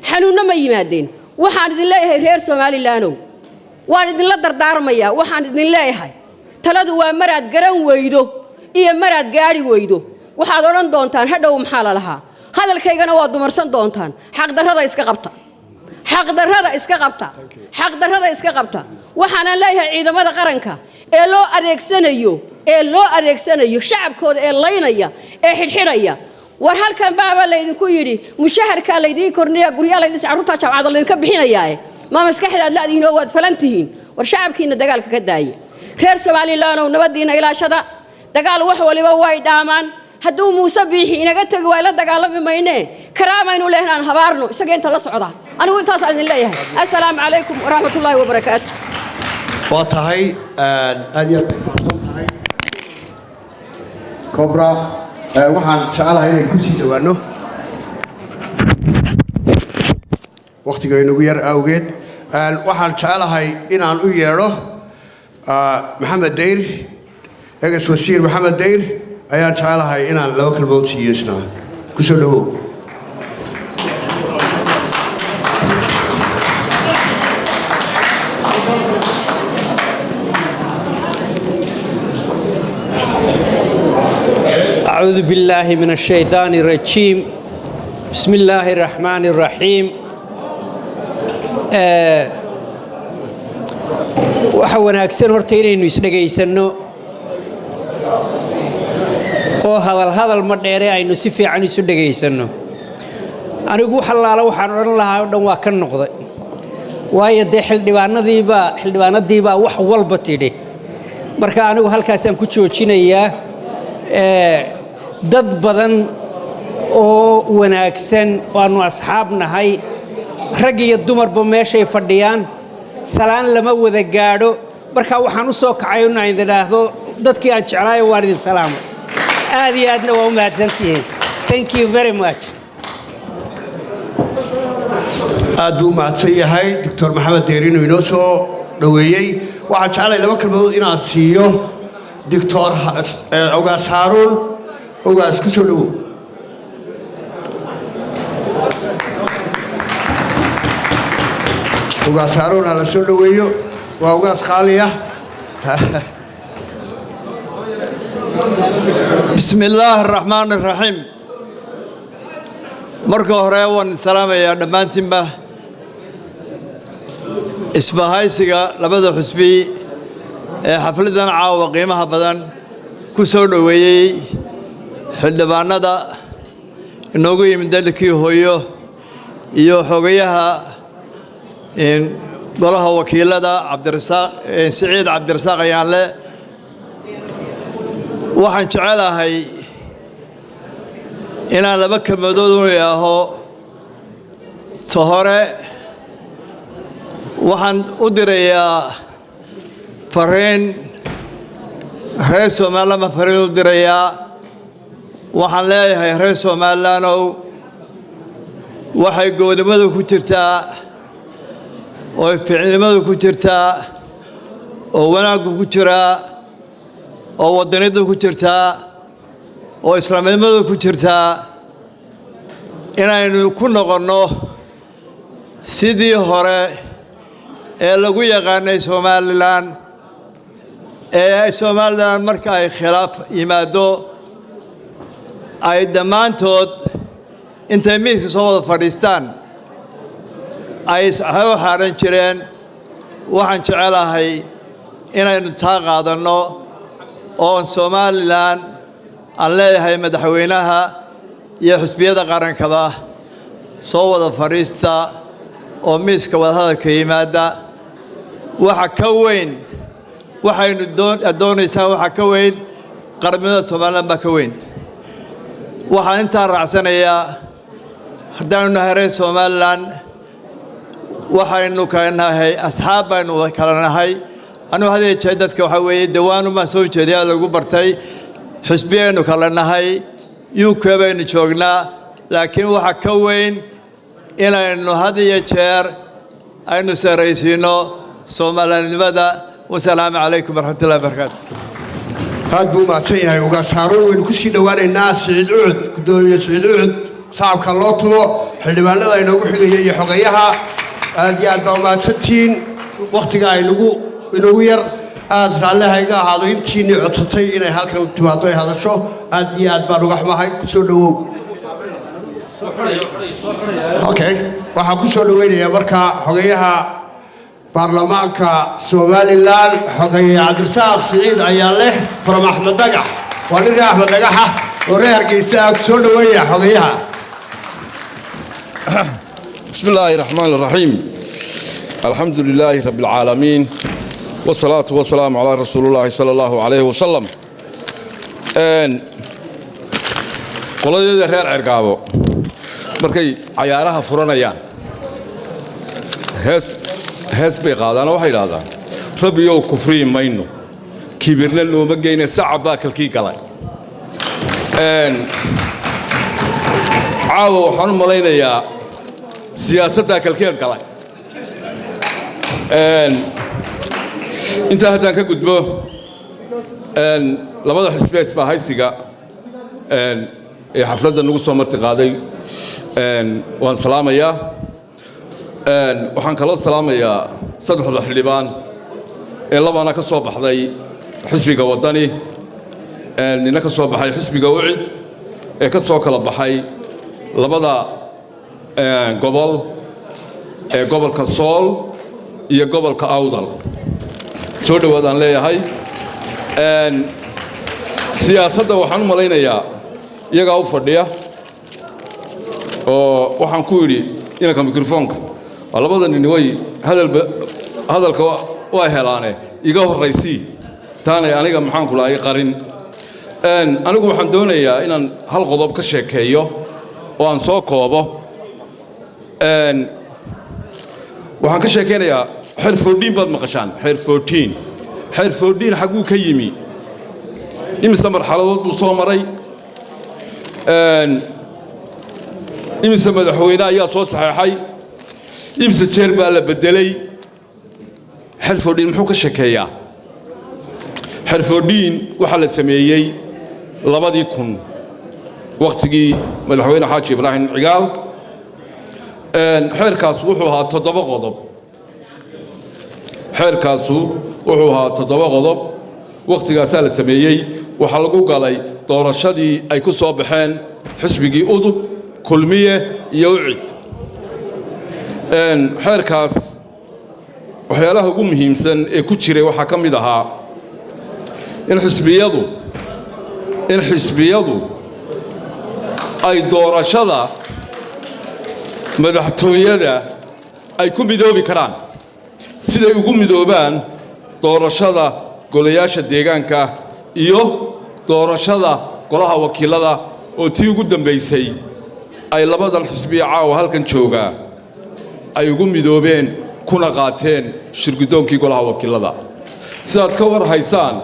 xanuunna ma yimaadeen waxaan idin leeyahay reer Soomaaliland waan idin la dardaarmaya waxaan idin leeyahay taladu waa maraad garan weydo iyo maraad gaari weydo waxaad oran doontaan hadhow maxaa la lahaa hadalkaygana waa dumarsan doontaan xaq darrada iska qabta waxaan leeyahay ciidamada qaranka ee loo adeegsanayo shacabkooda ee laynaya ee xidhxidhaya war halkan baaba la idinku yiri mushaharka la idin korniya guryaha la idin caruurta jaamacada la idin ka bixinayaa ma maskaxdaad la idin oo wad falantihiin war shacabkiina dagaalka ka daaya reer Soomaaliland oo nabadiina ilaashada dagaal wax waliba way dhaamaan hadduu Muuse Biixi inaga tago waa la dagaalami maynee karaamaynu leeyahay habaarno isaga inta la socda anigu intaas aan idin leeyahay assalaamu calaykum waraxmatullaahi wabarakaatuh waa tahay aad iyo tahay Cobra waxaan jecelahay inaan ku sii dhawaano waqtiga inagu yar awgeed waxaan jecelahay inaan u yeero Maxamed Deyr egas wasiir Maxamed Deyr ayaan jecelahay inaan laba kalmood siiyo isna ku soo dhawow أعوذ بالله من الشيطان الرجيم بسم الله الرحمن الرحيم waxa wanaagsan horta inaynu isdhageysano oo hadal ma dheere aynu si fiican isu dhageysano anigu xalaalo waxaan oran lahaa oo dhan waa ka noqday waayo de xildhibaanadiiba wax walba tidhi marka anigu halkaas aan ku joojinayaa dad badan oo wanaagsan waanu asxaab nahay rag iyo dumarba meeshay fadhiyaan salaan lama wada gaadho marka waxaan u soo kacay inaan idhaahdo dadkii aan jeclaay waan idin salaamo aad iyo aadna waa u mahadsantihiin thank you very much aad buu mahadsan yahay Dr. Maxamed Deyr inuu inoo soo dhaweeyay waxaan jeclahay laba kalmood inaan siiyo Dr. Ogaas Haaruun ogaas ku soo dhawow ogaas Haaruun ala soo dhaweeyo waa ogaas qaaliya بسم الله الرحمن الرحيم marka hore waan salaamayaa dhamaantiinba isbahaysiga labada xusbi ee xafladan caawa qiimaha badan ku soo dhaweeyay xildhibaanada inoogu yimid dalkii hooyo iyo xogayaha golaha wakiilada Cabdirasaaq Siciid Cabdirasaaq ayaanle waxaan jecelahay inaan laba kelmadood u leeyahay to hore waxaan u dirayaa fariin reer Soomaaliland ma fariin u dirayaa waxaan leeyahay reer Soomaaliland waxay go'doomada ku jirtaa oo ficilnimada ku jirtaa oo wanaagga ku jiraa oo wadanida ku jirtaa oo islaamnimada ku jirtaa inaynu ku noqono sidii hore ee lagu yaqaanay Soomaaliland ee Soomaaliland marka ay khilaaf yimaado ay dhammaantood intay miiska soo wada fadhiistaan ay xaaran jireen waxaan jecelahay inaynu taa qaadano oo Soomaaliland aan leeyahay madaxweynaha iyo xusbiyada qarankaba soo wada fariista oo miiska wada hadalka yimaada waxa ka weyn waxaynu doonaysaa waxa ka weyn qaramada Soomaaliland baa ka weyn waxaan intaan raacsanayaa haddaanu nahay reer somalilan waxaynu kala nahay asxaab baynu kala nahay anuu hadee jeed dadka waxaa weeye dawaanu maan soo jeediyaa lagu bartay xisbiyaynu kala nahay UK baynu joognaa laakiin waxa ka weyn inaynu had iyo jeer aynu saraysiino Soomaaliyanimada wasalaamu calaykum waraxmatullaahi wabarakaatuh aad buu mahadsan yahay ugaas haaruun waynu ku sii dhowaanaynaa Siciid Ucud gudoomiye Siciid Ucud saabka loo tumo xildhibaanada inoogu xigaya iyo xogayaha aad iyo aad baa mahadsantiin waqtiga ay inagu yar aad raallahayga ahaado intiinii codsatay inay halkan timaado ay hadasho aad iyo aad baan uga xumahay ku soo dhowow okay waxaan ku soo dhoweynayaa markaa xogayaha baarlamaanka Somaliland xogayaha Cabdirasaaq Siciid ayaa leh from Axmed Dagax waa nin Axmed Dagaxa oo reer Hargeysa ku soo dhoweeya xogayaha بسم الله الرحمن الرحيم الحمد لله رب العالمين والصلاة والسلام على رسول الله صلى الله عليه وسلم قولي رير عرقابو markay cayaaraha furanayaan hees bay qaadaan waxay yiraahdaan rabbiyow kufri mayno kibirna looma geeyna sacaba kalkii galay caawo waxaan u malaynayaa siyaasadda kalkeed galay inta haddaan ka gudbo labada xisbi isbahaysiga ee xafladda nagu soo marti qaaday waan salaamayaa waxaan kaloo salaamayaa saddexda xildhibaan ee labana ka soo baxday xisbiga wadani nina ka soo baxay xisbiga Ucid ee ka soo kala baxay labada gobol ee gobolka Sool iyo gobolka Awdal soo dhawaadaan leeyahay siyaasadda waxaan u malaynayaa iyagaa u fadhiya oo waxaan ku yidhi inanka mikrofoonka waa labada nin way hadalka waa helaane iga horraysii taanay aniga maxaan ku lahay qarin anigu waxaan doonayaa inaan hal qodob ka sheekeeyo oo aan soo koobo waxaan ka sheekeynayaa xeer 14 baad maqashaan xeer 14 xaguu ka yimi imise marxaladood buu soo maray imise madaxweyne ayaa soo saxeexay imise jeer baa la bedelay xeer 14 muxuu ka sheekeeyaa xeer 14 waxaa la sameeyey 2000 waqtigii madaxweyne xaaji ibraahim cigaal xeerkaas wuxuu ahaa 7 qodob xeerkaasu wuxuu ahaa 7 qodob waqtigaasaa la sameeyey waxaa lagu galay doorashadii ay ku soo baxeen xisbigii udub kulmiye iyo Ucid xeerkaas waxyaalaha ugu muhiimsan ee ku jiray waxaa ka mid ahaa in xisbiyadu ay doorashada madaxtooyada ay ku midoobi karaan siday ugu midoobaan doorashada golayaasha deegaanka iyo doorashada golaha wakiilada oo tii ugu dambaysay ay labadan xisbi caawa halkan joogaa ay ugu midoobeen kuna qaateen shirgudoonkii golaha wakiilada sidaad ka war haysaan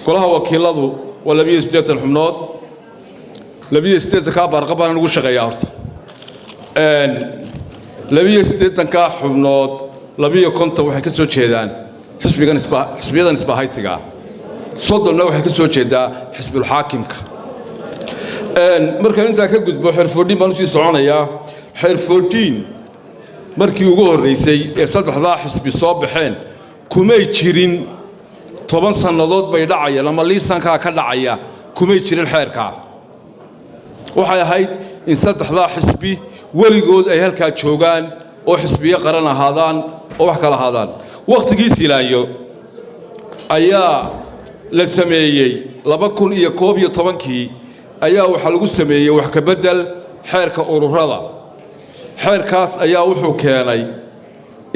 golaha wakiiladu waa 28 xubnood 28 ka barqabaan ugu shaqeeyaa horta 28 ka xubnood 250 waxay ka soo jeedaan xisbiyadan isbahaysiga soddonna waxay ka soo jeedaa xisbul xaakimka markaan intaa ka gudbo xeer 14 baan u sii soconayaa xeer 14 markii ugu horreysay ee saddexdaa xisbi soo baxeen kumay jirin 10 sannadood bay dhacayaan ama liisankaa ka dhacaya kumay jirin xeerkaa waxay ahayd in saddexdaa xisbi weligood ay halkaa joogaan oo xisbiyo qaran ahaadaan oo wax kala ahaadaan waqtigii silaayo ayaa la sameeyey 2011kii ayaa waxa lagu sameeyey wax ka bedel xeerka ururada xeerkaas ayaa wuxuu keenay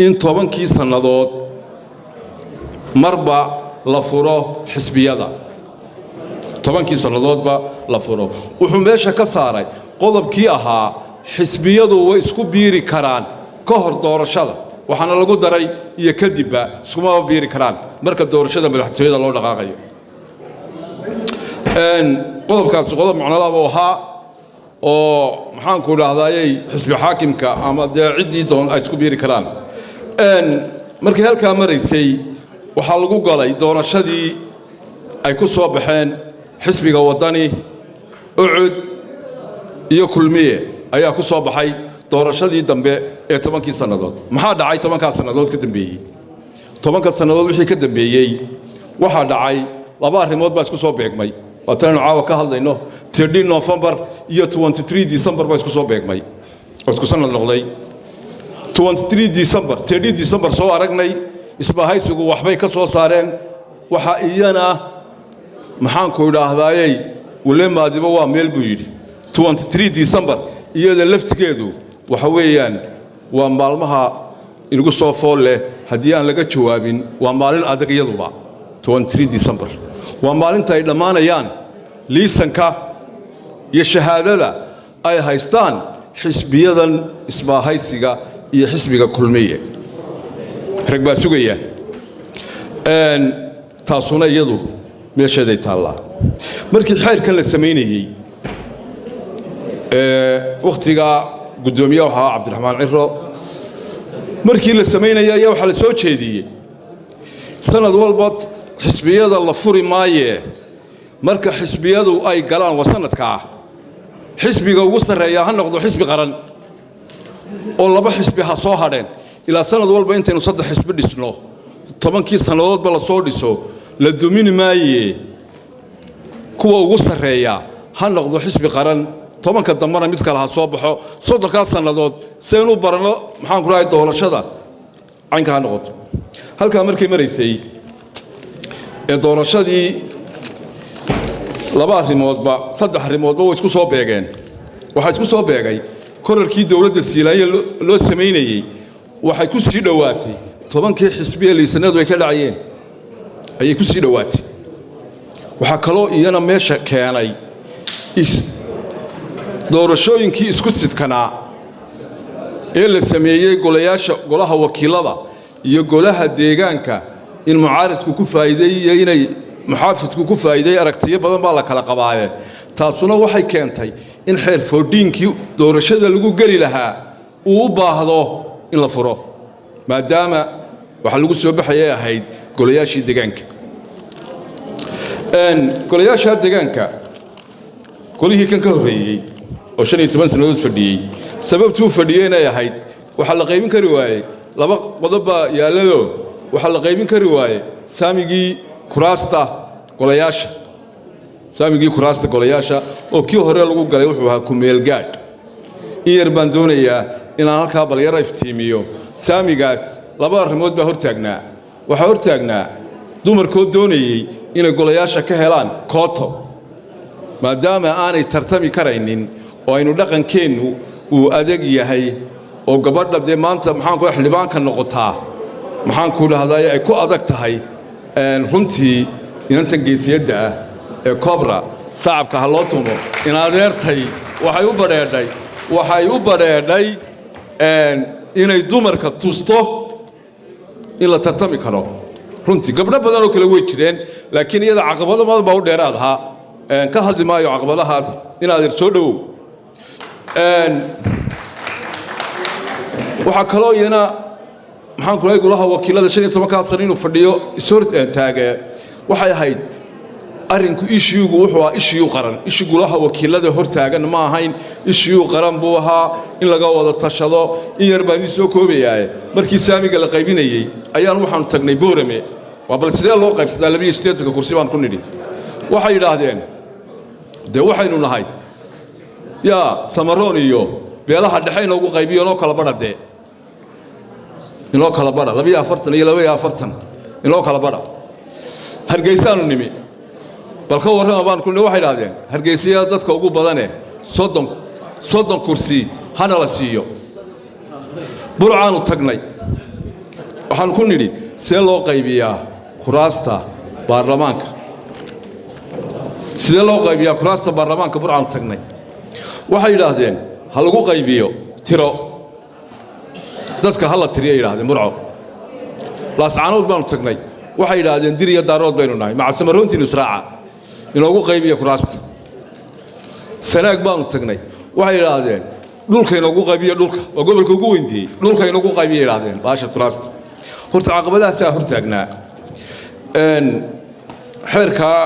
in 10kii sannadood marba la furo xisbiyada tobankii sannadoodba la furo wuxuu meesha ka saaray qodobkii ahaa xisbiyadu way isku biiri karaan ka hor doorashada waxaana lagu daray iyo kadibba iskuma biiri karaan marka doorashada madaxtooyada loo dhaqaaqayo qodobkaas qodob macno laba ahaa oo maxaan ku dhahdaayay xisbi xaakimka ama dee ciddii doon ay isku biiri karaan markii halkaa maraysay waxaa lagu galay doorashadii ay ku soo baxeen xisbiga waddani ucud iyo kulmiye ayaa ku soo baxay doorashadii dambe ee 10kii sannadood maxaa dhacay 10kaa sannadood ka dambeeyey 10ka sannadood wixii ka dambeeyey waxaa dhacay laba arrimood baa isku soo beegmay waatan caawa ka hadlayno 13 November iyo 23 December baa isku soo beegmay oo isku sanad noqday 23 December 30 December soo aragnay isbahaysigu waxbay ka soo saareen waxa iyana maxaan ku idhaahdayay wale maadiba waa meel buu yiri 23 December iyada laftigeedu waxa weeyaan waa maalmaha inagu soo fool leh haddii aan laga jawaabin waa maalin adag iyaduba 23 December waa maalinta ay dhammaanayaan liisanka iyo shahaadada ay haystaan xisbiyadan isbaahaysiga iyo xisbiga kulmiye rag baa sugaya taasuna iyadu meesheeday taallaa markii xeerkan la samaynayey waqtiga guddoomiyaha waxaa cabdiraxmaan ciro markii la samaynayay ayaa waxaa la soo jeediyey sanad walba xisbiyada la furi maaye marka xisbiyadu ay galaan waa sanadkaa xisbiga ugu sarreeya ha noqdo xisbi qaran oo laba xisbi ha soo hadheen ilaa sanad walba intaynu 3 xisbi dhisno 10kii sannadoodba la soo dhiso la dumini maaye kuwa ugu sarreeya ha noqdo xisbi qaran 10ka dambana mid kale ha soo baxo 30 sannadood saynu barano maxaan ku raay doorashada caynka ha noqoto halka markay maraysay ee doorashadii laba arrimoodba 3 arrimoodba way isku soo beegeen waxa isku soo beegay korarkii dawladda Siilaaya loo sameeyay waxay ku sii dhawaatay 10kii xisbiye liisanadu ay ka dhacayeen ayay ku sii dhawaatay waxa kaloo iyana meesha keenay doorashooyinkii isku sidkanaa ee la sameeyay golaha wakiilada iyo golaha deegaanka in mucaaradku ku faa'iideeyay inay muxaafidku ku faa'iideeyay aragtiyo badan baa la kala qabaaye taasuna waxay keentay in xeer 14kii doorashada lagu gali lahaa uu u baahdo in la furo maadaama waxa lagu soo baxayay ahayd golayaashii deegaanka golayaasha deegaanka golihii kan ka horeeyay oo 15 sanadood fadhiyay sababtuu fadhiyay inay ahayd waxa la qaybin kari waayay laba qodob yaalayo waxa la qaybin kari waayay saamigii kuraasta golayaasha oo kii hore lagu galay wuxuu ahaa ku meel gaadh iyar baan doonayaa inaan halkaa balyara iftiimiyo saamigaas laba arrimood baa hortaagnaa waxaa hortaagnaa dumarkood doonayay inay golayaasha ka helaan kooto maadaama aanay tartami karaynin oo aynu dhaqankeennu uu adag yahay oo gabadha dee maanta maxaan ku xildhibaanka noqotaa maxaan ku dhahdaa ay ku adag tahay runtii inantan geesiyadda ah ee Cobra saacabka ha loo tumo in adeertay waxay u badheedhay inay dumarka tusto in la tartami karo runtii gabdho badan oo kale way jireen laakiin iyada caqabado badan baa u dheeraad ahaa ka hadli maayo caqabadahaas in adeer soo dhawow waxa kaloo iyana maxaan ku leeyahay golaha wakiilada 15 sano inuu fadhiyo isor taage waxay ahayd arinku issue wuxuu ahaa issue qaran issue golaha wakiilada hor taagan ma ahayn issue qaran buu ahaa in laga wada tashado in yar baan soo koobayay markii saamiga la qaybinayay ayaan waxaan tagnay Boorame waa bal sidee loo qaybsadaa 28 kursi baan ku nidhi waxay yiraahdeen de waxaynu nahay ya Samaroon iyo beelaha dhexe inoogu qaybiyo inoo kala badhade inoo kala badha 42 iyo 42 inoo kala badha Hargeysaanu nimi bal ka warrama baan ku waxay yiraahdeen Hargeysa dadka ugu badane 30 kursi hana la siiyo burcaanu tagnay waxaan ku nidhi see loo qaybiyaa kuraasta baarlamaanka sidee loo qaybiyaa kuraasta baarlamaanka burcaan tagnay waxay yidhaahdeen ha lagu qaybiyo tiro dadka ha la tiriya yidhaahdeen burco laascaanood baanu tagnay waxay yidhaahdeen dir iyo daarood baynu nahay macasamaroontiinu israaca inoogu qaybiya kuraasta sanaag baanu tagnay waxay yidhaahdeen dhulka inoogu qaybiya dhulka waa gobolka ugu weynteeyey dhulka inoogu qaybiya yidhaahdeen baasha kuraasta horta caqabadahaasaa hortaagnaa xeerkaa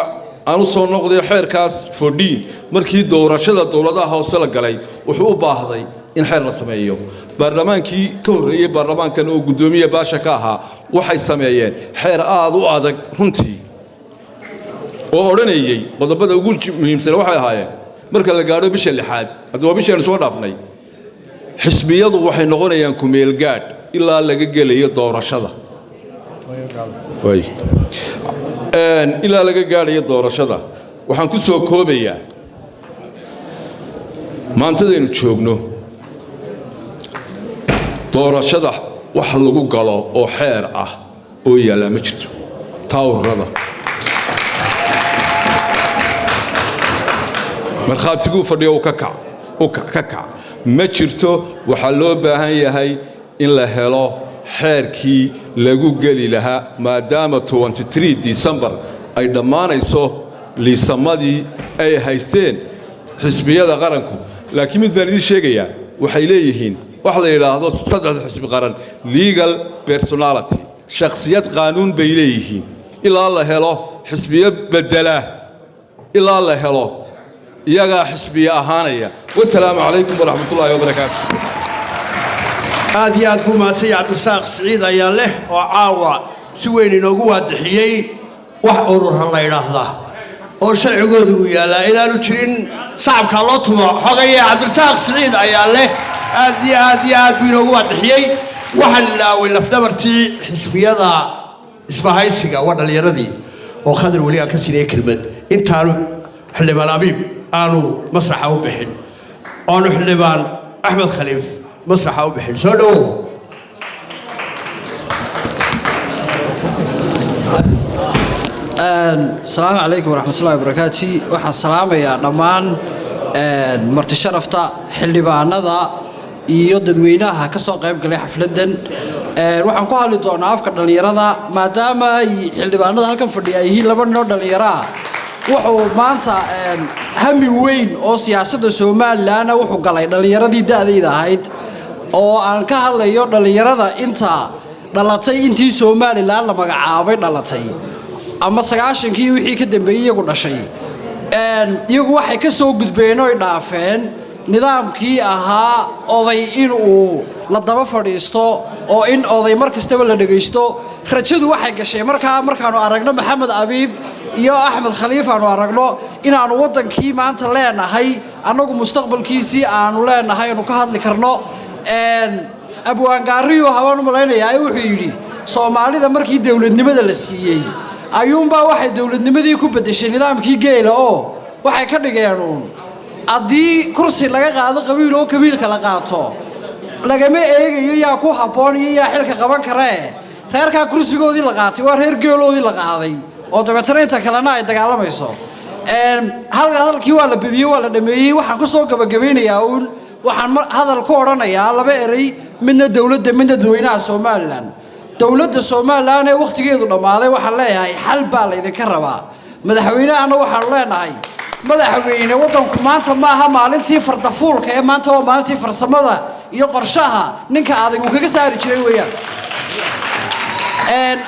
aan u soo noqday xeerkaas fordhiin markii doorashada dowladaha hoose la galay wuxuu u baahday in xeer la sameeyo baarlamaankii ka horreeyey baarlamaankan oo guddoomiye baasha ka ahaa waxay sameeyeen xeer aad u adag runtii oo odhanayey qodobada ugu muhiimsan waxay ahaayeen marka la gaadho bisha 6aad hadda waa bishaynu soo dhaafnay xisbiyadu waxay noqonayaan kumeel gaadh ilaa laga gelayo doorashada ilaa laga gaadhayo doorashada waxaan ku soo koobayaa maantadaynu joogno doorashada wax lagu galo oo xeer ah oo yaala ma jirto taawrada markhaatiguu fadhiyo uu ka kac ma jirto waxaa loo baahan yahay in la helo xeerkii lagu geli lahaa maadaama 23 December ay dhammaanayso liisamadii ay haysteen xisbiyada qaranku laakiin mid baan idin sheegayaa waxay leeyihiin wax la yiraahdo saddex xisbi qaran legal personality shakhsiyad qaanuun bay leeyihiin ilaa la helo xisbiyo bedela ilaa la helo iyaga xisbiya ahaanaya wassalaamu calaykum waraxmatullaahi wabarakaatuh aad iyo aad buu mahadsan cabdirasaaq siciid ayaa leh oo caawa si weyn inoogu waadixiyey wax ururhan la yidhaahdaa oo sharcigooda uu yaallaa inaanu jirin sacabkaa loo tumo xogaya cabdirasaaq siciid ayaa leh aad iyo aad buu inoogu waadixiyey waxaan ilaaway lafdhabartii xisbiyada isbahaysiga waa dhallinyaradii oo khadar weli aan ka siinaya kelmad intaanu xildhibaan abiib aanu masraxa u bixin oonu xildhibaan axmed khaliif مسرح أو بحل سولو السلام عليكم ورحمة الله وبركاته وحن السلام يا نمان مرت شرفتا حلي بعندا يودد وينها كسر قيب قلي حفلدن وحن قالوا دون أفكار دليرة ما دام حلي بعندا هالكم فردي هي لبن نور دليرة wuxuu maanta hami weyn oo siyaasadda Soomaaliland wuxuu galay dhalinyaradii da'dayda ahayd oo aan ka hadlayo dhalinyarada inta dhalatay intii Soomaaliland la magacaabay dhalatay ama 90kii wixii ka dambeeyay iyagu dhashay iyagu waxay ka soo gudbeen oo dhaafeen nidaamkii ahaa oday in uu la daba fadhiisto oo in oday markastaba la dhageysto rajadu waxay gashay markaanu aragno Maxamed Abiib iyo Axmed Khaliif aanu aragno inaanu wadankii maanta leenahay anagu mustaqbalkiisii aanu leenahay inuu ka hadli karno abwaan gaariyo hawaan malaynayaa wuxuu yiri Soomaalida markii dawladnimada la siiyay ayuunba waxay dawladnimadii ku bedeshay nidaamkii geela oo waxay ka dhigeen haddii kursi laga qaado qabiil oo kabiilka la qaato lagama eegayo yaa ku habboon iyo yaa xilka qaban kara reerka kursigoodii la qaatay waa reer geeloodii la qaaday oo dabeetana inta kalena ay dagaalamayso hadalkii waa la bidiyey waa la dhameeyey waxaan ku soo gabagabeynayaa waxaan hadal ku oranayaa laba eray midna dawladda midna dadweynaha Soomaaliland dawladda Soomaaliland ee waqtigeedu dhamaaday waxaan leeyahay xal baa la idinka rabaa madaxweynahana waxaan leenahay madaxweyne wadanku maanta ma aha maalintii fardafuulka ee maanta waa maalintii farsamada iyo qorshaha ninka adag uu kaga saari jiray weeyaan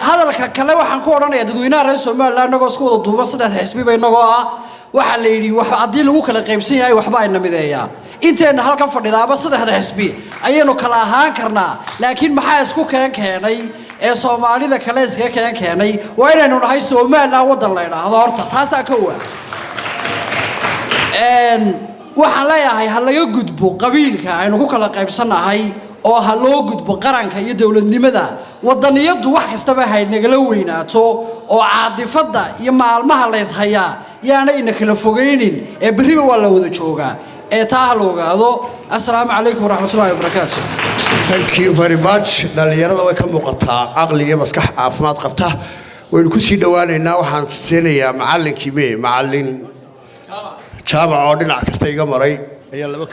hadalka kale waxaan ku oranayaa dadweynaha reer Soomaaliland anagoo isku wada duuban saddex xisbi bay inagoo ah waxa la yiri wax hadii lagu kala qaybsan yahay waxba ay namideeyaa inteena halkan fadhidaaba saddexda xisbi ayaynu kala ahaan karnaa laakiin maxaa isku keenay ee Soomaalida kale iska keenay waa inaynu nahay Soomaaliland wadan la yiraahdo horta taas ka waxaan leeyahay hal laga gudbo qabiilka aynu ku kala qaybsanahay oo ha loo gudbo qaranka iyo dawladnimada wadaniyadu wax kastaba hay nagala weynaato oo caadifada iyo maalmaha la ishayaa yaana in kala fogeynin ee bariba waa la wada joogaa ee taa la ogaado assalaamu calaykum waraxmatullaahi wabarakaatuh thank you very much dhalinyarada way ka muuqataa aqli iyo maskax caafimaad qabta waynu ku sii dhawaanaynaa waxaan siinayaa macallinkii macallin jaamac oo dhinac kasta iga maray ayaa laba